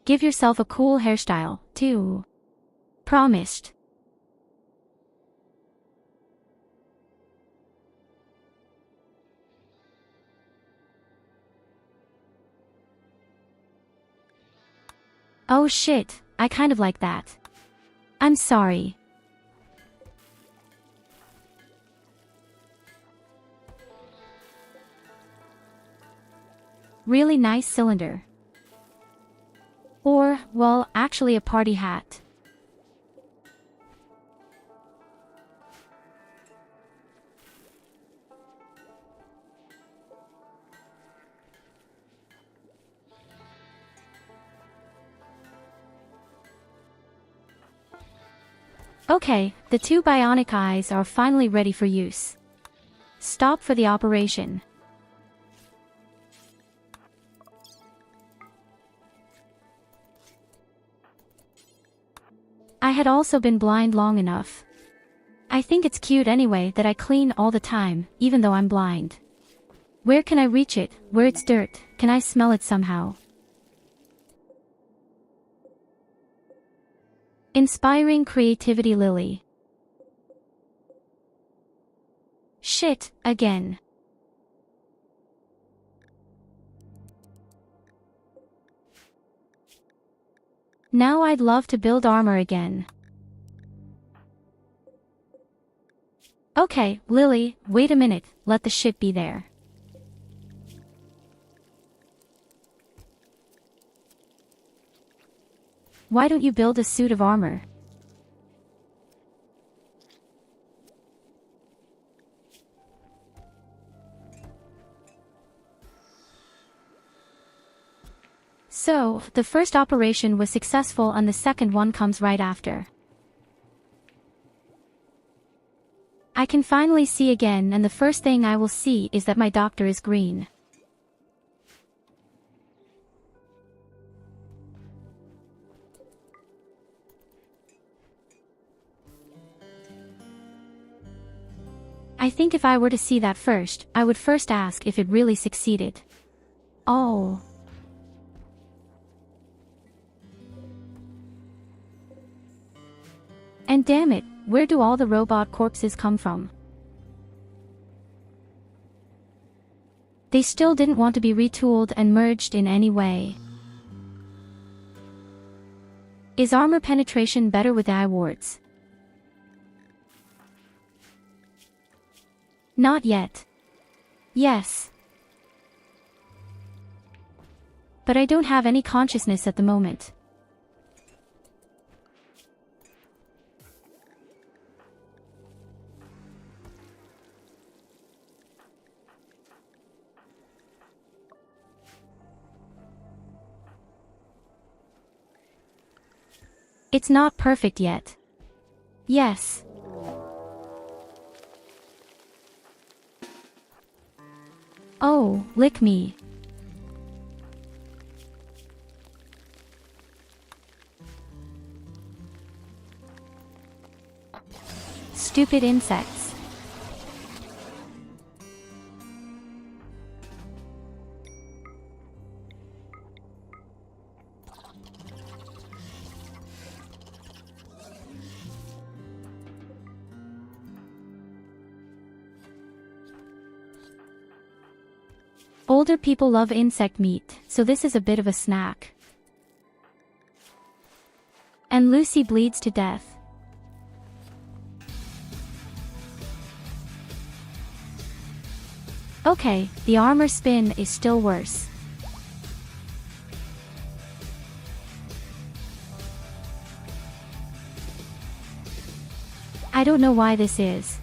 Give yourself a cool hairstyle, too. Promised. Oh shit, I kind of like that. I'm sorry. Really nice cylinder. Or, well, actually a party hat. Okay, the two bionic eyes are finally ready for use. Stop for the operation. I had also been blind long enough. I think it's cute anyway that I clean all the time, even though I'm blind. Where can I reach it, where it's dirt, can I smell it somehow? Inspiring creativity Lily. Shit, again. Now I'd love to build armor again. Okay, Lily, wait a minute, let the shit be there. Why don't you build a suit of armor? So, the first operation was successful and the second one comes right after. I can finally see again and the first thing I will see is that my doctor is green. I think if I were to see that first, I would first ask if it really succeeded. Oh. And damn it, where do all the robot corpses come from? They still didn't want to be retooled and merged in any way. Is armor penetration better with eye wards? Not yet. Yes. But I don't have any consciousness at the moment. It's not perfect yet. Yes. Oh, lick me. Stupid insects. Older people love insect meat, so this is a bit of a snack. And Lucy bleeds to death. Okay, the armor spin is still worse. I don't know why this is.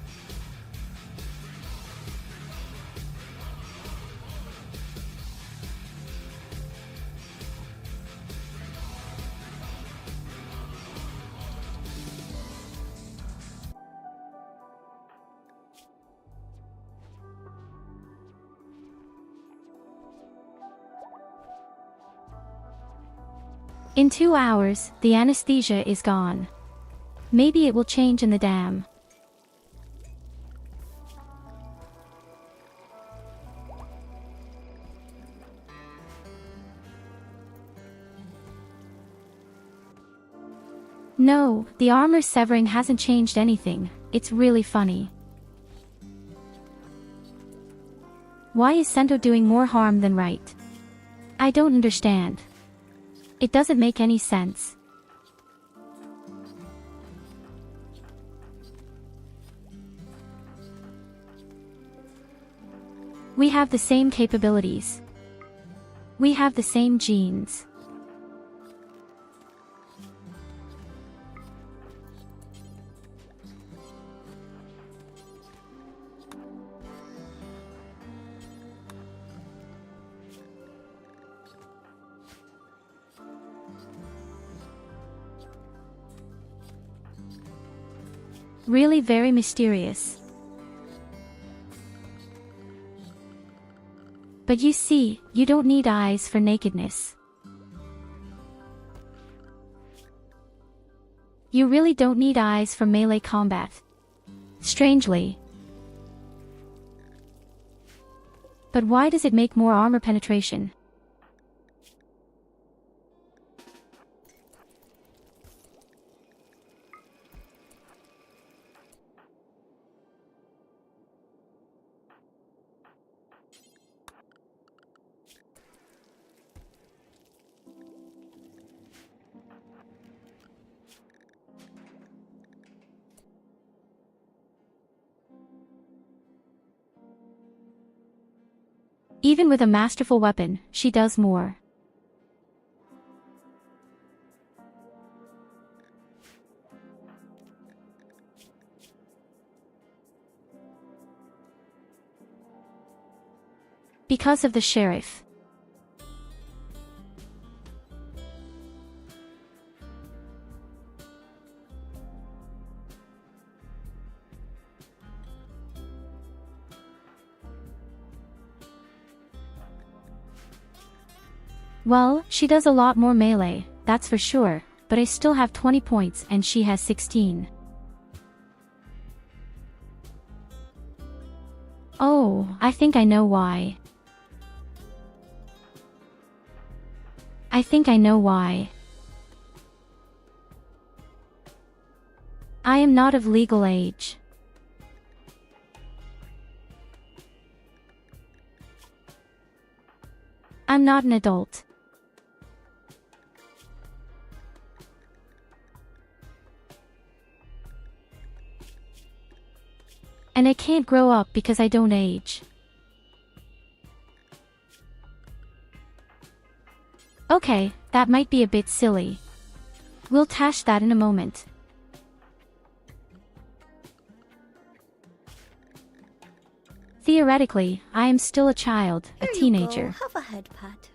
In 2 hours, the anesthesia is gone. Maybe it will change in the dam. No, the armor severing hasn't changed anything. It's really funny. Why is Sento doing more harm than right? I don't understand. It doesn't make any sense. We have the same capabilities. We have the same genes. Really very mysterious. But you see, you don't need eyes for nakedness. You really don't need eyes for melee combat. Strangely. But why does it make more armor penetration? Even with a masterful weapon, she does more. Because of the sheriff. Well, she does a lot more melee, that's for sure, but I still have 20 points and she has 16. I think I know why. I think I know why. I am not of legal age. I'm not an adult. And I can't grow up because I don't age. Okay, that might be a bit silly. We'll tash that in a moment. Theoretically, I am still a child, a Here teenager. You go. Have a head pat.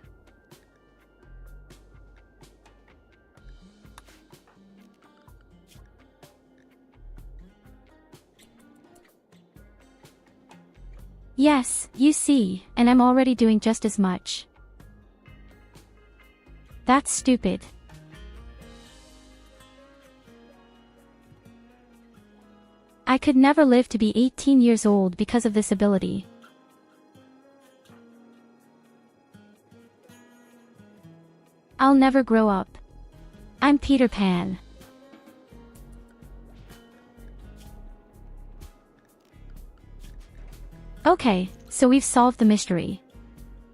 Yes, you see, and I'm already doing just as much. That's stupid. I could never live to be 18 years old because of this ability. I'll never grow up. I'm Peter Pan. Okay, so we've solved the mystery.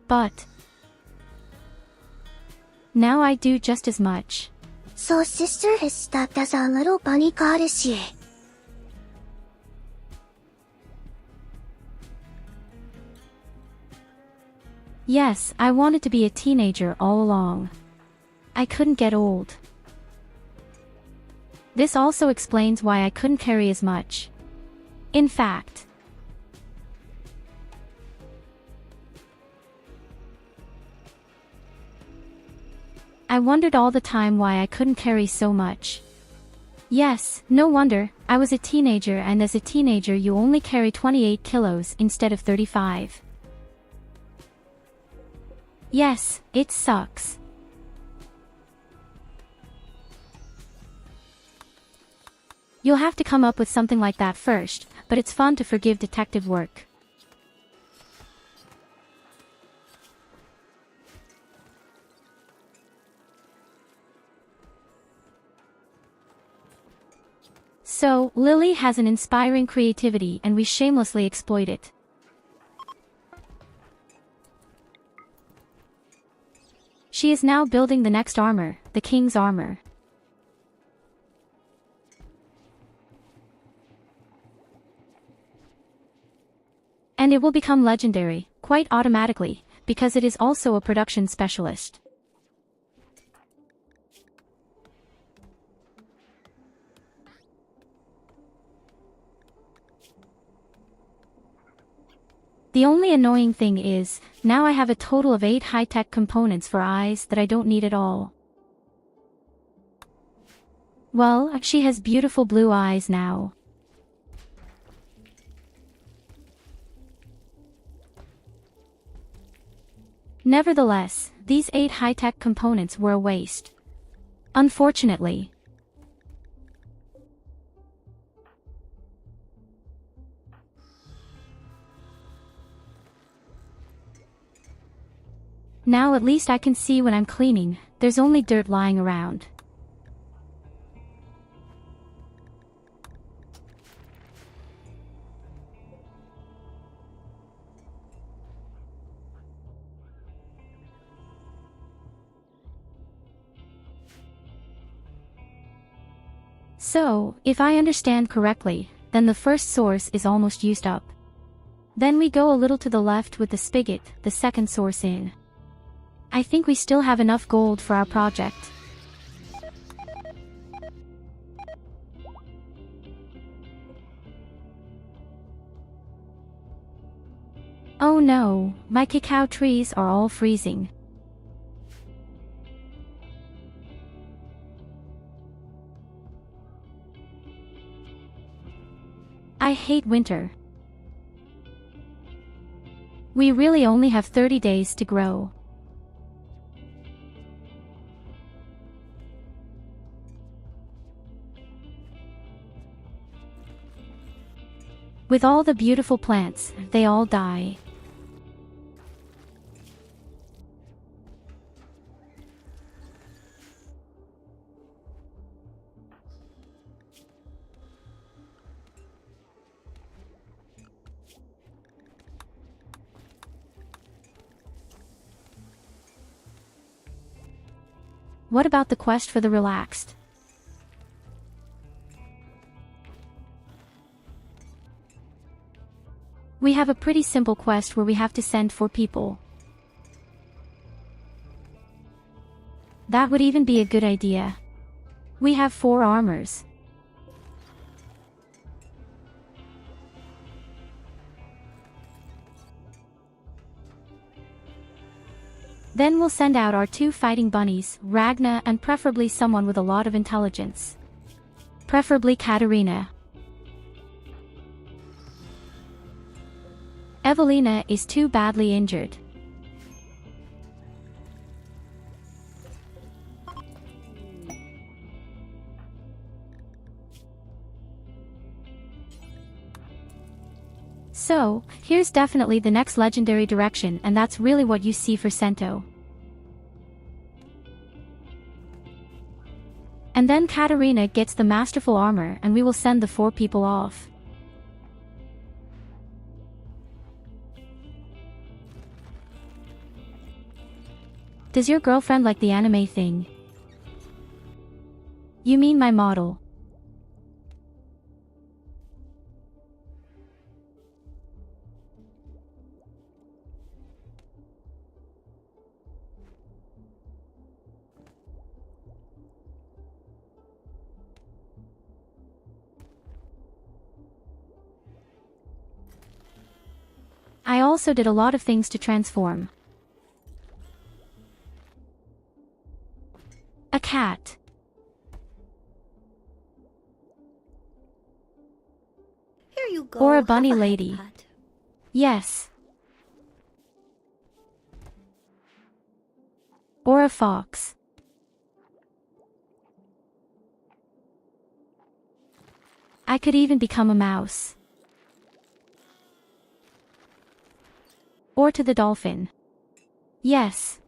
But now I do just as much. So sister is stuck as a little bunny goddess here. Yes, I wanted to be a teenager all along. I couldn't get old. This also explains why I couldn't carry as much. In fact, I wondered all the time why I couldn't carry so much. Yes, no wonder, I was a teenager, and as a teenager you only carry 28 kilos instead of 35. Yes, it sucks. You'll have to come up with something like that first, but it's fun to forgive detective work. So, Lily has an inspiring creativity and we shamelessly exploit it. She is now building the next armor, the king's armor. And it will become legendary, quite automatically, because it is also a production specialist. The only annoying thing is, now I have a total of 8 high-tech components for eyes that I don't need at all. Well, she has beautiful blue eyes now. Nevertheless, these 8 high-tech components were a waste. Unfortunately. Now at least I can see when I'm cleaning, there's only dirt lying around. So, if I understand correctly, then the first source is almost used up. Then we go a little to the left with the spigot, the second source in. I think we still have enough gold for our project. Oh no, my cacao trees are all freezing. I hate winter. We really only have 30 days to grow. With all the beautiful plants, they all die. What about the quest for the relaxed? We have a pretty simple quest where we have to send 4 people. That would even be a good idea. We have 4 armors. Then we'll send out our 2 fighting bunnies, Ragna, and preferably someone with a lot of intelligence. Preferably Katarina. Evelina is too badly injured. So, here's definitely the next legendary direction, and that's really what you see for Sento. And then Katarina gets the masterful armor and we will send the 4 people off. Does your girlfriend like the anime thing? You mean my model? I also did a lot of things to transform. A cat. Here you go. Or a have bunny head lady. pat. Yes. Or a fox. I could even become a mouse. Or to the dolphin. Yes.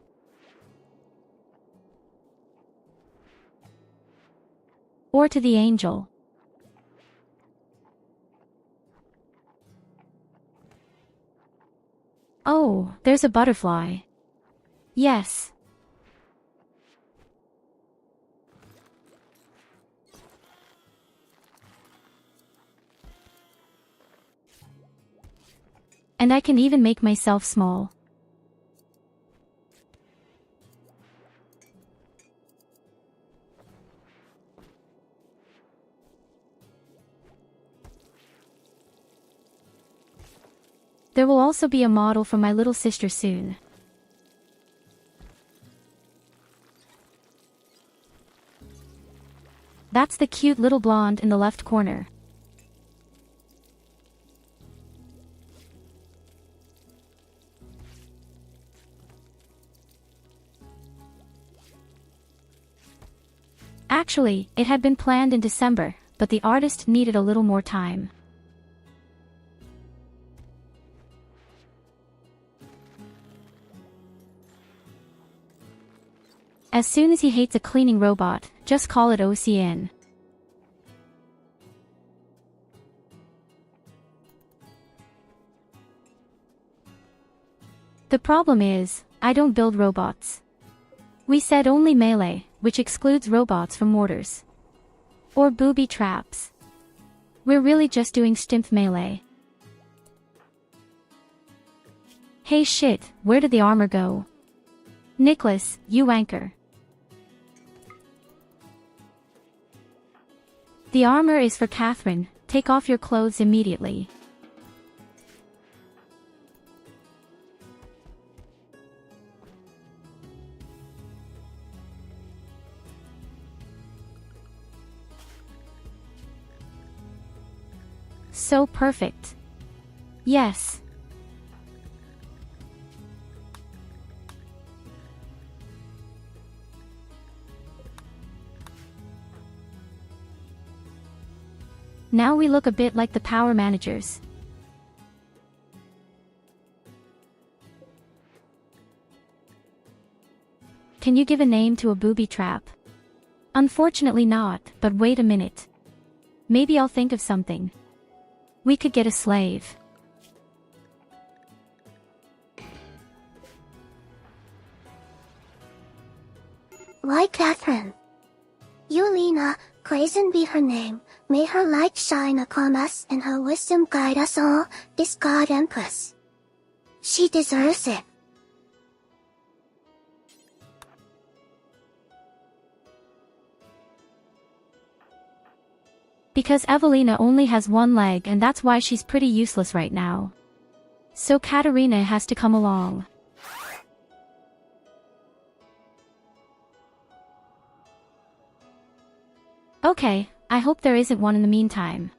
Or to the angel. Oh, there's a butterfly. Yes. And I can even make myself small. There will also be a model for my little sister soon. That's the cute little blonde in the left corner. Actually, it had been planned in December, but the artist needed a little more time. As soon as he hates a cleaning robot, just call it OCN. The problem is, I don't build robots. We said only melee, which excludes robots from mortars. Or booby traps. We're really just doing stimpf melee. Hey shit, where did the armor go? Nicholas, you anchor. The armor is for Catherine, take off your clothes immediately. So perfect. Yes. Now we look a bit like the power managers. can you give a name to a booby trap? Unfortunately not, but wait a minute. Maybe I'll think of something. We could get a slave. Why Catherine? Yulina, praised be her name, may her light shine upon us and her wisdom guide us all, this God Empress. She deserves it. Because Evelina only has one leg and that's why she's pretty useless right now. So Katerina has to come along. Okay, I hope there isn't one in the meantime.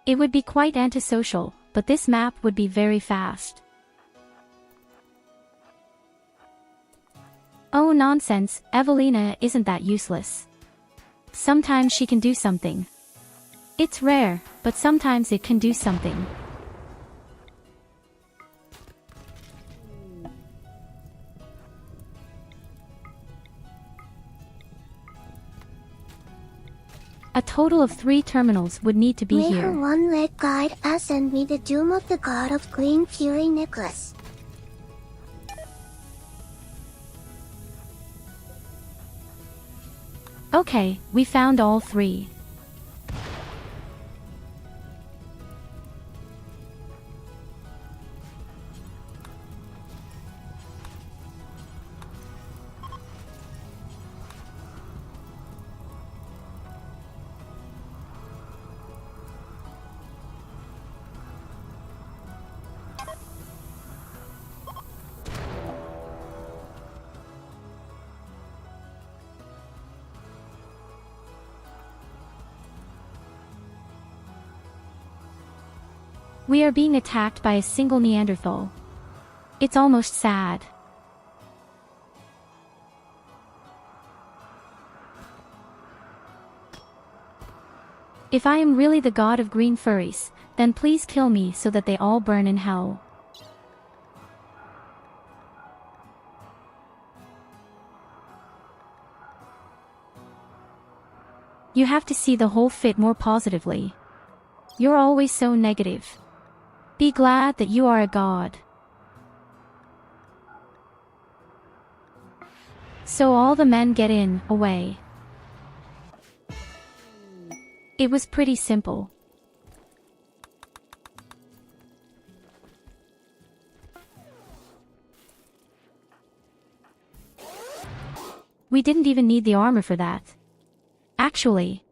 It would be quite antisocial, but this map would be very fast. Oh nonsense, Evelina isn't that useless. Sometimes she can do something. It's rare, but sometimes it can do something. A total of 3 terminals would need to be May here. her one leg guide us and meet the doom of the god of green fury Nicholas. Okay, we found all 3. We are being attacked by a single Neanderthal. It's almost sad. If I am really the god of green furries, then please kill me so that they all burn in hell. You have to see the whole fit more positively. You're always so negative. Be glad that you are a god. So all the men get in, away. It was pretty simple. We didn't even need the armor for that. Actually.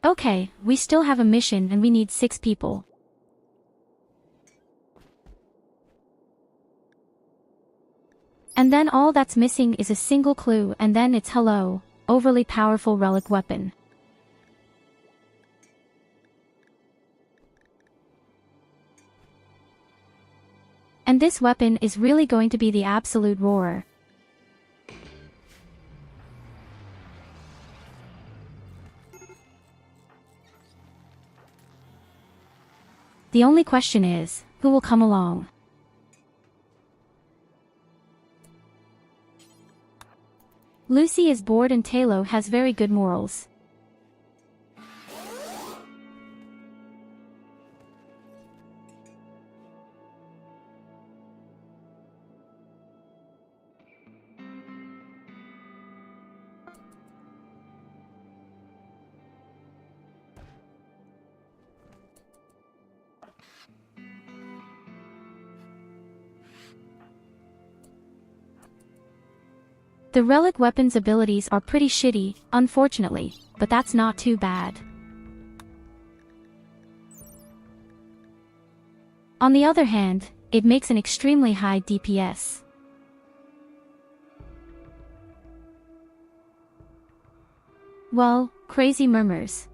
Okay, we still have a mission and we need 6 people. And then all that's missing is a single clue and then it's hello, overly powerful relic weapon. And this weapon is really going to be the absolute roarer. The only question is, who will come along? Lucy is bored and Talo has very good morals. The relic weapon's abilities are pretty shitty, unfortunately, but that's not too bad. On the other hand, it makes an extremely high DPS. Well, crazy murmurs.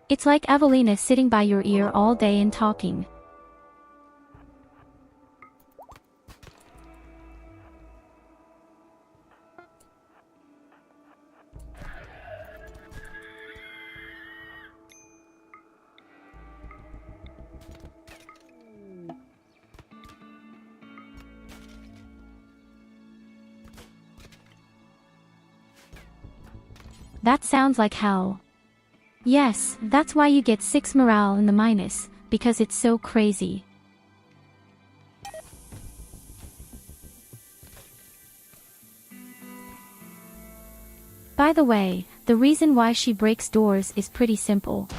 It's like Evelina sitting by your ear all day and talking. That sounds like hell. Yes, that's why you get 6 morale in the minus, because it's so crazy. By the way, the reason why she breaks doors is pretty simple.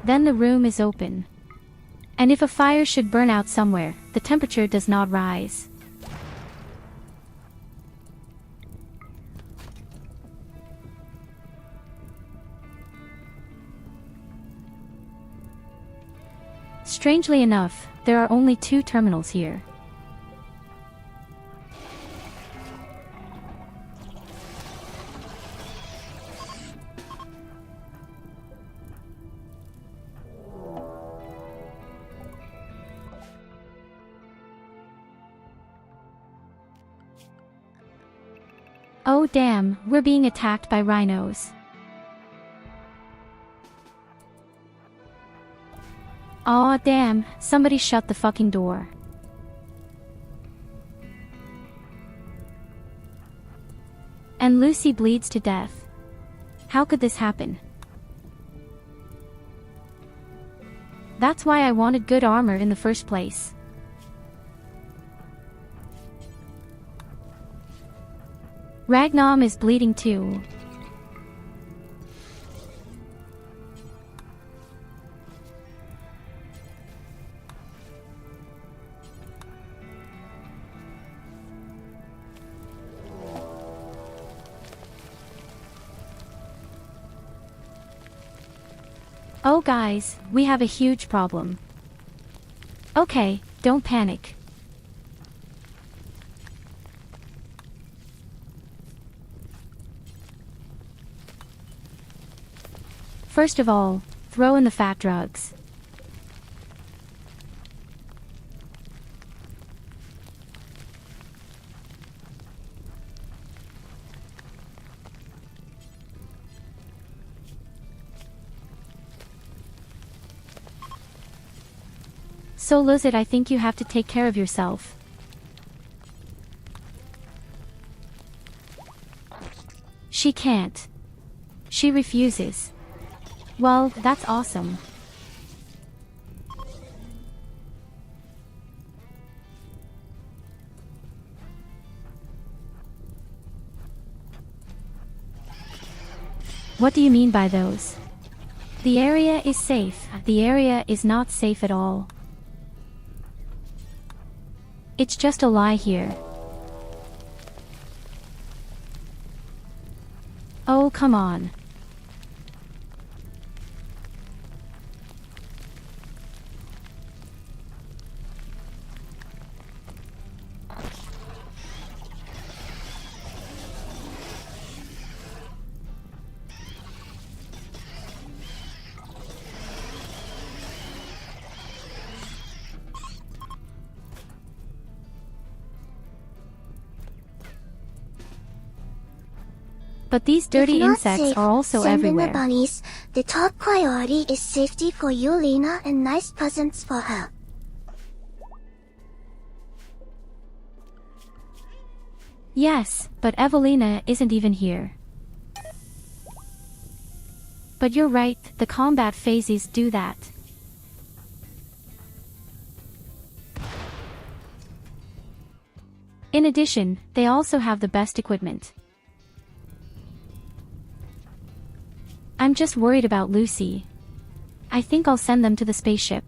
Then the room is open. And if a fire should burn out somewhere, the temperature does not rise. Strangely enough, there are only 2 terminals here. Oh damn, we're being attacked by rhinos. Aw damn, somebody shut the fucking door. And Lucy bleeds to death. How could this happen? That's why I wanted good armor in the first place. Ragnom is bleeding too. Oh guys, we have a huge problem. Okay, don't panic. First of all, throw in the fat drugs. So Lizard, I think you have to take care of yourself. She can't. She refuses. Well, that's awesome. What do you mean by those? The area is safe. The area is not safe at all. It's just a lie here. Oh, come on. But these dirty If not insects safe, are also send in the everywhere. bunnies. The top priority is safety for you, Lena, and nice presents for her. Yes, but Evelina isn't even here. But you're right, the combat phases do that. In addition, they also have the best equipment. I'm just worried about Lucy. I think I'll send them to the spaceship.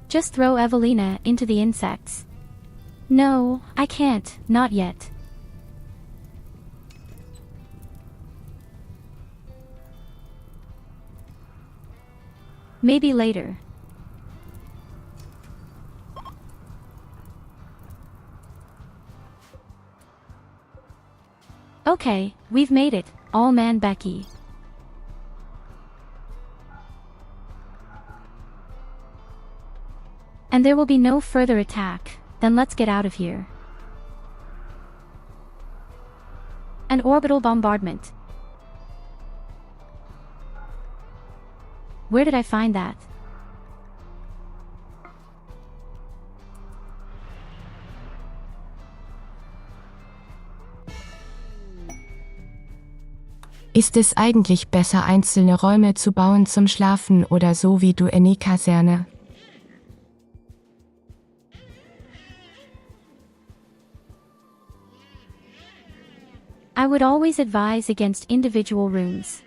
Just throw Evelina into the insects. No, I can't, not yet. Maybe later. Okay, we've made it, all man Becky. And there will be no further attack, then let's get out of here. An orbital bombardment. Where did I find that? Ist es eigentlich besser, einzelne Räume zu bauen zum Schlafen oder so wie du in die Kaserne? I would always advise against individual rooms.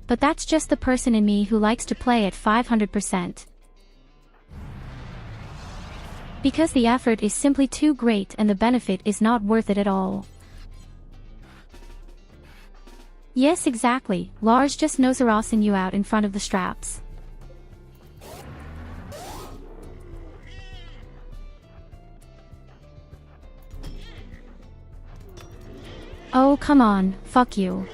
But that's just the person in me who likes to play at 500%. Because the effort is simply too great and the benefit is not worth it at all. Yes, exactly, Lars just noserassing you out in front of the straps. Oh, come on, fuck you.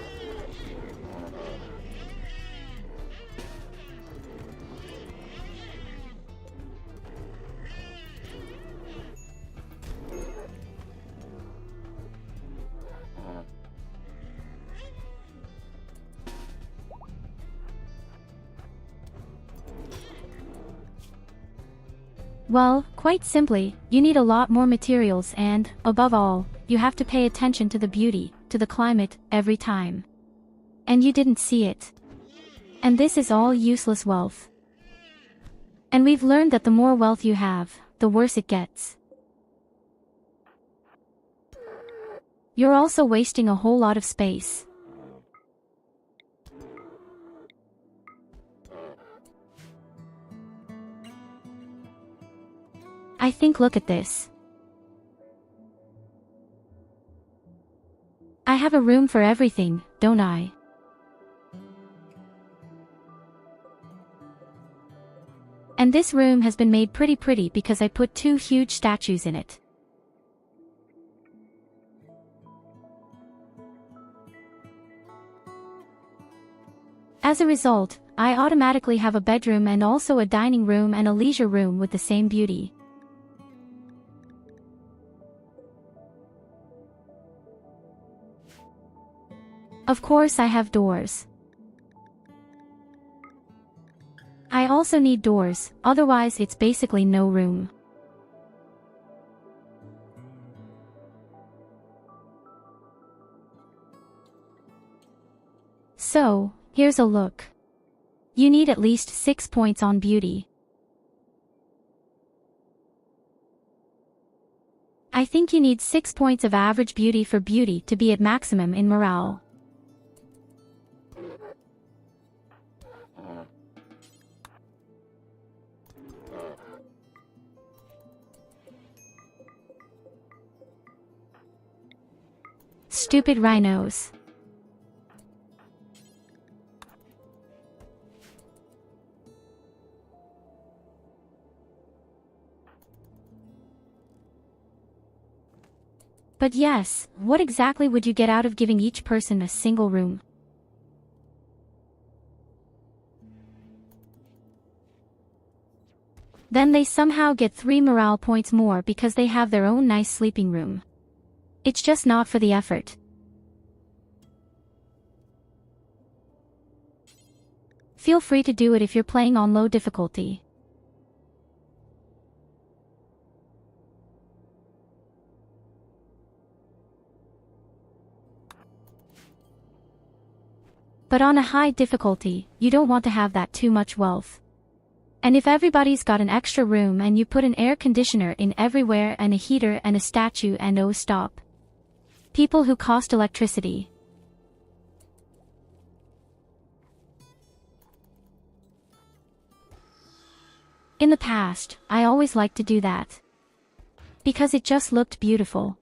Well, quite simply, you need a lot more materials and, above all, you have to pay attention to the beauty, to the climate, every time. And you didn't see it. And this is all useless wealth. And we've learned that the more wealth you have, the worse it gets. You're also wasting a whole lot of space. I think look at this. I have a room for everything, don't I? And this room has been made pretty because I put 2 huge statues in it. As a result, I automatically have a bedroom and also a dining room and a leisure room with the same beauty. Of course I have doors. I also need doors, otherwise it's basically no room. So, here's a look. You need at least 6 points on beauty. I think you need 6 points of average beauty for beauty to be at maximum in morale. Stupid rhinos. But yes, what exactly would you get out of giving each person a single room? Then they somehow get 3 morale points more because they have their own nice sleeping room. It's just not for the effort. Feel free to do it if you're playing on low difficulty. But on a high difficulty, you don't want to have that too much wealth. And if everybody's got an extra room and you put an air conditioner in everywhere and a heater and a statue and oh stop. People who cost electricity. In the past, I always liked to do that. Because it just looked beautiful.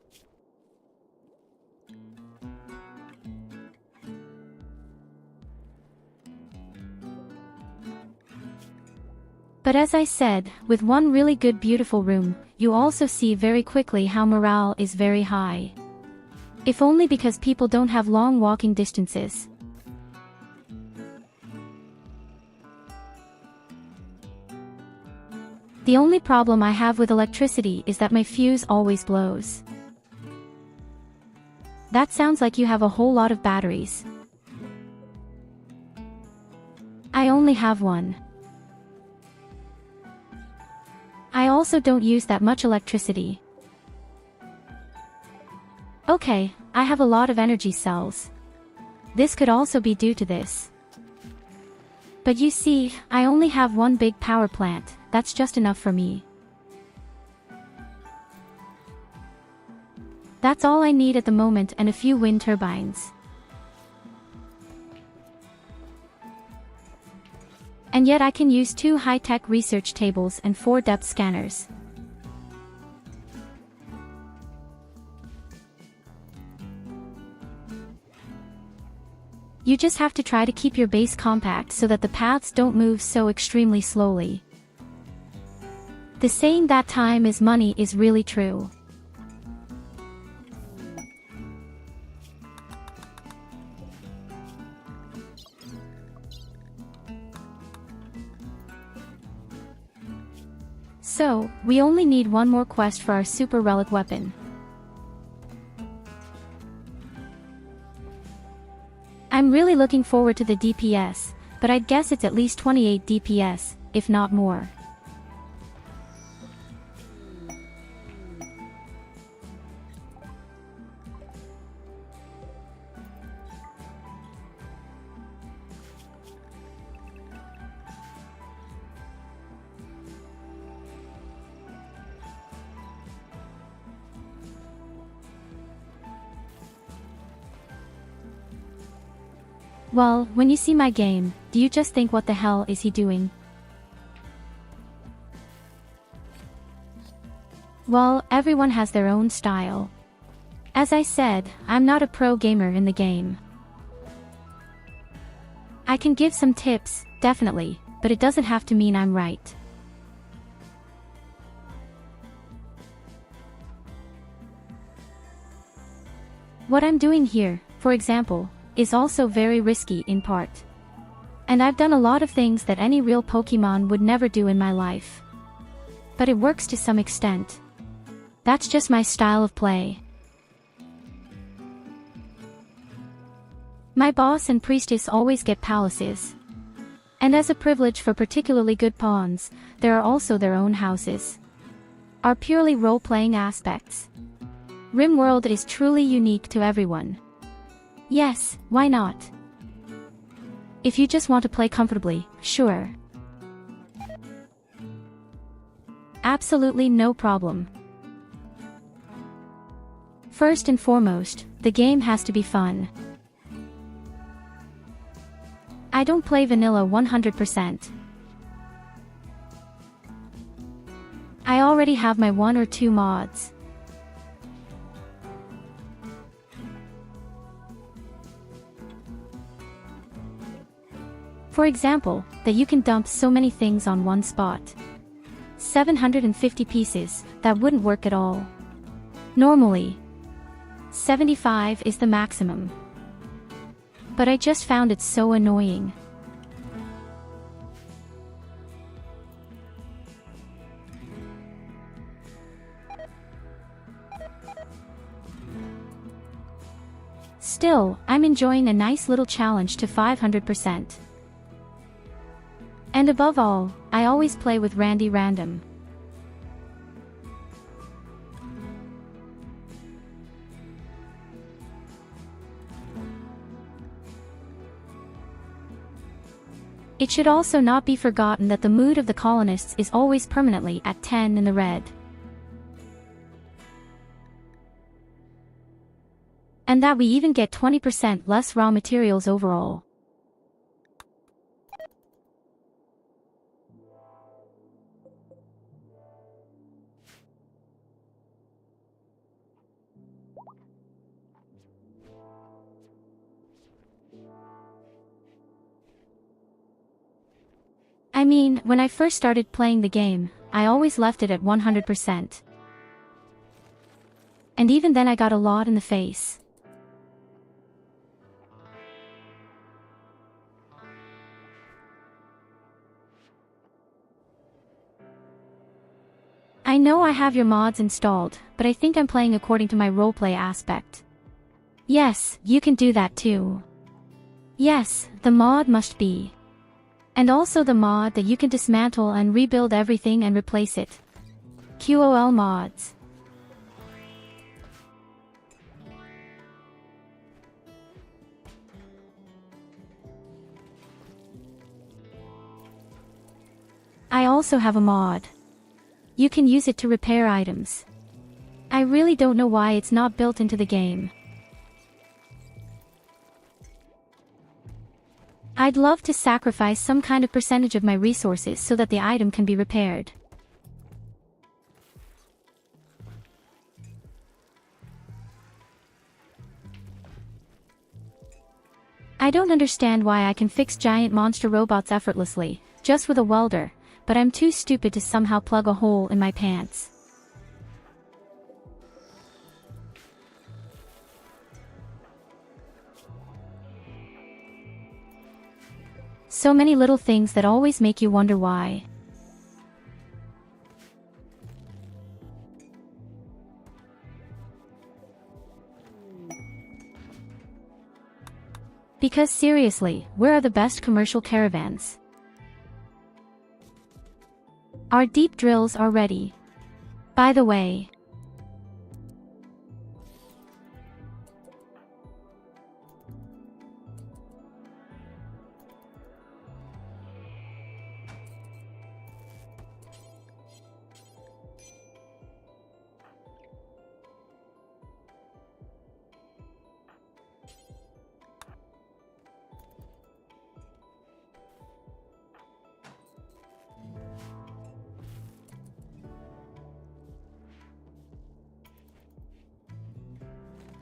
But as I said, with one really good beautiful room, you also see very quickly how morale is very high. If only because people don't have long walking distances. The only problem I have with electricity is that my fuse always blows. That sounds like you have a whole lot of batteries. I only have one. I also don't use that much electricity. Okay, I have a lot of energy cells. This could also be due to this. But you see, I only have one big power plant, that's just enough for me. That's all I need at the moment, and a few wind turbines. And yet I can use 2 high-tech research tables and 4 depth scanners. You just have to try to keep your base compact so that the paths don't move so extremely slowly. The saying that time is money is really true. So, we only need one more quest for our super relic weapon. I'm really looking forward to the DPS, but I'd guess it's at least 28 DPS, if not more. Well, when you see my game, do you just think what the hell is he doing? Well, everyone has their own style. As I said, I'm not a pro gamer in the game. I can give some tips, definitely, but it doesn't have to mean I'm right. What I'm doing here, for example, is also very risky in part. And I've done a lot of things that any real Pokemon would never do in my life. But it works to some extent. That's just my style of play. My boss and priestess always get palaces. And as a privilege for particularly good pawns, there are also their own houses. Are purely role-playing aspects. RimWorld is truly unique to everyone. Yes, why not? If you just want to play comfortably, sure. Absolutely no problem. First and foremost, the game has to be fun. I don't play vanilla 100%. I already have my 1 or 2 mods. For example, that you can dump so many things on one spot. 750 pieces, that wouldn't work at all. Normally, 75 is the maximum. But I just found it so annoying. Still, I'm enjoying a nice little challenge to 500%. And above all, I always play with Randy Random. It should also not be forgotten that the mood of the colonists is always permanently at 10 in the red. And that we even get 20% less raw materials overall. I mean, when I first started playing the game, I always left it at 100%. And even then I got a lot in the face. I know I have your mods installed, but I think I'm playing according to my roleplay aspect. Yes, you can do that too. Yes, the mod must be. And also the mod that you can dismantle and rebuild everything and replace it. QOL mods. I also have a mod. You can use it to repair items. I really don't know why it's not built into the game. I'd love to sacrifice some kind of percentage of my resources so that the item can be repaired. I don't understand why I can fix giant monster robots effortlessly, just with a welder, but I'm too stupid to somehow plug a hole in my pants. So many little things that always make you wonder why. Because seriously, where are the best commercial caravans? Our deep drills are ready. By the way,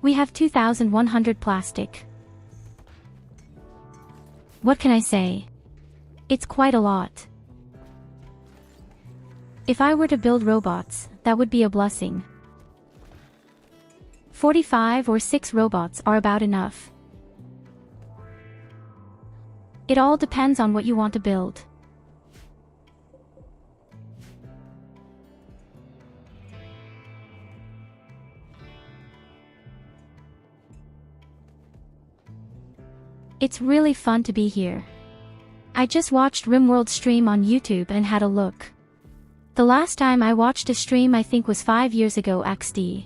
we have 2,100 plastic. What can I say? It's quite a lot. If I were to build robots, that would be a blessing. 45 or 6 robots are about enough. It all depends on what you want to build. It's really fun to be here. I just watched RimWorld's stream on YouTube and had a look. The last time I watched a stream I think was 5 years ago XD.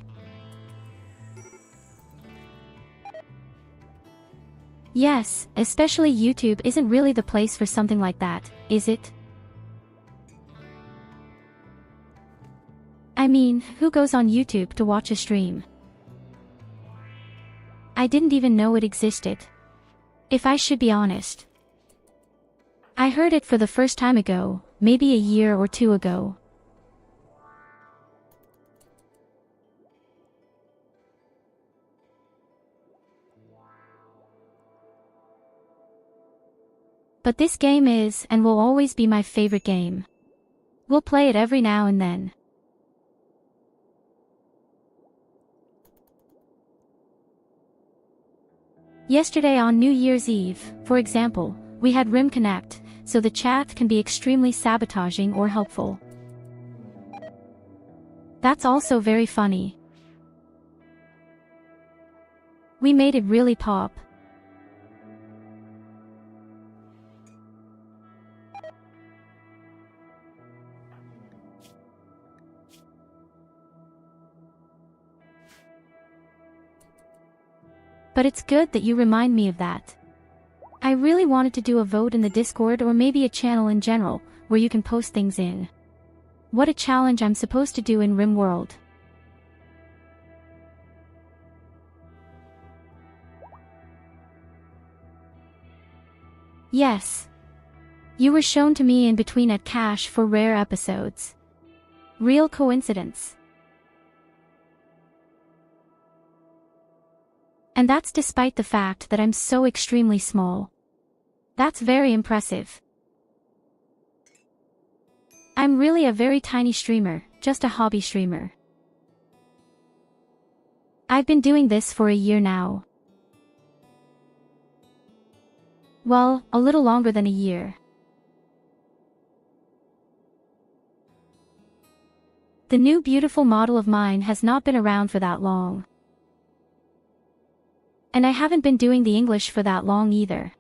Yes, especially YouTube isn't really the place for something like that, is it? I mean, who goes on YouTube to watch a stream? I didn't even know it existed. If I should be honest. I heard it for the first time ago, maybe a year or 2 ago. But this game is and will always be my favorite game. We'll play it every now and then. Yesterday on New Year's Eve, for example, we had Rim Connect, so the chat can be extremely sabotaging or helpful. That's also very funny. We made it really pop. But it's good that you remind me of that. I really wanted to do a vote in the Discord or maybe a channel in general, where you can post things in. What a challenge I'm supposed to do in RimWorld. Yes. You were shown to me in between at Cache for rare episodes. Real coincidence. And that's despite the fact that I'm so extremely small. That's very impressive. I'm really a very tiny streamer, just a hobby streamer. I've been doing this for a year now. Well, a little longer than a year. The new beautiful model of mine has not been around for that long. And I haven't been doing the English for that long either.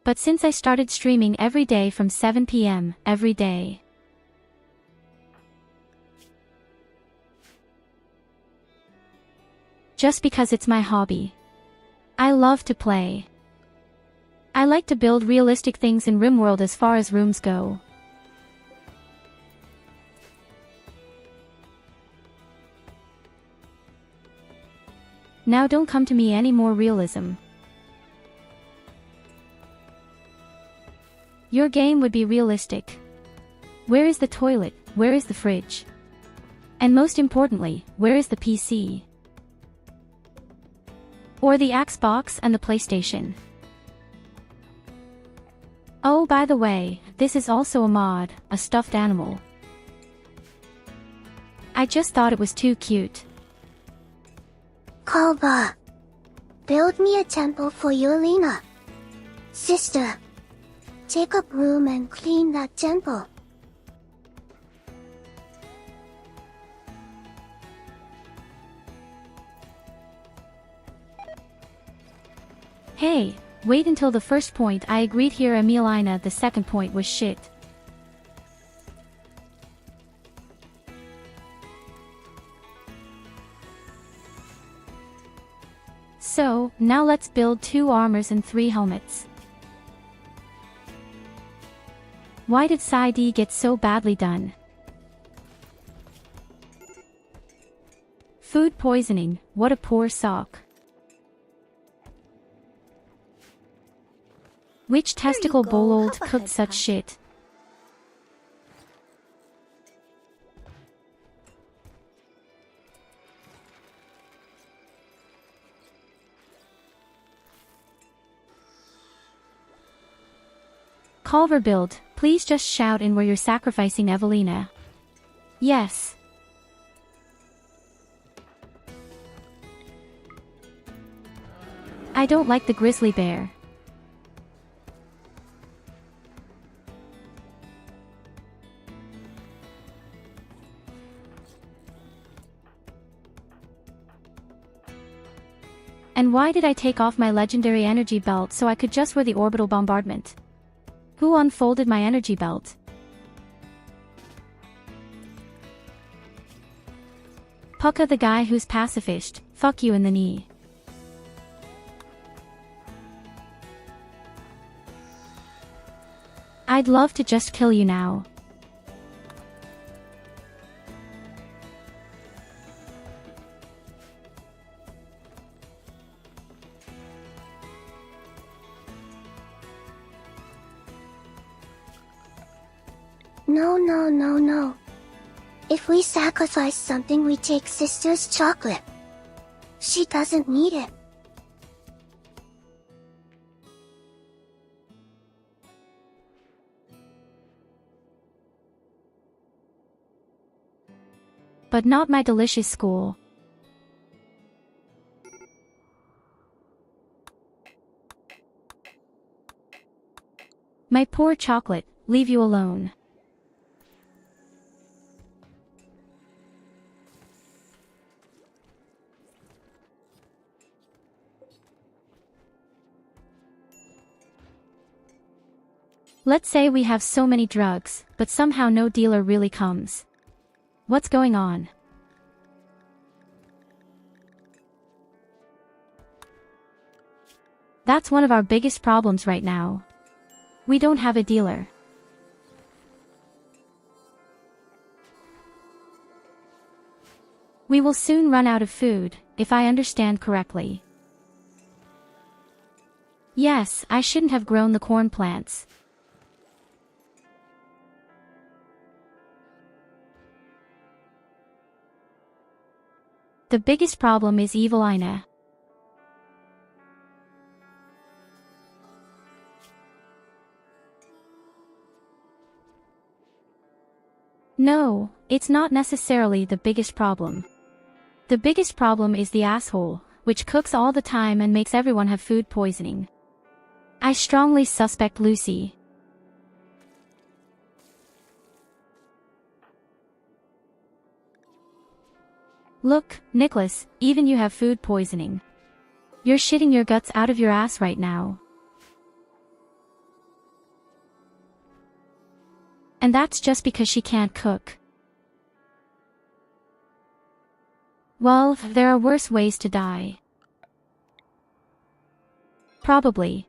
But since I started streaming every day from 7 p.m. every day. Just because it's my hobby. I love to play. I like to build realistic things in RimWorld as far as rooms go. Now don't come to me any more realism. Your game would be realistic. Where is the toilet? Where is the fridge? And most importantly, where is the PC? Or the Xbox and the PlayStation? Oh, by the way, this is also a mod, a stuffed animal. I just thought it was too cute. Kalba. Build me a temple for Yulina. Sister. Take a broom and clean that temple. Hey, wait until the first point I agreed here Emilina, the second point was shit. So, now let's build 2 armors and 3 helmets. Why did Side get so badly done? Food poisoning, what a poor sock. Which testicle go. bolold Have a cooked head such pie. shit? Culver build, please just shout in where you're sacrificing Evelina. Yes. I don't like the grizzly bear. And why did I take off my legendary energy belt so I could just wear the orbital bombardment? Who unfolded my energy belt? Pucka the guy who's pacifist, fuck you in the knee. I'd love to just kill you now. No. If we sacrifice something, we take sister's chocolate. She doesn't need it. But not my delicious school. My poor chocolate, leave you alone. Let's say we have so many drugs, but somehow no dealer really comes. What's going on? That's one of our biggest problems right now. We don't have a dealer. We will soon run out of food, if I understand correctly. Yes, I shouldn't have grown the corn plants. The biggest problem is Evelina. No, it's not necessarily the biggest problem. The biggest problem is the asshole, which cooks all the time and makes everyone have food poisoning. I strongly suspect Lucy. Look, Nicholas, even you have food poisoning. You're shitting your guts out of your ass right now. And that's just because she can't cook. Well, there are worse ways to die. Probably.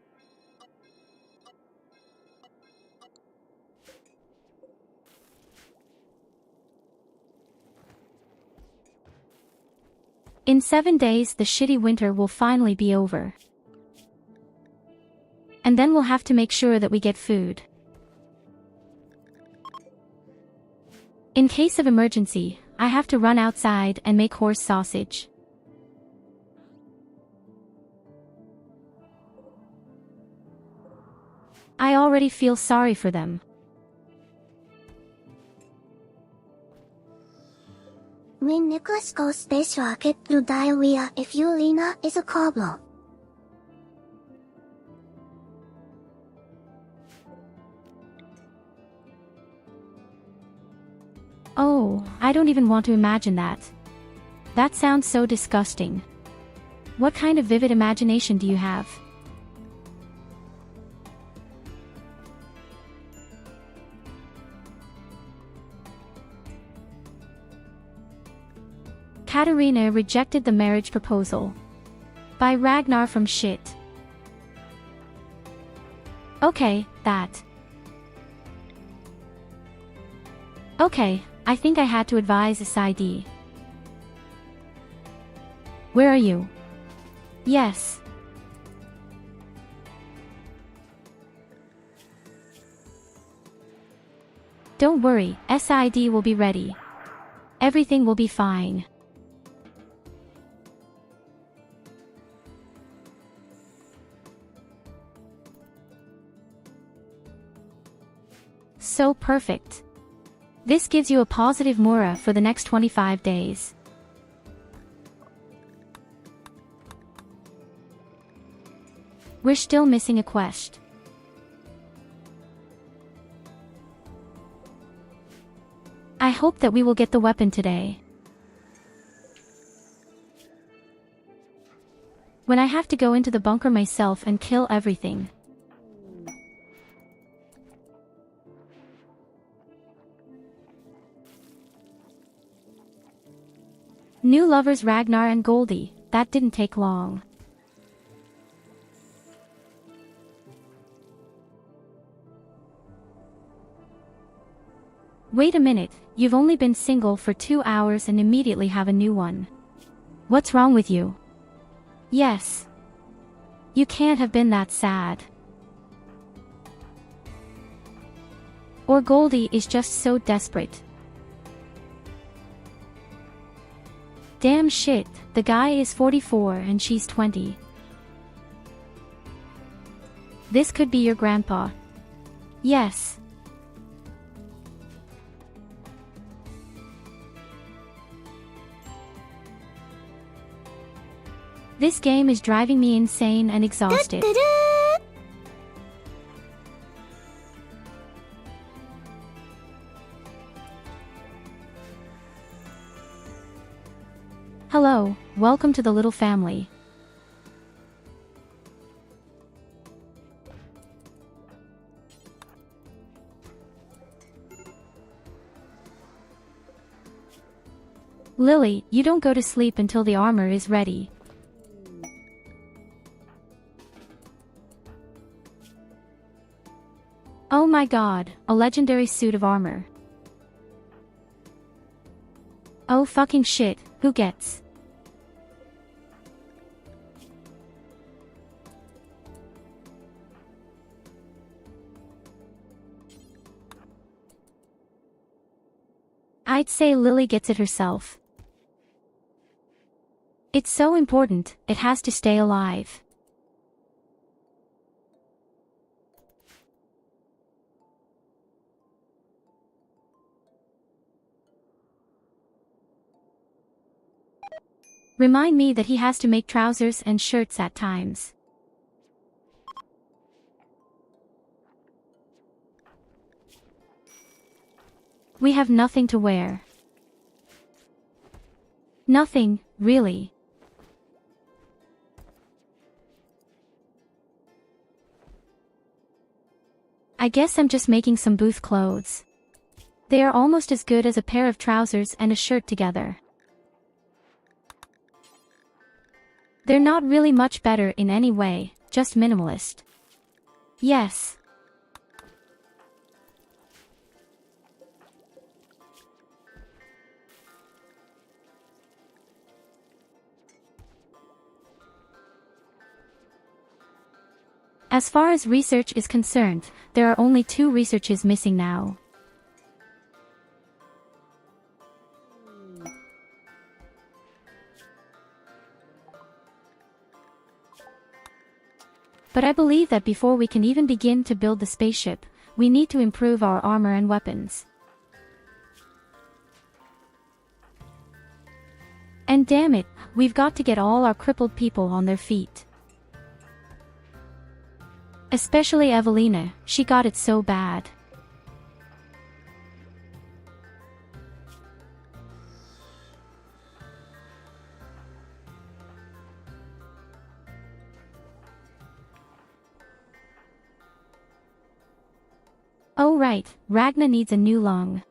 In 7 days, the shitty winter will finally be over. And then we'll have to make sure that we get food. In case of emergency, I have to run outside and make horse sausage. I already feel sorry for them. When Nicholas goes space rocket through diarrhea if Yulina is a cobbler. Oh, I don't even want to imagine that. That sounds so disgusting. What kind of vivid imagination do you have? Katerina rejected the marriage proposal. By Ragnar from shit. Okay, that. Okay, I think I had to advise SID. Where are you? Yes. Don't worry, SID will be ready. Everything will be fine. So perfect. This gives you a positive Mura for the next 25 days. We're still missing a quest. I hope that we will get the weapon today. When I have to go into the bunker myself and kill everything. New lovers Ragnar and Goldie, that didn't take long. Wait a minute, you've only been single for 2 hours and immediately have a new one. What's wrong with you? Yes. You can't have been that sad. Or Goldie is just so desperate. Damn shit, the guy is 44 and she's 20. This could be your grandpa. Yes. This game is driving me insane and exhausted. Hello, welcome to the little family. Lily, you don't go to sleep until the armor is ready. Oh my god, a legendary suit of armor. Oh fucking shit, who gets? I'd say Lily gets it herself. It's so important, it has to stay alive. Remind me that he has to make trousers and shirts at times. We have nothing to wear. Nothing, really. I guess I'm just making some booth clothes. They are almost as good as a pair of trousers and a shirt together. They're not really much better in any way, just minimalist. Yes. As far as research is concerned, there are only 2 researches missing now. But I believe that before we can even begin to build the spaceship, we need to improve our armor and weapons. And damn it, we've got to get all our crippled people on their feet. Especially Evelina, she got it so bad. Oh right, Ragna needs a new lung.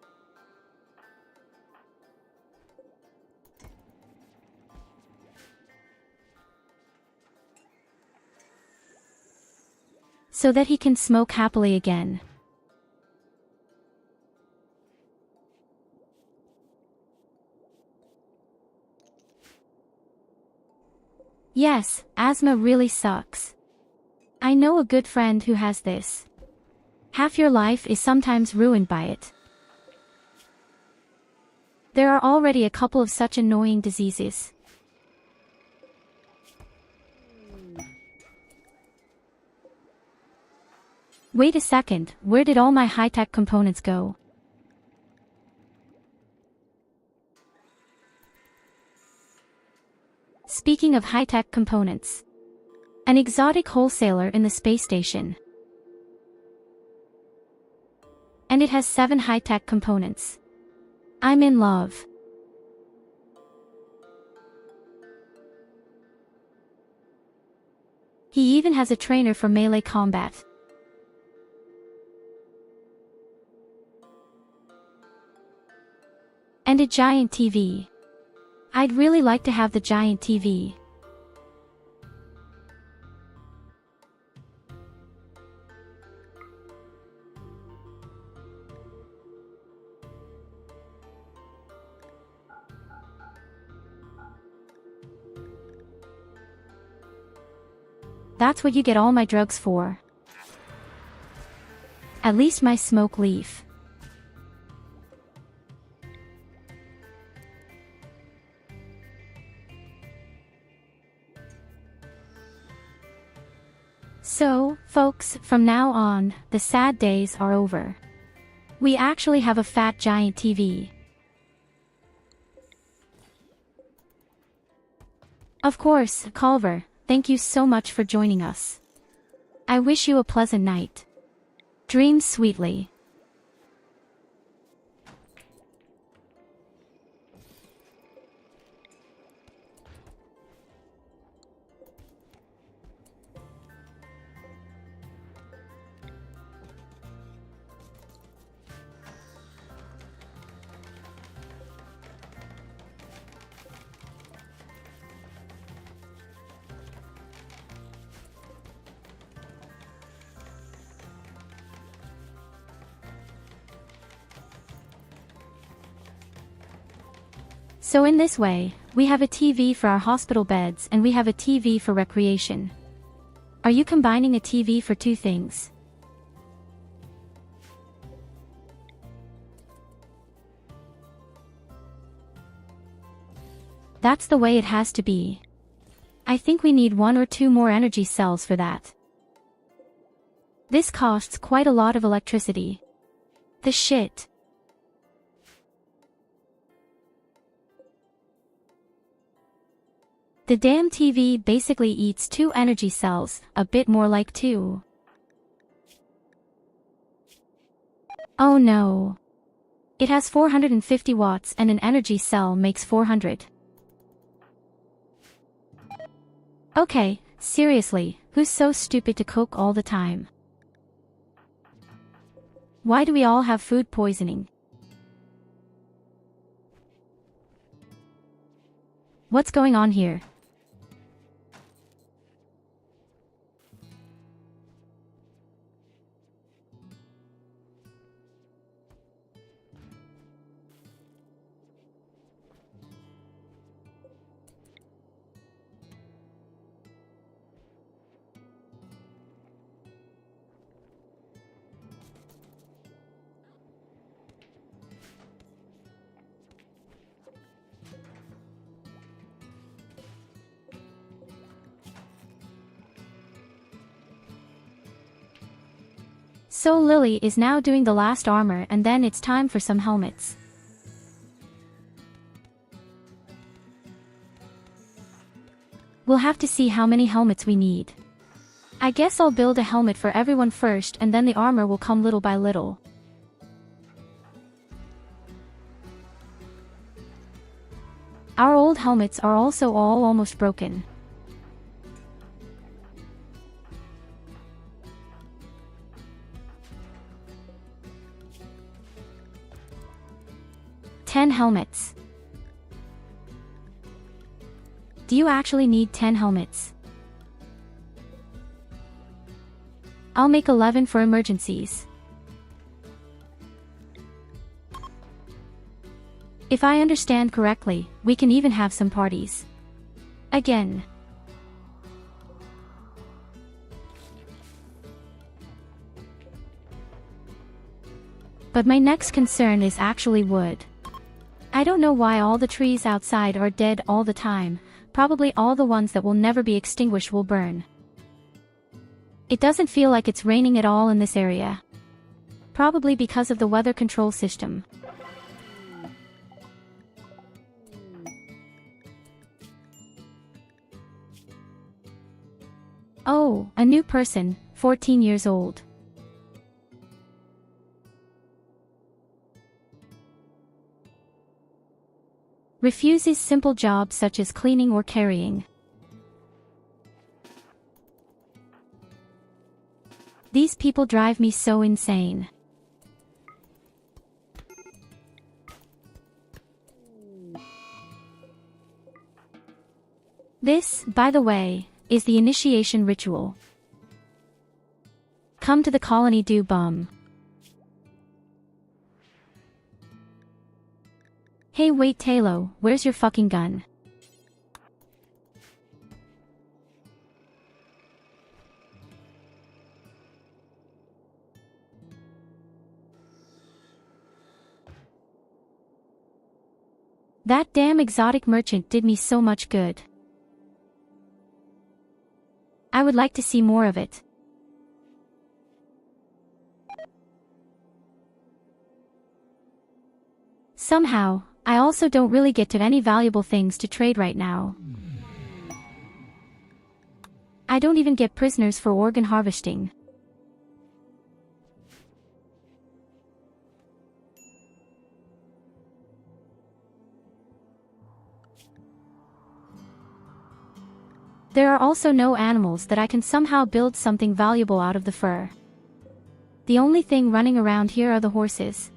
So that he can smoke happily again. Yes, asthma really sucks. I know a good friend who has this. Half your life is sometimes ruined by it. There are already a couple of such annoying diseases. Wait a second, where did all my high-tech components go? Speaking of high-tech components. An exotic wholesaler in the space station. And it has 7 high-tech components. I'm in love. He even has a trainer for melee combat. And a giant TV. I'd really like to have the giant TV. That's what you get all my drugs for. At least my smoke leaf. So, folks, from now on, the sad days are over. We actually have a fat giant TV. Of course, Culver, thank you so much for joining us. I wish you a pleasant night. Dream sweetly. So in this way, we have a TV for our hospital beds and we have a TV for recreation. Are you combining a TV for 2 things? That's the way it has to be. I think we need 1 or 2 more energy cells for that. This costs quite a lot of electricity. The shit. The damn TV basically eats 2 energy cells, a bit more like 2. Oh no. It has 450 watts and an energy cell makes 400. Okay, seriously, who's so stupid to cook all the time? Why do we all have food poisoning? What's going on here? So Lily is now doing the last armor and then it's time for some helmets. We'll have to see how many helmets we need. I guess I'll build a helmet for everyone first and then the armor will come little by little. Our old helmets are also all almost broken. Ten helmets. Do you actually need 10 helmets? I'll make 11 for emergencies. If I understand correctly, we can even have some parties. Again. But my next concern is actually wood. I don't know why all the trees outside are dead all the time, probably all the ones that will never be extinguished will burn. It doesn't feel like it's raining at all in this area. Probably because of the weather control system. Oh, a new person, 14 years old. Refuses simple jobs such as cleaning or carrying. These people drive me so insane. This, by the way, is the initiation ritual. Come to the colony, do bum. Hey wait Talo, where's your fucking gun? That damn exotic merchant did me so much good. I would like to see more of it. Somehow, I also don't really get to any valuable things to trade right now. I don't even get prisoners for organ harvesting. There are also no animals that I can somehow build something valuable out of the fur. The only thing running around here are the horses.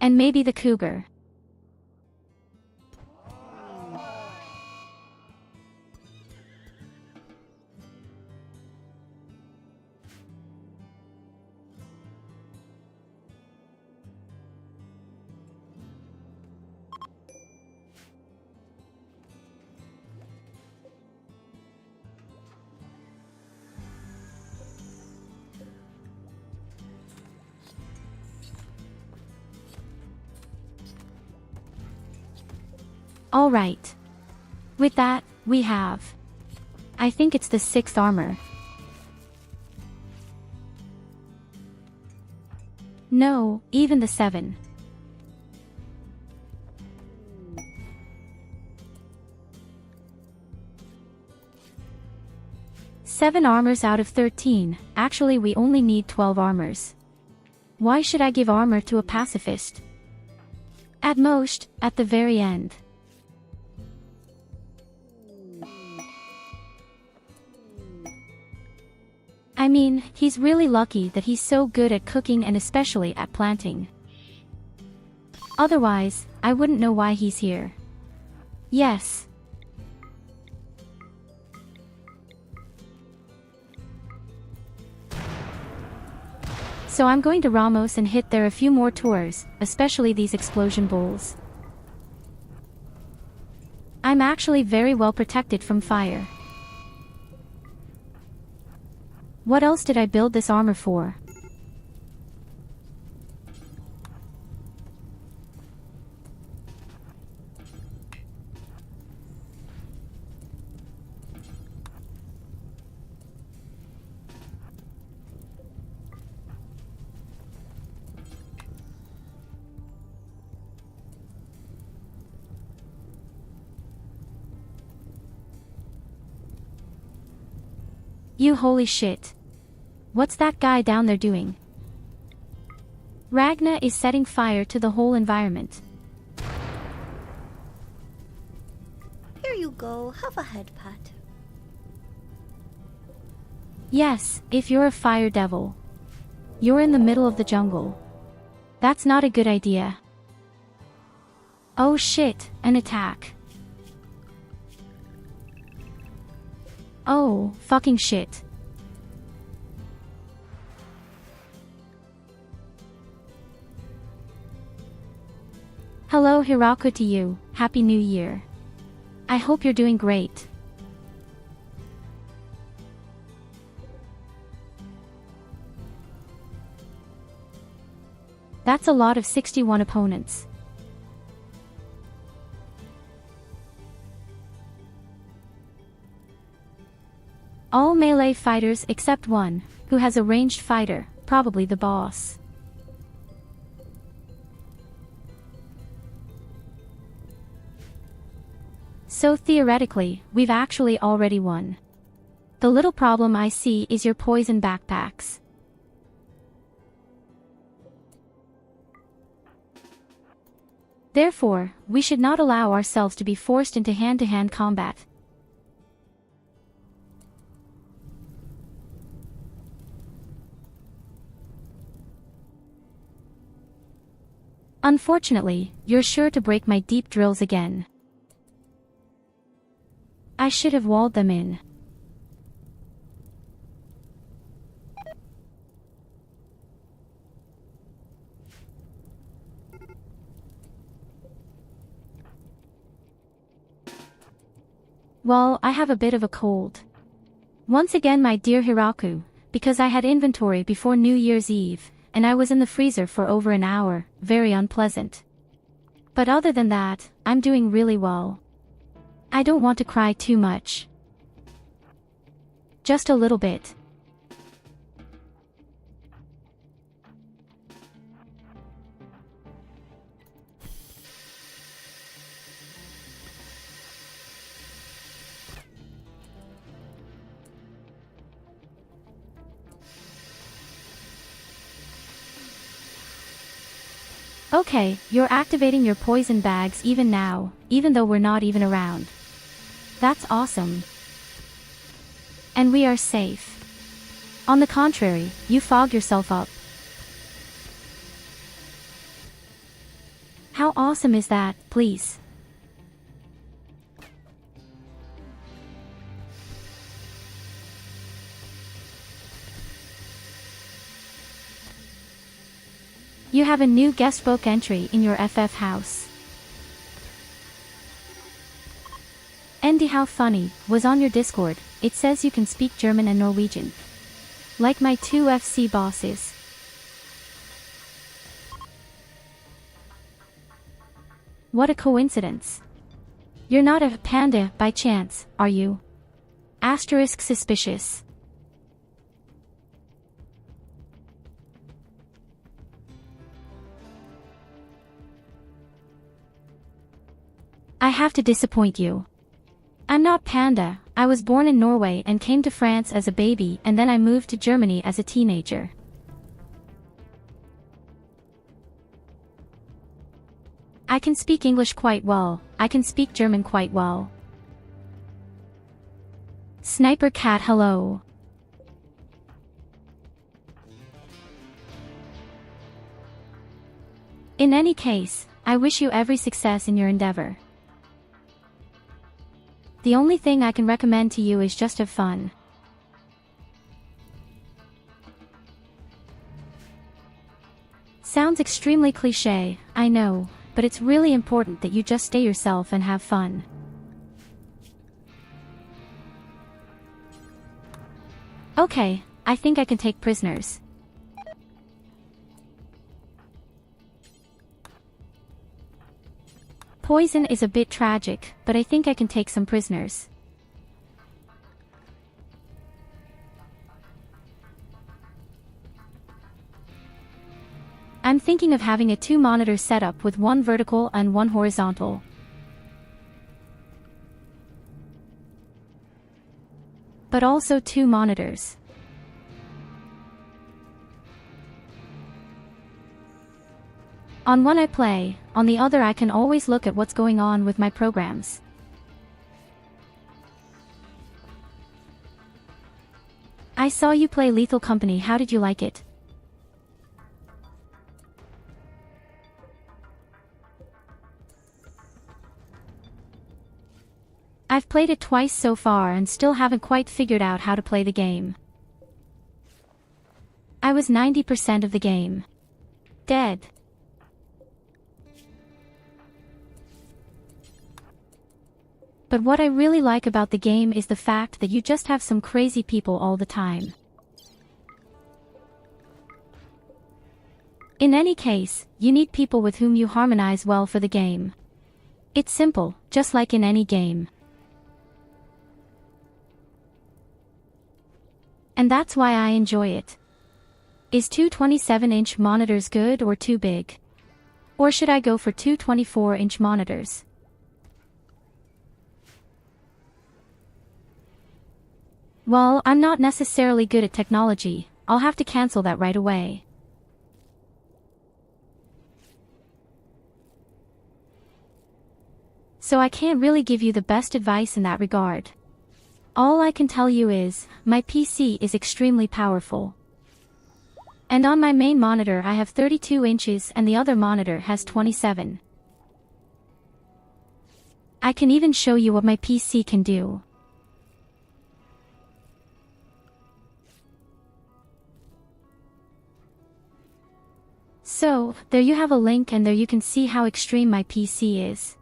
And maybe the cougar. Alright. With that, we have I think it's the 6th armor. No, even the 7. Seven armors out of 13, actually we only need 12 armors. Why should I give armor to a pacifist? At most, at the very end. I mean, he's really lucky that he's so good at cooking and especially at planting. Otherwise, I wouldn't know why he's here. Yes. So I'm going to Ramos and hit there a few more tours, especially these explosion bowls. I'm actually very well protected from fire. What else did I build this armor for? You holy shit. What's that guy down there doing? Ragna is setting fire to the whole environment. Here you go, have a head pat. Yes, if you're a fire devil. You're in the middle of the jungle. That's not a good idea. Oh shit, an attack. Oh, fucking shit. Hello Hiraku to you, Happy New Year. I hope you're doing great. That's a lot of 61 opponents. All melee fighters except one, who has a ranged fighter, probably the boss. So theoretically, we've actually already won. The little problem I see is your poison backpacks. Therefore, we should not allow ourselves to be forced into hand-to-hand combat. Unfortunately, you're sure to break my deep drills again. I should have walled them in. Well, I have a bit of a cold. Once again my dear Hiraku, because I had inventory before New Year's Eve, and I was in the freezer for over an hour, very unpleasant. But other than that, I'm doing really well. I don't want to cry too much. Just a little bit. Okay, you're activating your poison bags even now, even though we're not even around. That's awesome. And we are safe. On the contrary, you fogged yourself up. How awesome is that, please? You have a new guestbook entry in your FF house. Andy, how funny, was on your Discord. It says you can speak German and Norwegian. Like my two FC bosses. What a coincidence. You're not a panda by chance, are you? Asterisk suspicious. I have to disappoint you. I'm not Panda. I was born in Norway and came to France as a baby, and then I moved to Germany as a teenager. I can speak English quite well. I can speak German quite well. Sniper cat hello. In any case, I wish you every success in your endeavor. The only thing I can recommend to you is just have fun. Sounds extremely cliché, I know, but it's really important that you just stay yourself and have fun. Okay, I think I can take prisoners. Poison is a bit tragic, but I think I can take some prisoners. I'm thinking of having a 2-monitor setup with 1 vertical and 1 horizontal. But also 2 monitors. On one I play, on the other I can always look at what's going on with my programs. I saw you play Lethal Company. How did you like it? I've played it twice so far and still haven't quite figured out how to play the game. I was 90% of the game. Dead. But what I really like about the game is the fact that you just have some crazy people all the time. In any case, you need people with whom you harmonize well for the game. It's simple, just like in any game. And that's why I enjoy it. Is 2 27-inch monitors good or too big? Or should I go for 2 24-inch monitors? Well, I'm not necessarily good at technology. I'll have to cancel that right away. So I can't really give you the best advice in that regard. All I can tell you is, my PC is extremely powerful. And on my main monitor I have 32 inches and the other monitor has 27. I can even show you what my PC can do. So, there you have a link and there you can see how extreme my PC is.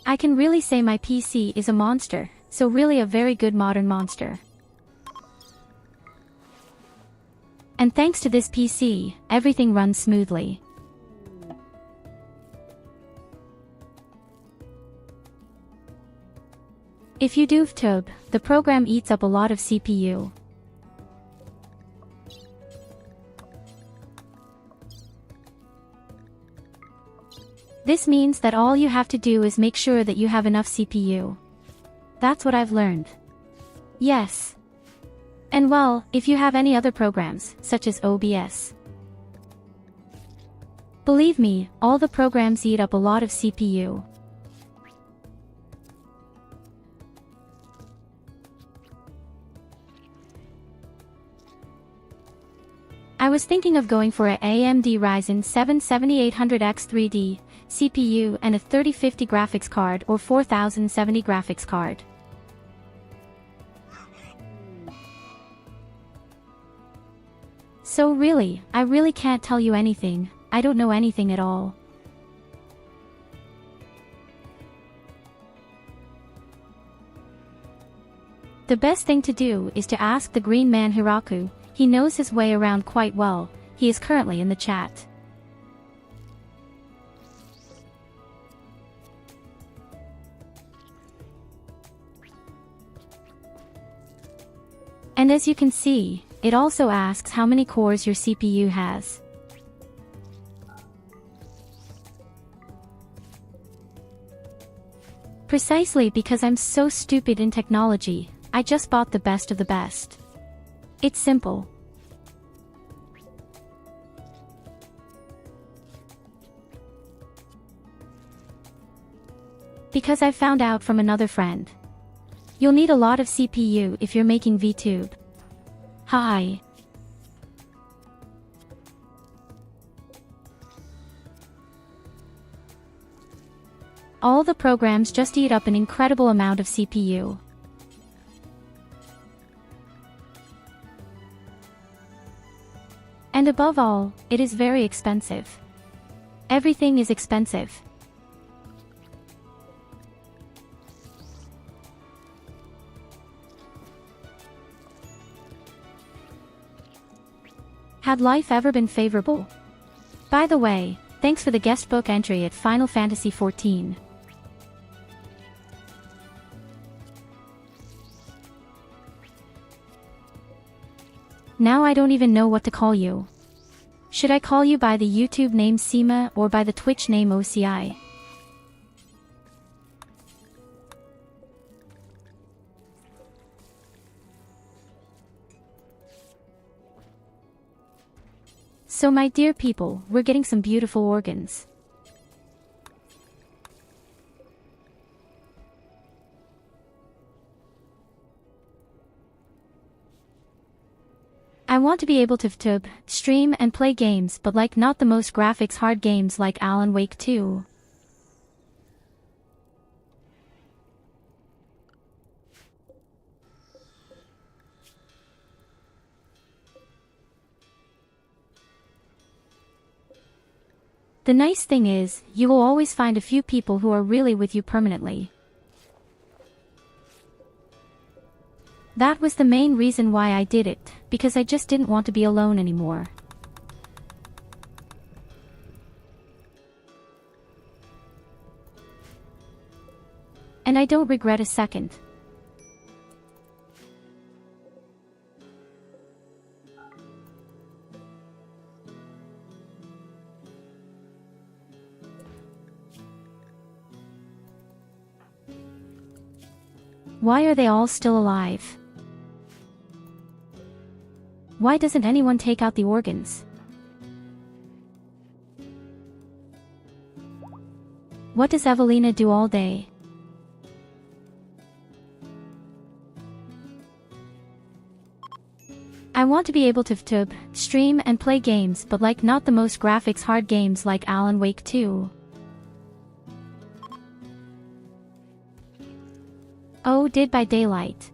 I can really say my PC is a monster, so really a very good modern monster. And thanks to this PC, everything runs smoothly. If you do VoD, the program eats up a lot of CPU. This means that all you have to do is make sure that you have enough CPU. That's what I've learned. Yes. And well, if you have any other programs, such as OBS. Believe me, all the programs eat up a lot of CPU. I was thinking of going for a AMD Ryzen 7 7800X 3D CPU and a 3050 graphics card or 4070 graphics card. So really, I really can't tell you anything. I don't know anything at all. The best thing to do is to ask the green man Hiraku. He knows his way around quite well. He is currently in the chat. And as you can see, it also asks how many cores your CPU has. Precisely because I'm so stupid in technology, I just bought the best of the best. It's simple. Because I found out from another friend. You'll need a lot of CPU if you're making VTube. Hi. All the programs just eat up an incredible amount of CPU. And above all, it is very expensive. Everything is expensive. Had life ever been favorable? By the way, thanks for the guest book entry at Final Fantasy XIV. Now I don't even know what to call you. Should I call you by the YouTube name Sima or by the Twitch name OCI? So my dear people, we're getting some beautiful organs. I want to be able to stream and play games, but like not the most graphics hard games like Alan Wake 2. The nice thing is, you will always find a few people who are really with you permanently. That was the main reason why I did it, because I just didn't want to be alone anymore. And I don't regret a second. Why are they all still alive? Why doesn't anyone take out the organs? What does Evelina do all day? I want to be able to stream and play games, but like not the most graphics hard games like Alan Wake 2. Oh, Dead by Daylight.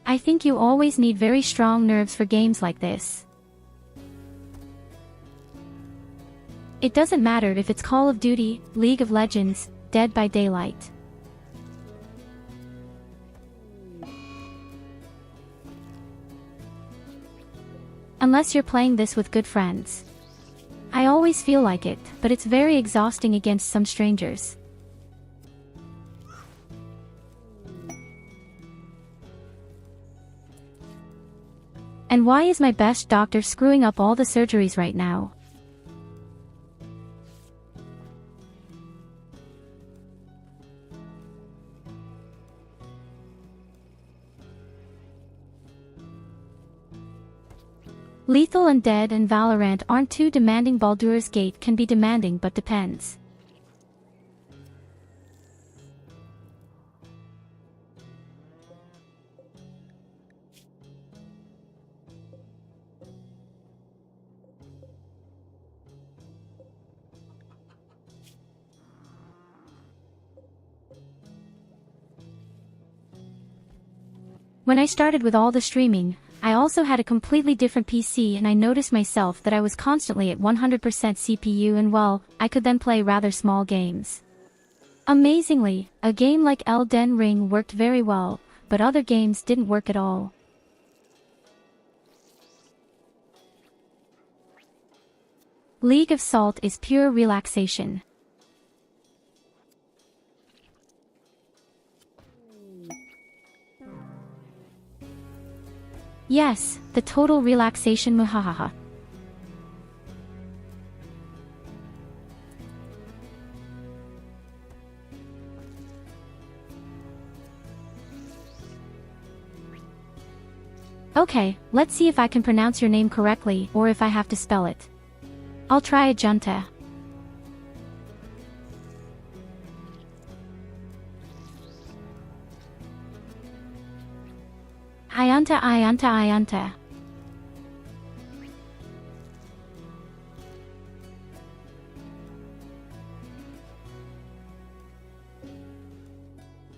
I think you always need very strong nerves for games like this. It doesn't matter if it's Call of Duty, League of Legends, Dead by Daylight. Unless you're playing this with good friends. I always feel like it, but it's very exhausting against some strangers. And why is my best doctor screwing up all the surgeries right now? Lethal and Dead and Valorant aren't too demanding. Baldur's Gate can be demanding but depends. When I started with all the streaming, I also had a completely different PC and I noticed myself that I was constantly at 100% CPU and well, I could then play rather small games. Amazingly, a game like Elden Ring worked very well, but other games didn't work at all. League of Salt is pure relaxation. Yes, the total relaxation muhahaha. Okay, let's see if I can pronounce your name correctly or if I have to spell it. I'll try it, Junta. Ayanta.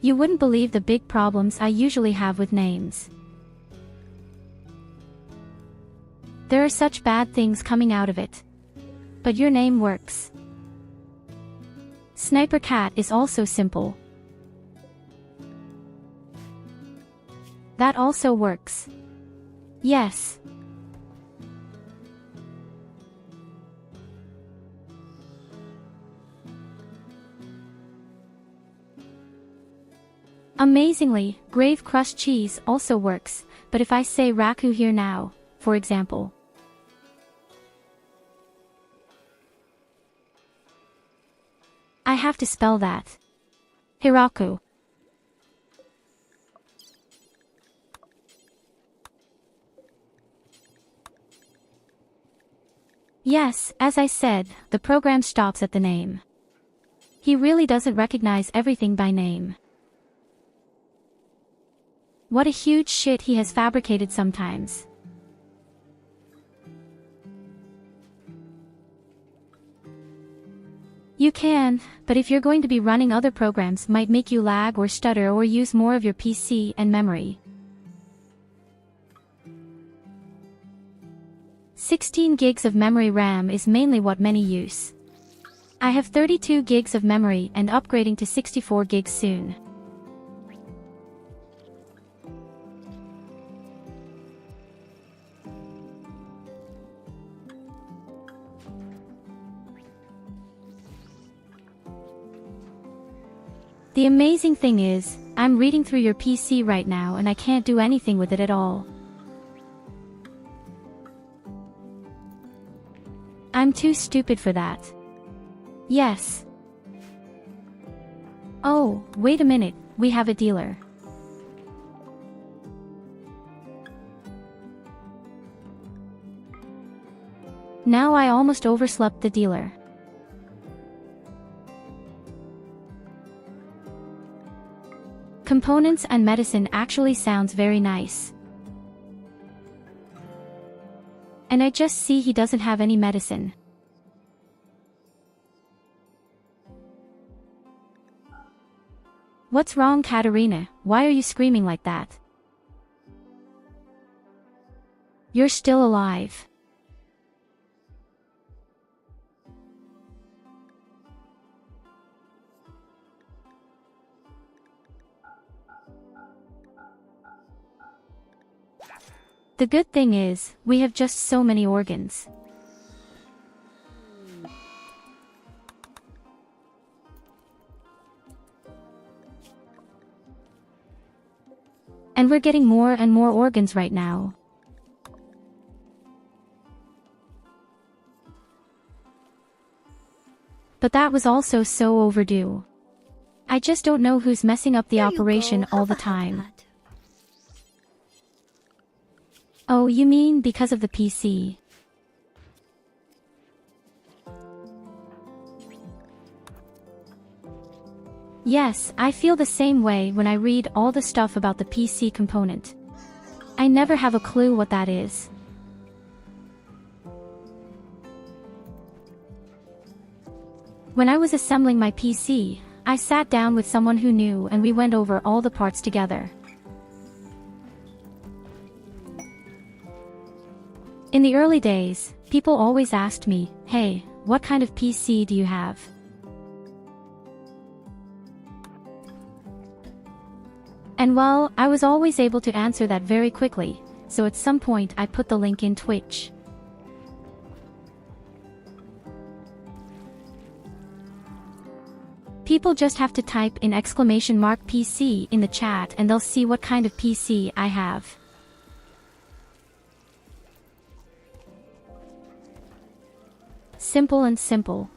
You wouldn't believe the big problems I usually have with names. There are such bad things coming out of it. But your name works. Sniper Cat is also simple. That also works. Yes. Amazingly, Grave Crushed Cheese also works, but if I say Raku here now, for example, I have to spell that. Hiraku. Yes, as I said, the program stops at the name. He really doesn't recognize everything by name. What a huge shit he has fabricated sometimes. You can, but if you're going to be running other programs might make you lag or stutter or use more of your PC and memory. 16 gigs of memory RAM is mainly what many use. I have 32 gigs of memory and upgrading to 64 gigs soon. The amazing thing is, I'm reading through your PC right now and I can't do anything with it at all. I'm too stupid for that. Yes. Oh, wait a minute, we have a dealer. Now I almost overslept the dealer. Components and medicine actually sounds very nice. And I just see he doesn't have any medicine. What's wrong, Katarina? Why are you screaming like that? You're still alive. The good thing is, we have just so many organs. And we're getting more and more organs right now. But that was also so overdue. I just don't know who's messing up the operation all the time. Oh, you mean because of the PC? Yes, I feel the same way when I read all the stuff about the PC component. I never have a clue what that is. When I was assembling my PC, I sat down with someone who knew and we went over all the parts together. In the early days, people always asked me, "Hey, what kind of PC do you have?" And well, I was always able to answer that very quickly, so at some point I put the link in Twitch. People just have to type in !PC in the chat and they'll see what kind of PC I have. Simple and simple.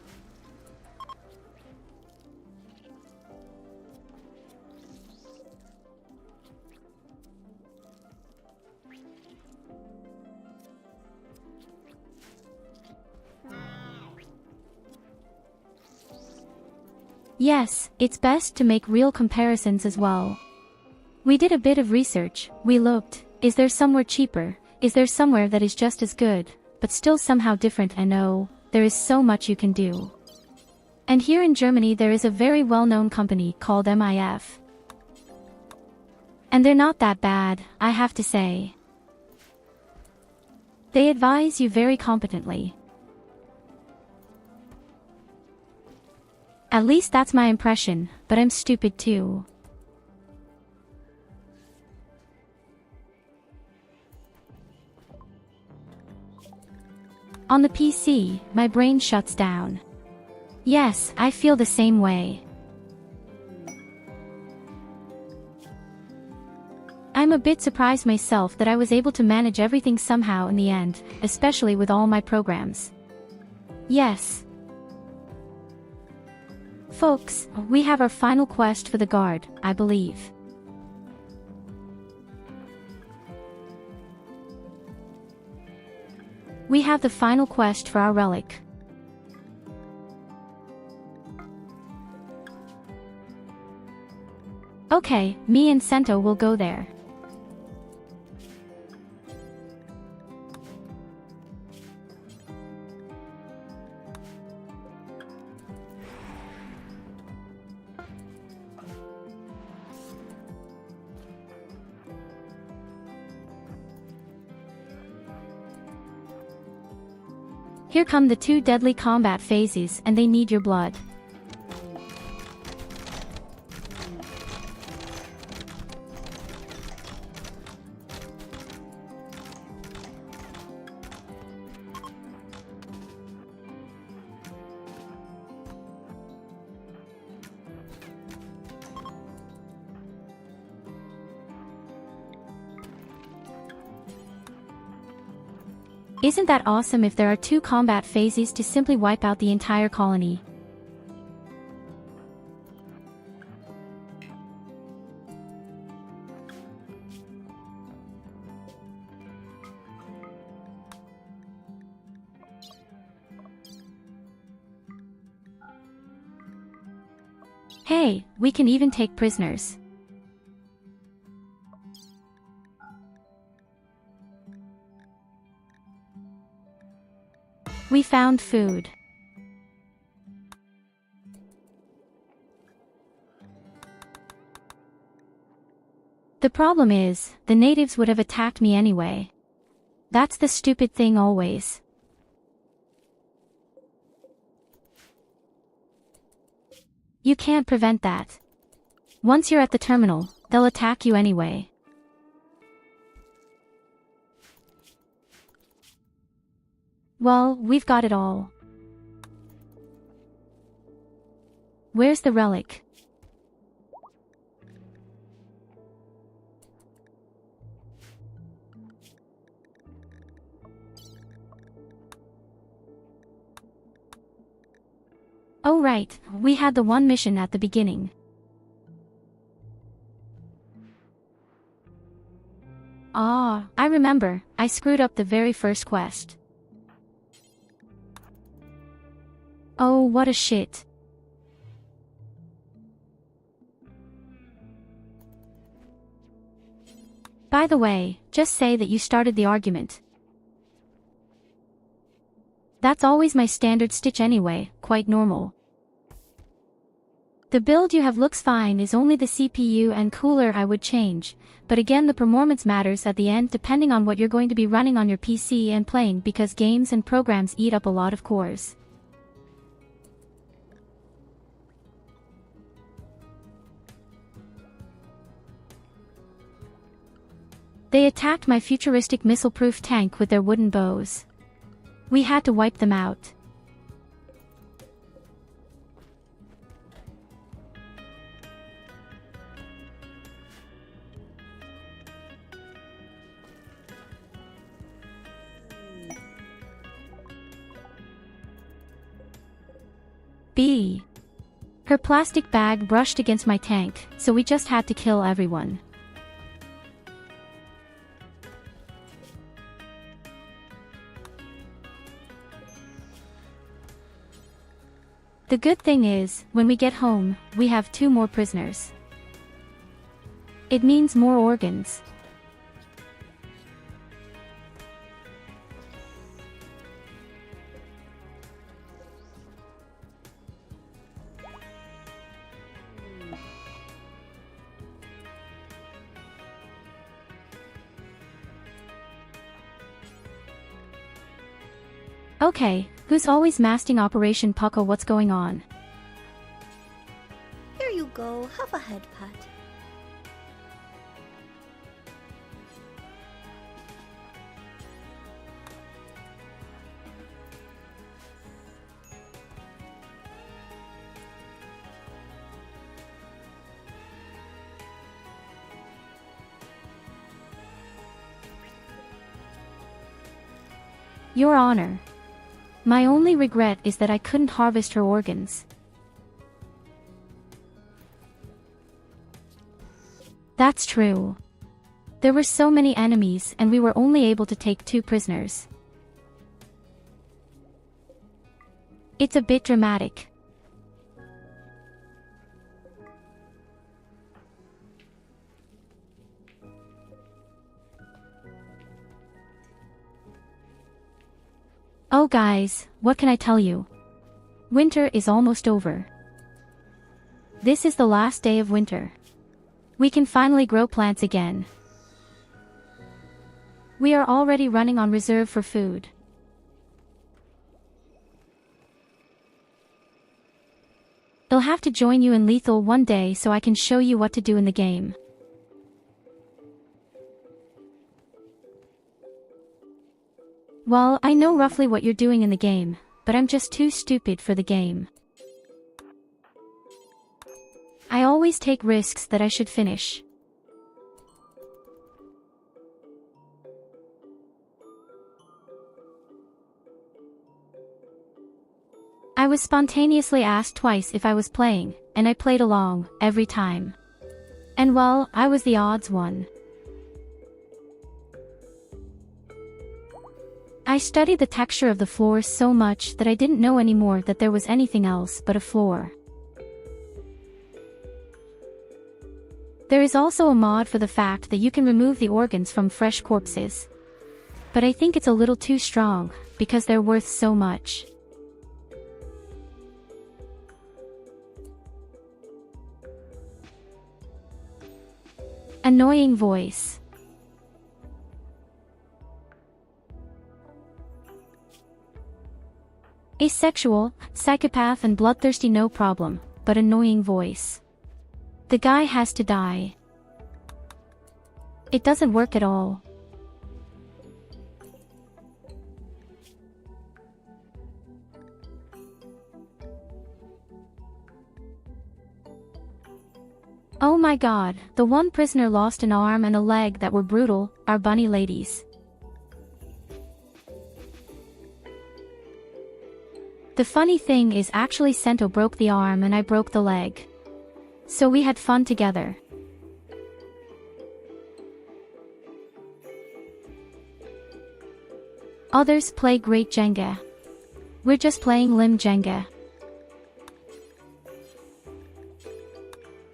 Yes, it's best to make real comparisons as well. We did a bit of research, we looked, is there somewhere cheaper, is there somewhere that is just as good, but still somehow different, and oh, there is so much you can do. And here in Germany there is a very well-known company called MIF. And they're not that bad, I have to say. They advise you very competently. At least that's my impression, but I'm stupid too. On the PC, my brain shuts down. Yes, I feel the same way. I'm a bit surprised myself that I was able to manage everything somehow in the end, especially with all my programs. Yes. Folks, we have our final quest for the guard, I believe. We have the final quest for our relic. Okay, me and Sento will go there. Here come the 2 deadly combat phases, and they need your blood. Isn't that awesome if there are 2 combat phases to simply wipe out the entire colony? Hey, we can even take prisoners. We found food. The problem is, the natives would have attacked me anyway. That's the stupid thing always. You can't prevent that. Once you're at the terminal, they'll attack you anyway. Well, we've got it all. Where's the relic? Oh right, we had the one mission at the beginning. Ah, I remember, I screwed up the very first quest. Oh, what a shit. By the way, just say that you started the argument. That's always my standard stitch anyway, quite normal. The build you have looks fine, is only the CPU and cooler I would change, but again the performance matters at the end depending on what you're going to be running on your PC and playing, because games and programs eat up a lot of cores. They attacked my futuristic missile-proof tank with their wooden bows. We had to wipe them out. B. Her plastic bag brushed against my tank, so we just had to kill everyone. The good thing is, when we get home, we have 2 more prisoners. It means more organs. Okay, who's always masting Operation Pucko? What's going on? Here you go, have a head pat. Your Honor. My only regret is that I couldn't harvest her organs. That's true. There were so many enemies and we were only able to take 2 prisoners. It's a bit dramatic. Oh guys, what can I tell you? Winter is almost over. This is the last day of winter. We can finally grow plants again. We are already running on reserve for food. I'll have to join you in Lethal one day so I can show you what to do in the game. Well, I know roughly what you're doing in the game, but I'm just too stupid for the game. I always take risks that I should finish. I was spontaneously asked twice if I was playing, and I played along, every time. And well, I was the odds one. I studied the texture of the floor so much that I didn't know anymore that there was anything else but a floor. There is also a mod for the fact that you can remove the organs from fresh corpses. But I think it's a little too strong, because they're worth so much. Annoying voice. Asexual, psychopath and bloodthirsty, no problem, but annoying voice. The guy has to die. It doesn't work at all. Oh my god, the one prisoner lost an arm and a leg that were brutal, our bunny ladies. The funny thing is actually Sento broke the arm and I broke the leg. So we had fun together. Others play great Jenga. We're just playing limb Jenga.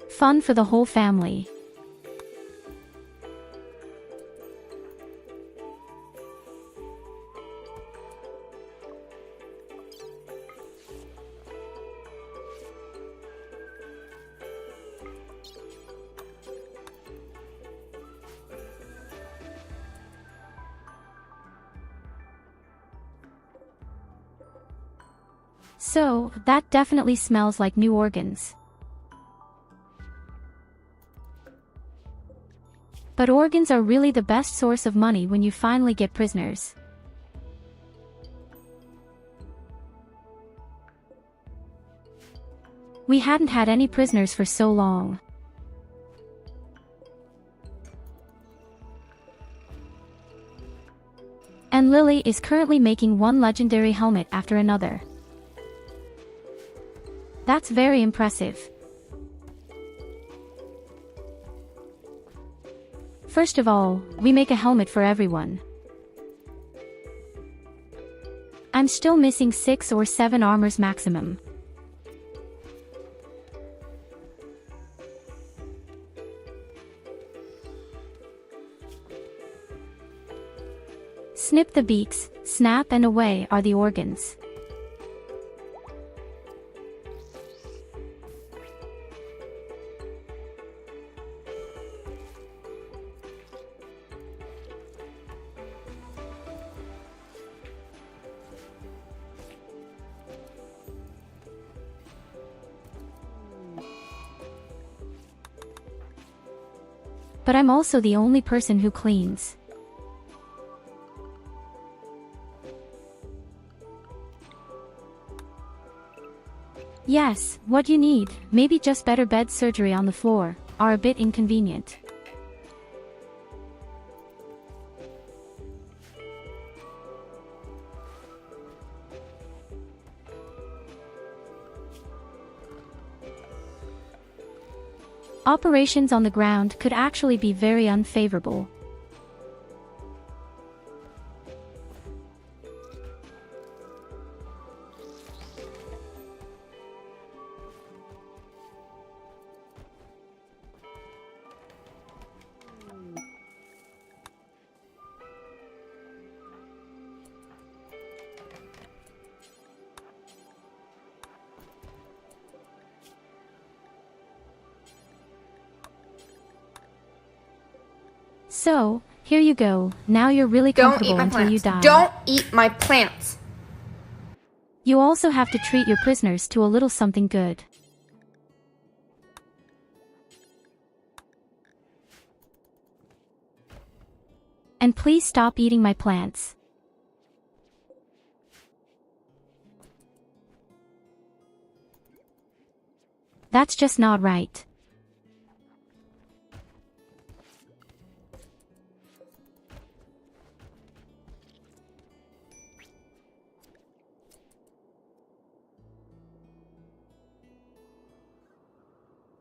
Fun for the whole family. So, that definitely smells like new organs. But organs are really the best source of money when you finally get prisoners. We hadn't had any prisoners for so long. And Lily is currently making one legendary helmet after another. That's very impressive. First of all, we make a helmet for everyone. I'm still missing 6 or 7 armors maximum. Snip the beaks, snap and away are the organs. But I'm also the only person who cleans. Yes, what you need, maybe just better bed surgery on the floor, are a bit inconvenient. Operations on the ground could actually be very unfavorable. So, here you go, now you're really comfortable until you die. Don't eat my plants! You also have to treat your prisoners to a little something good. And please stop eating my plants. That's just not right.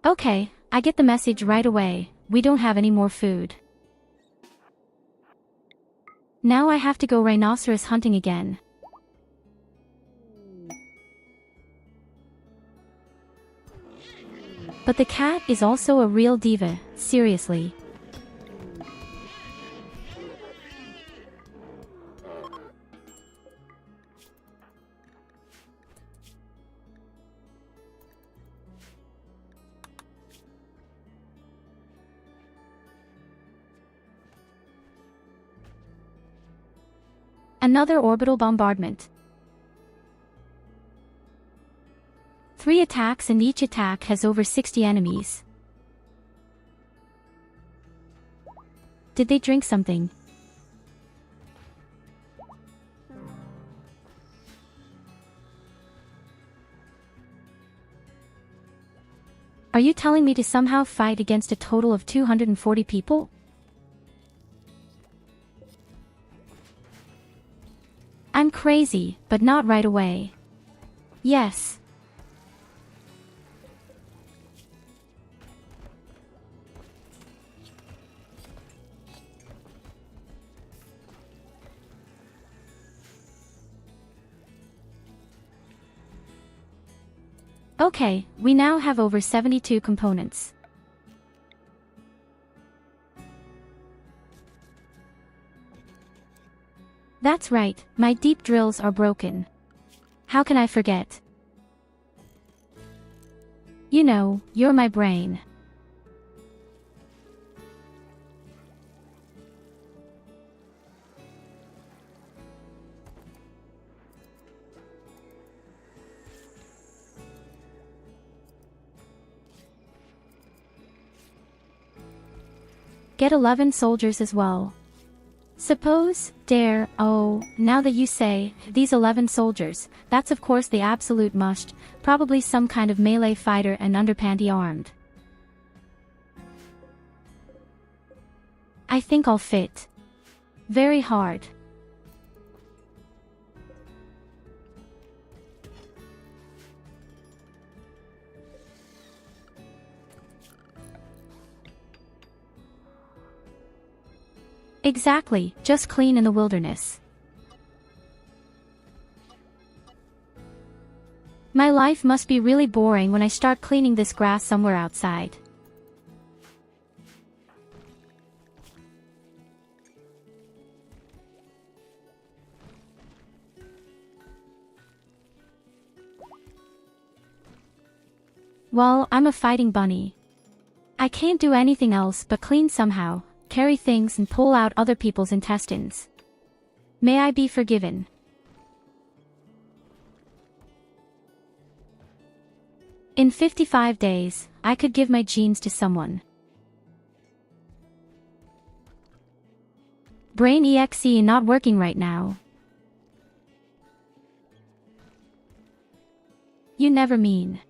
Okay, I get the message right away, we don't have any more food. Now I have to go rhinoceros hunting again. But the cat is also a real diva, seriously. Another orbital bombardment. 3 attacks and each attack has over 60 enemies. Did they drink something? Are you telling me to somehow fight against a total of 240 people? I'm crazy, but not right away. Yes. Okay, we now have over 72 components. That's right, my deep drills are broken. How can I forget? You know, you're my brain. Get 11 soldiers as well. Suppose, dare, oh, now that you say, these 11 soldiers, that's of course the absolute must, probably some kind of melee fighter and underpanty armed. I think I'll fit. Very hard. Exactly, just clean in the wilderness. My life must be really boring when I start cleaning this grass somewhere outside. Well, I'm a fighting bunny. I can't do anything else but clean somehow, carry things and pull out other people's intestines. May I be forgiven. In 55 days, I could give my genes to someone. Brain exe not working right now. You never mean.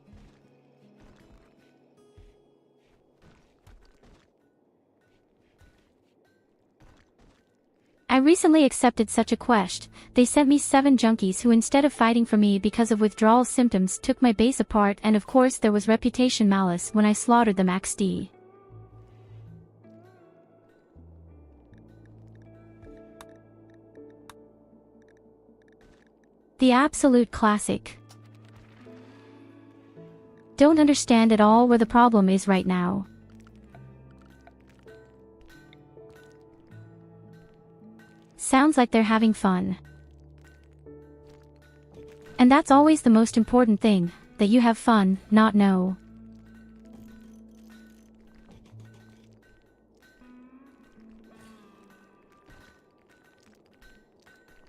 I recently accepted such a quest. They sent me 7 junkies who instead of fighting for me because of withdrawal symptoms took my base apart, and of course there was reputation malice when I slaughtered them XD. The absolute classic. Don't understand at all where the problem is right now. Sounds like they're having fun. And that's always the most important thing, that you have fun, not no.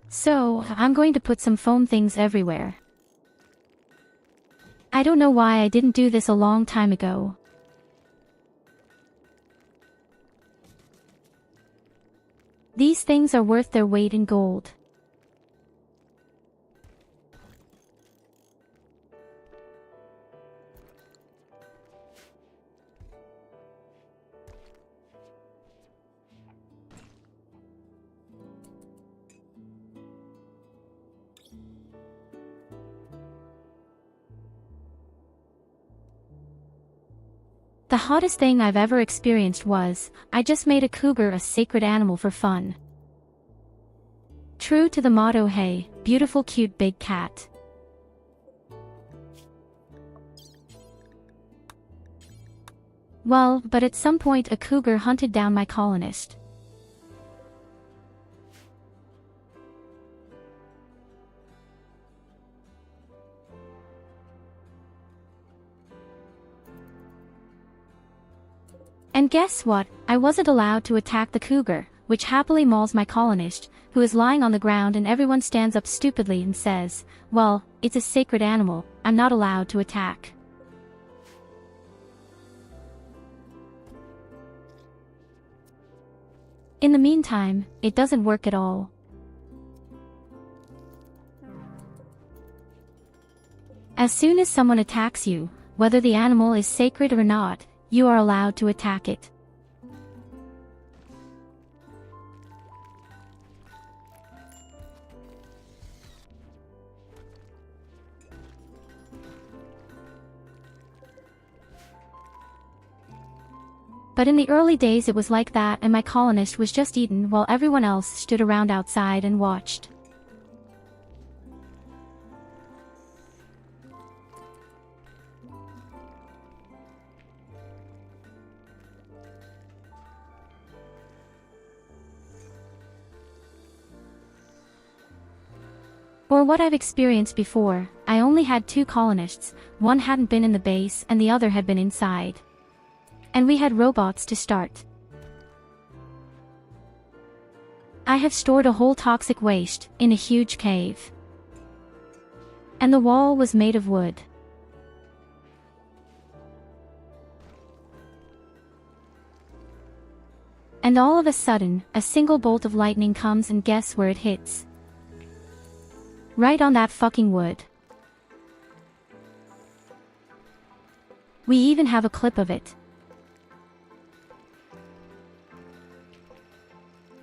So, I'm going to put some foam things everywhere. I don't know why I didn't do this a long time ago. These things are worth their weight in gold. The hottest thing I've ever experienced was, I just made a cougar a sacred animal for fun. True to the motto, hey, beautiful cute big cat. Well, but at some point a cougar hunted down my colonist. And guess what? I wasn't allowed to attack the cougar, which happily mauls my colonist, who is lying on the ground, and everyone stands up stupidly and says, well, it's a sacred animal, I'm not allowed to attack. In the meantime, it doesn't work at all. As soon as someone attacks you, whether the animal is sacred or not, you are allowed to attack it. But in the early days it was like that, and my colonist was just eaten while everyone else stood around outside and watched. Or what I've experienced before, I only had 2 colonists, one hadn't been in the base and the other had been inside. And we had robots to start. I have stored a whole toxic waste in a huge cave. And the wall was made of wood. And all of a sudden, a single bolt of lightning comes, and guess where it hits? Right on that fucking wood. We even have a clip of it.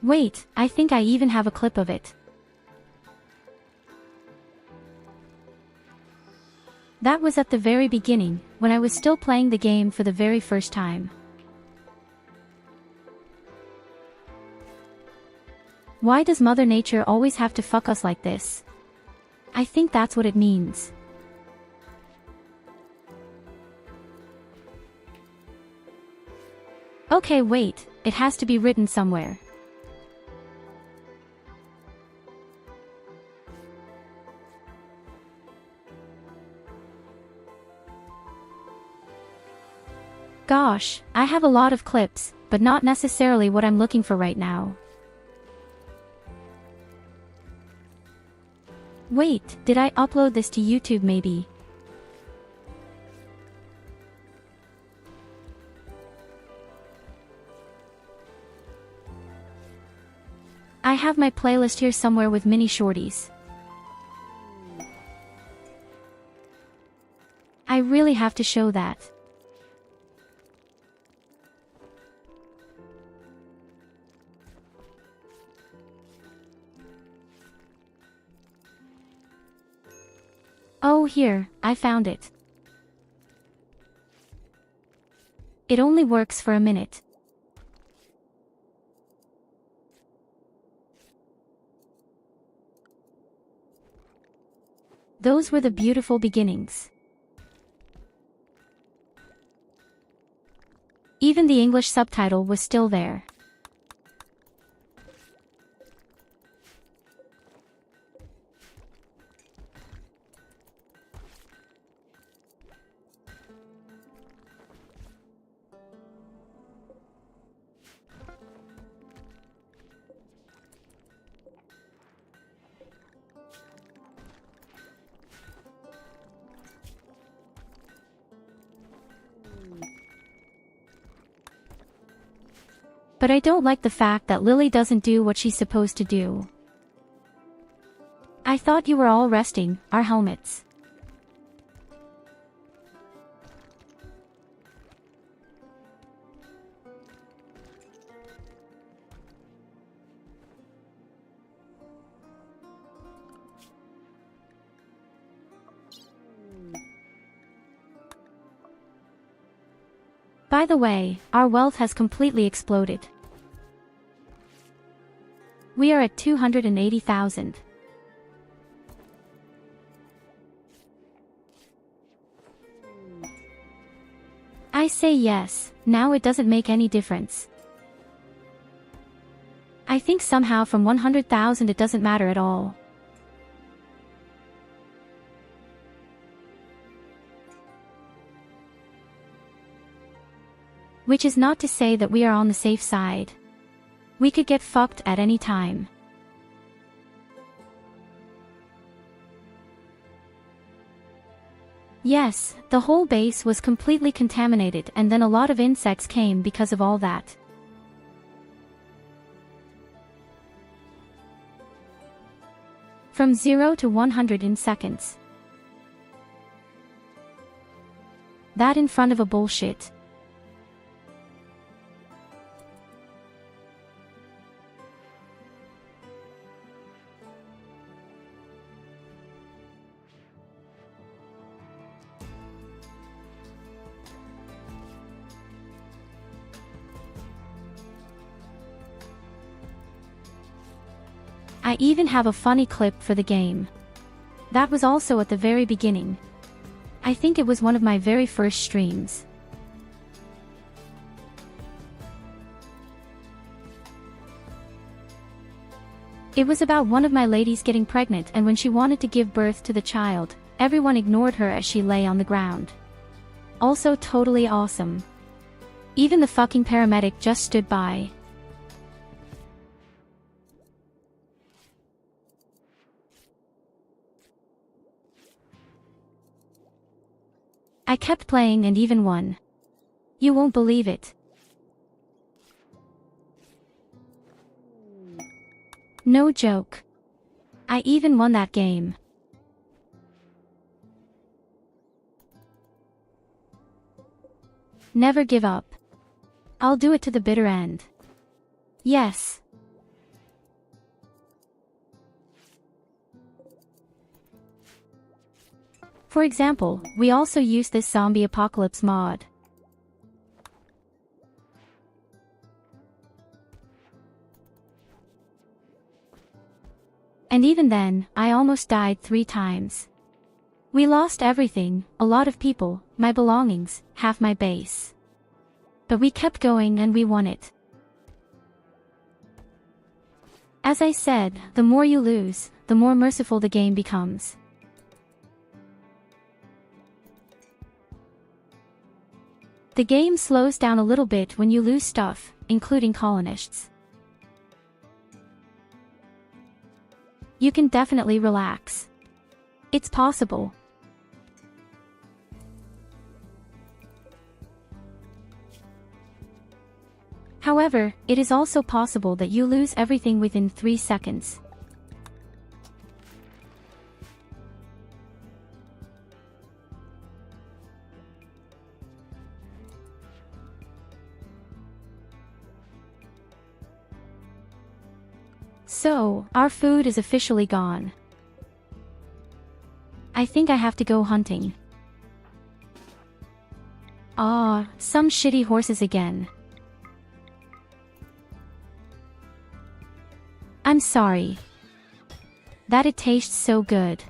Wait, I think I even have a clip of it. That was at the very beginning, when I was still playing the game for the very first time. Why does Mother Nature always have to fuck us like this? I think that's what it means. Okay, wait, it has to be written somewhere. Gosh, I have a lot of clips, but not necessarily what I'm looking for right now. Wait, did I upload this to YouTube maybe? I have my playlist here somewhere with mini shorties. I really have to show that. Oh, here, I found it. It only works for a minute. Those were the beautiful beginnings. Even the English subtitle was still there. But I don't like the fact that Lily doesn't do what she's supposed to do. I thought you were all resting, our helmets. By the way, our wealth has completely exploded. We are at 280,000. I say yes, now it doesn't make any difference. I think somehow from 100,000 it doesn't matter at all. Which is not to say that we are on the safe side. We could get fucked at any time. Yes, the whole base was completely contaminated and then a lot of insects came because of all that. From 0 to 100 in seconds. That in front of a bullshit. I even have a funny clip for the game. That was also at the very beginning. I think it was one of my very first streams. It was about one of my ladies getting pregnant, and when she wanted to give birth to the child, everyone ignored her as she lay on the ground. Also totally awesome. Even the fucking paramedic just stood by. I kept playing and even won. You won't believe it. No joke. I even won that game. Never give up. I'll do it to the bitter end. Yes. For example, we also use this zombie apocalypse mod. And even then, I almost died 3 times. We lost everything, a lot of people, my belongings, half my base. But we kept going and we won it. As I said, the more you lose, the more merciful the game becomes. The game slows down a little bit when you lose stuff, including colonists. You can definitely relax. It's possible. However, it is also possible that you lose everything within 3 seconds. So, our food is officially gone. I think I have to go hunting. Ah, some shitty horses again. I'm sorry. That it tastes so good.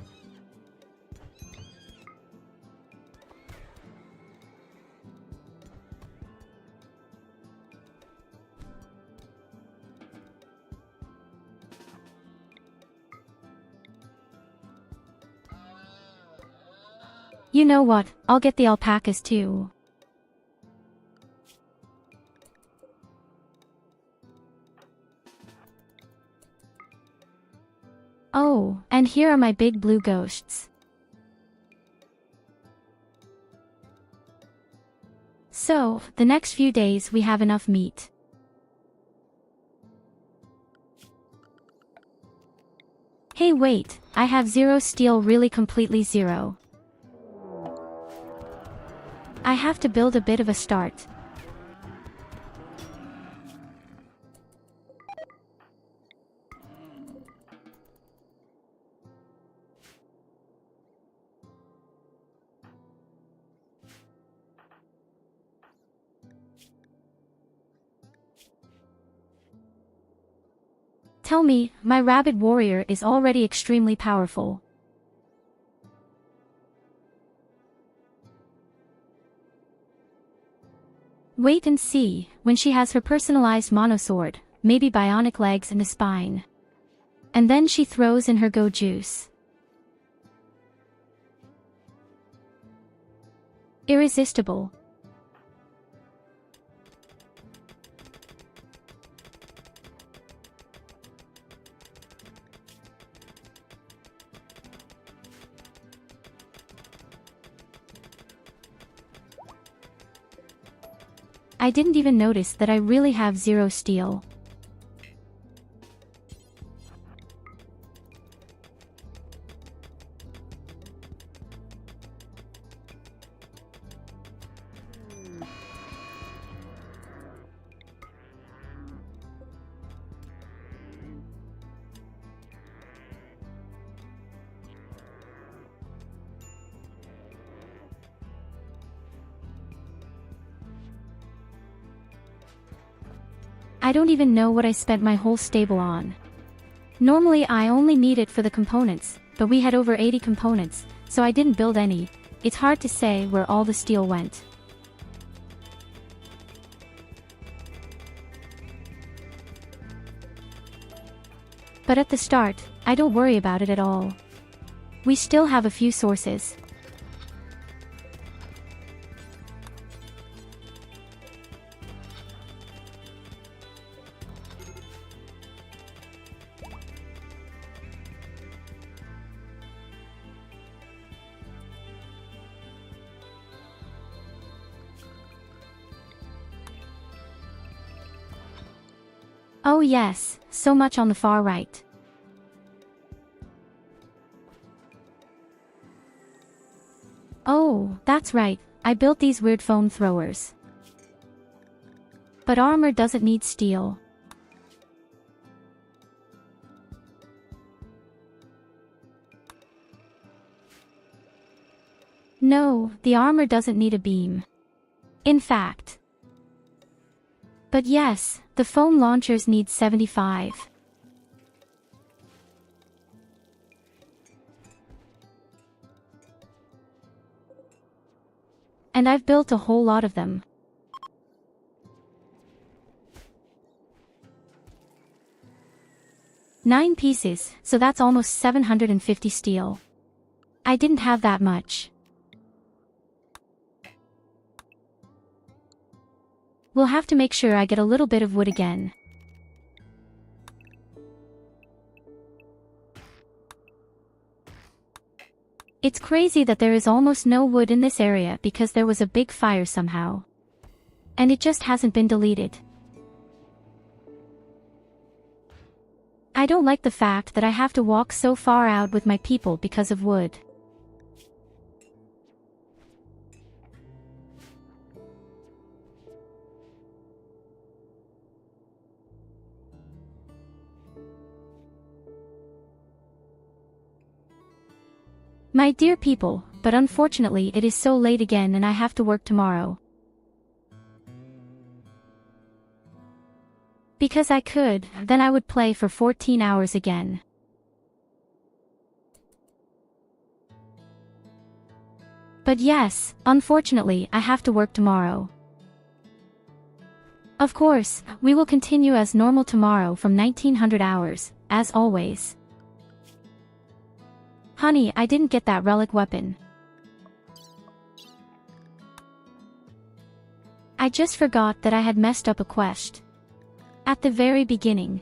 You know what, I'll get the alpacas too. Oh, and here are my big blue ghosts. So, the next few days we have enough meat. Hey wait, I have 0 steel, really completely 0. I have to build a bit of a start. Tell me, my rabbit warrior is already extremely powerful. Wait and see, when she has her personalized monosword, maybe bionic legs and a spine. And then she throws in her go juice. Irresistible. I didn't even notice that I really have 0 steel. I don't even know what I spent my whole stable on. Normally I only need it for the components, but we had over 80 components, so I didn't build any. It's hard to say where all the steel went. But at the start, I don't worry about it at all. We still have a few sources. Oh yes, so much on the far right. Oh, that's right, I built these weird foam throwers. But armor doesn't need steel. No, the armor doesn't need a beam. In fact. But yes, the foam launchers need 75. And I've built a whole lot of them. Nine pieces, so that's almost 750 steel. I didn't have that much. We'll have to make sure I get a little bit of wood again. It's crazy that there is almost no wood in this area because there was a big fire somehow. And it just hasn't been deleted. I don't like the fact that I have to walk so far out with my people because of wood. My dear people, but unfortunately it is so late again and I have to work tomorrow. Because I could, then I would play for 14 hours again. But yes, unfortunately I have to work tomorrow. Of course, we will continue as normal tomorrow from 1900 hours, as always. Honey, I didn't get that relic weapon. I just forgot that I had messed up a quest. At the very beginning.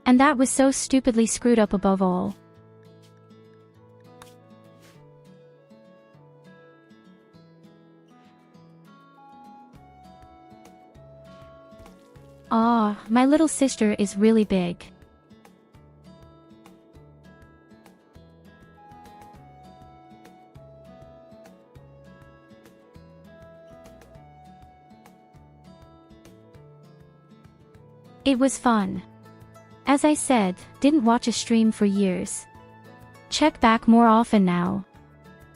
And that was so stupidly screwed up above all. Ah, my little sister is really big. It was fun. As I said, didn't watch a stream for years. Check back more often now.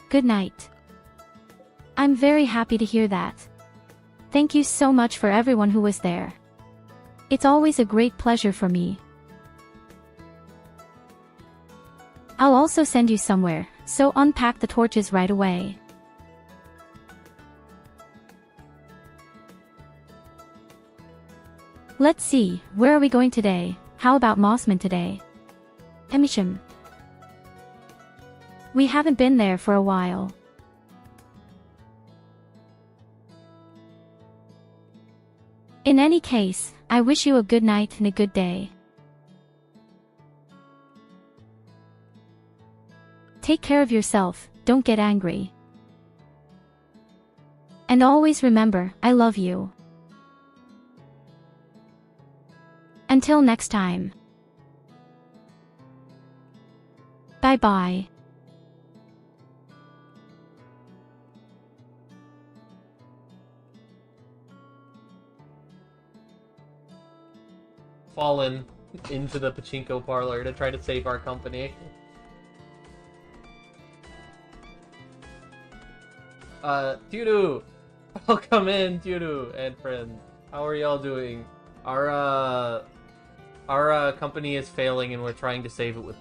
Good night. I'm very happy to hear that. Thank you so much for everyone who was there. It's always a great pleasure for me. I'll also send you somewhere, so unpack the torches right away. Let's see, where are we going today? How about Mossman today? VoD. We haven't been there for a while. In any case, I wish you a good night and a good day. Take care of yourself, don't get angry. And always remember, I love you. Until next time. Bye-bye. Fallen into the pachinko parlor to try to save our company. Tudu! Welcome in, Tudu and friends. How are y'all doing? Our company is failing and we're trying to save it with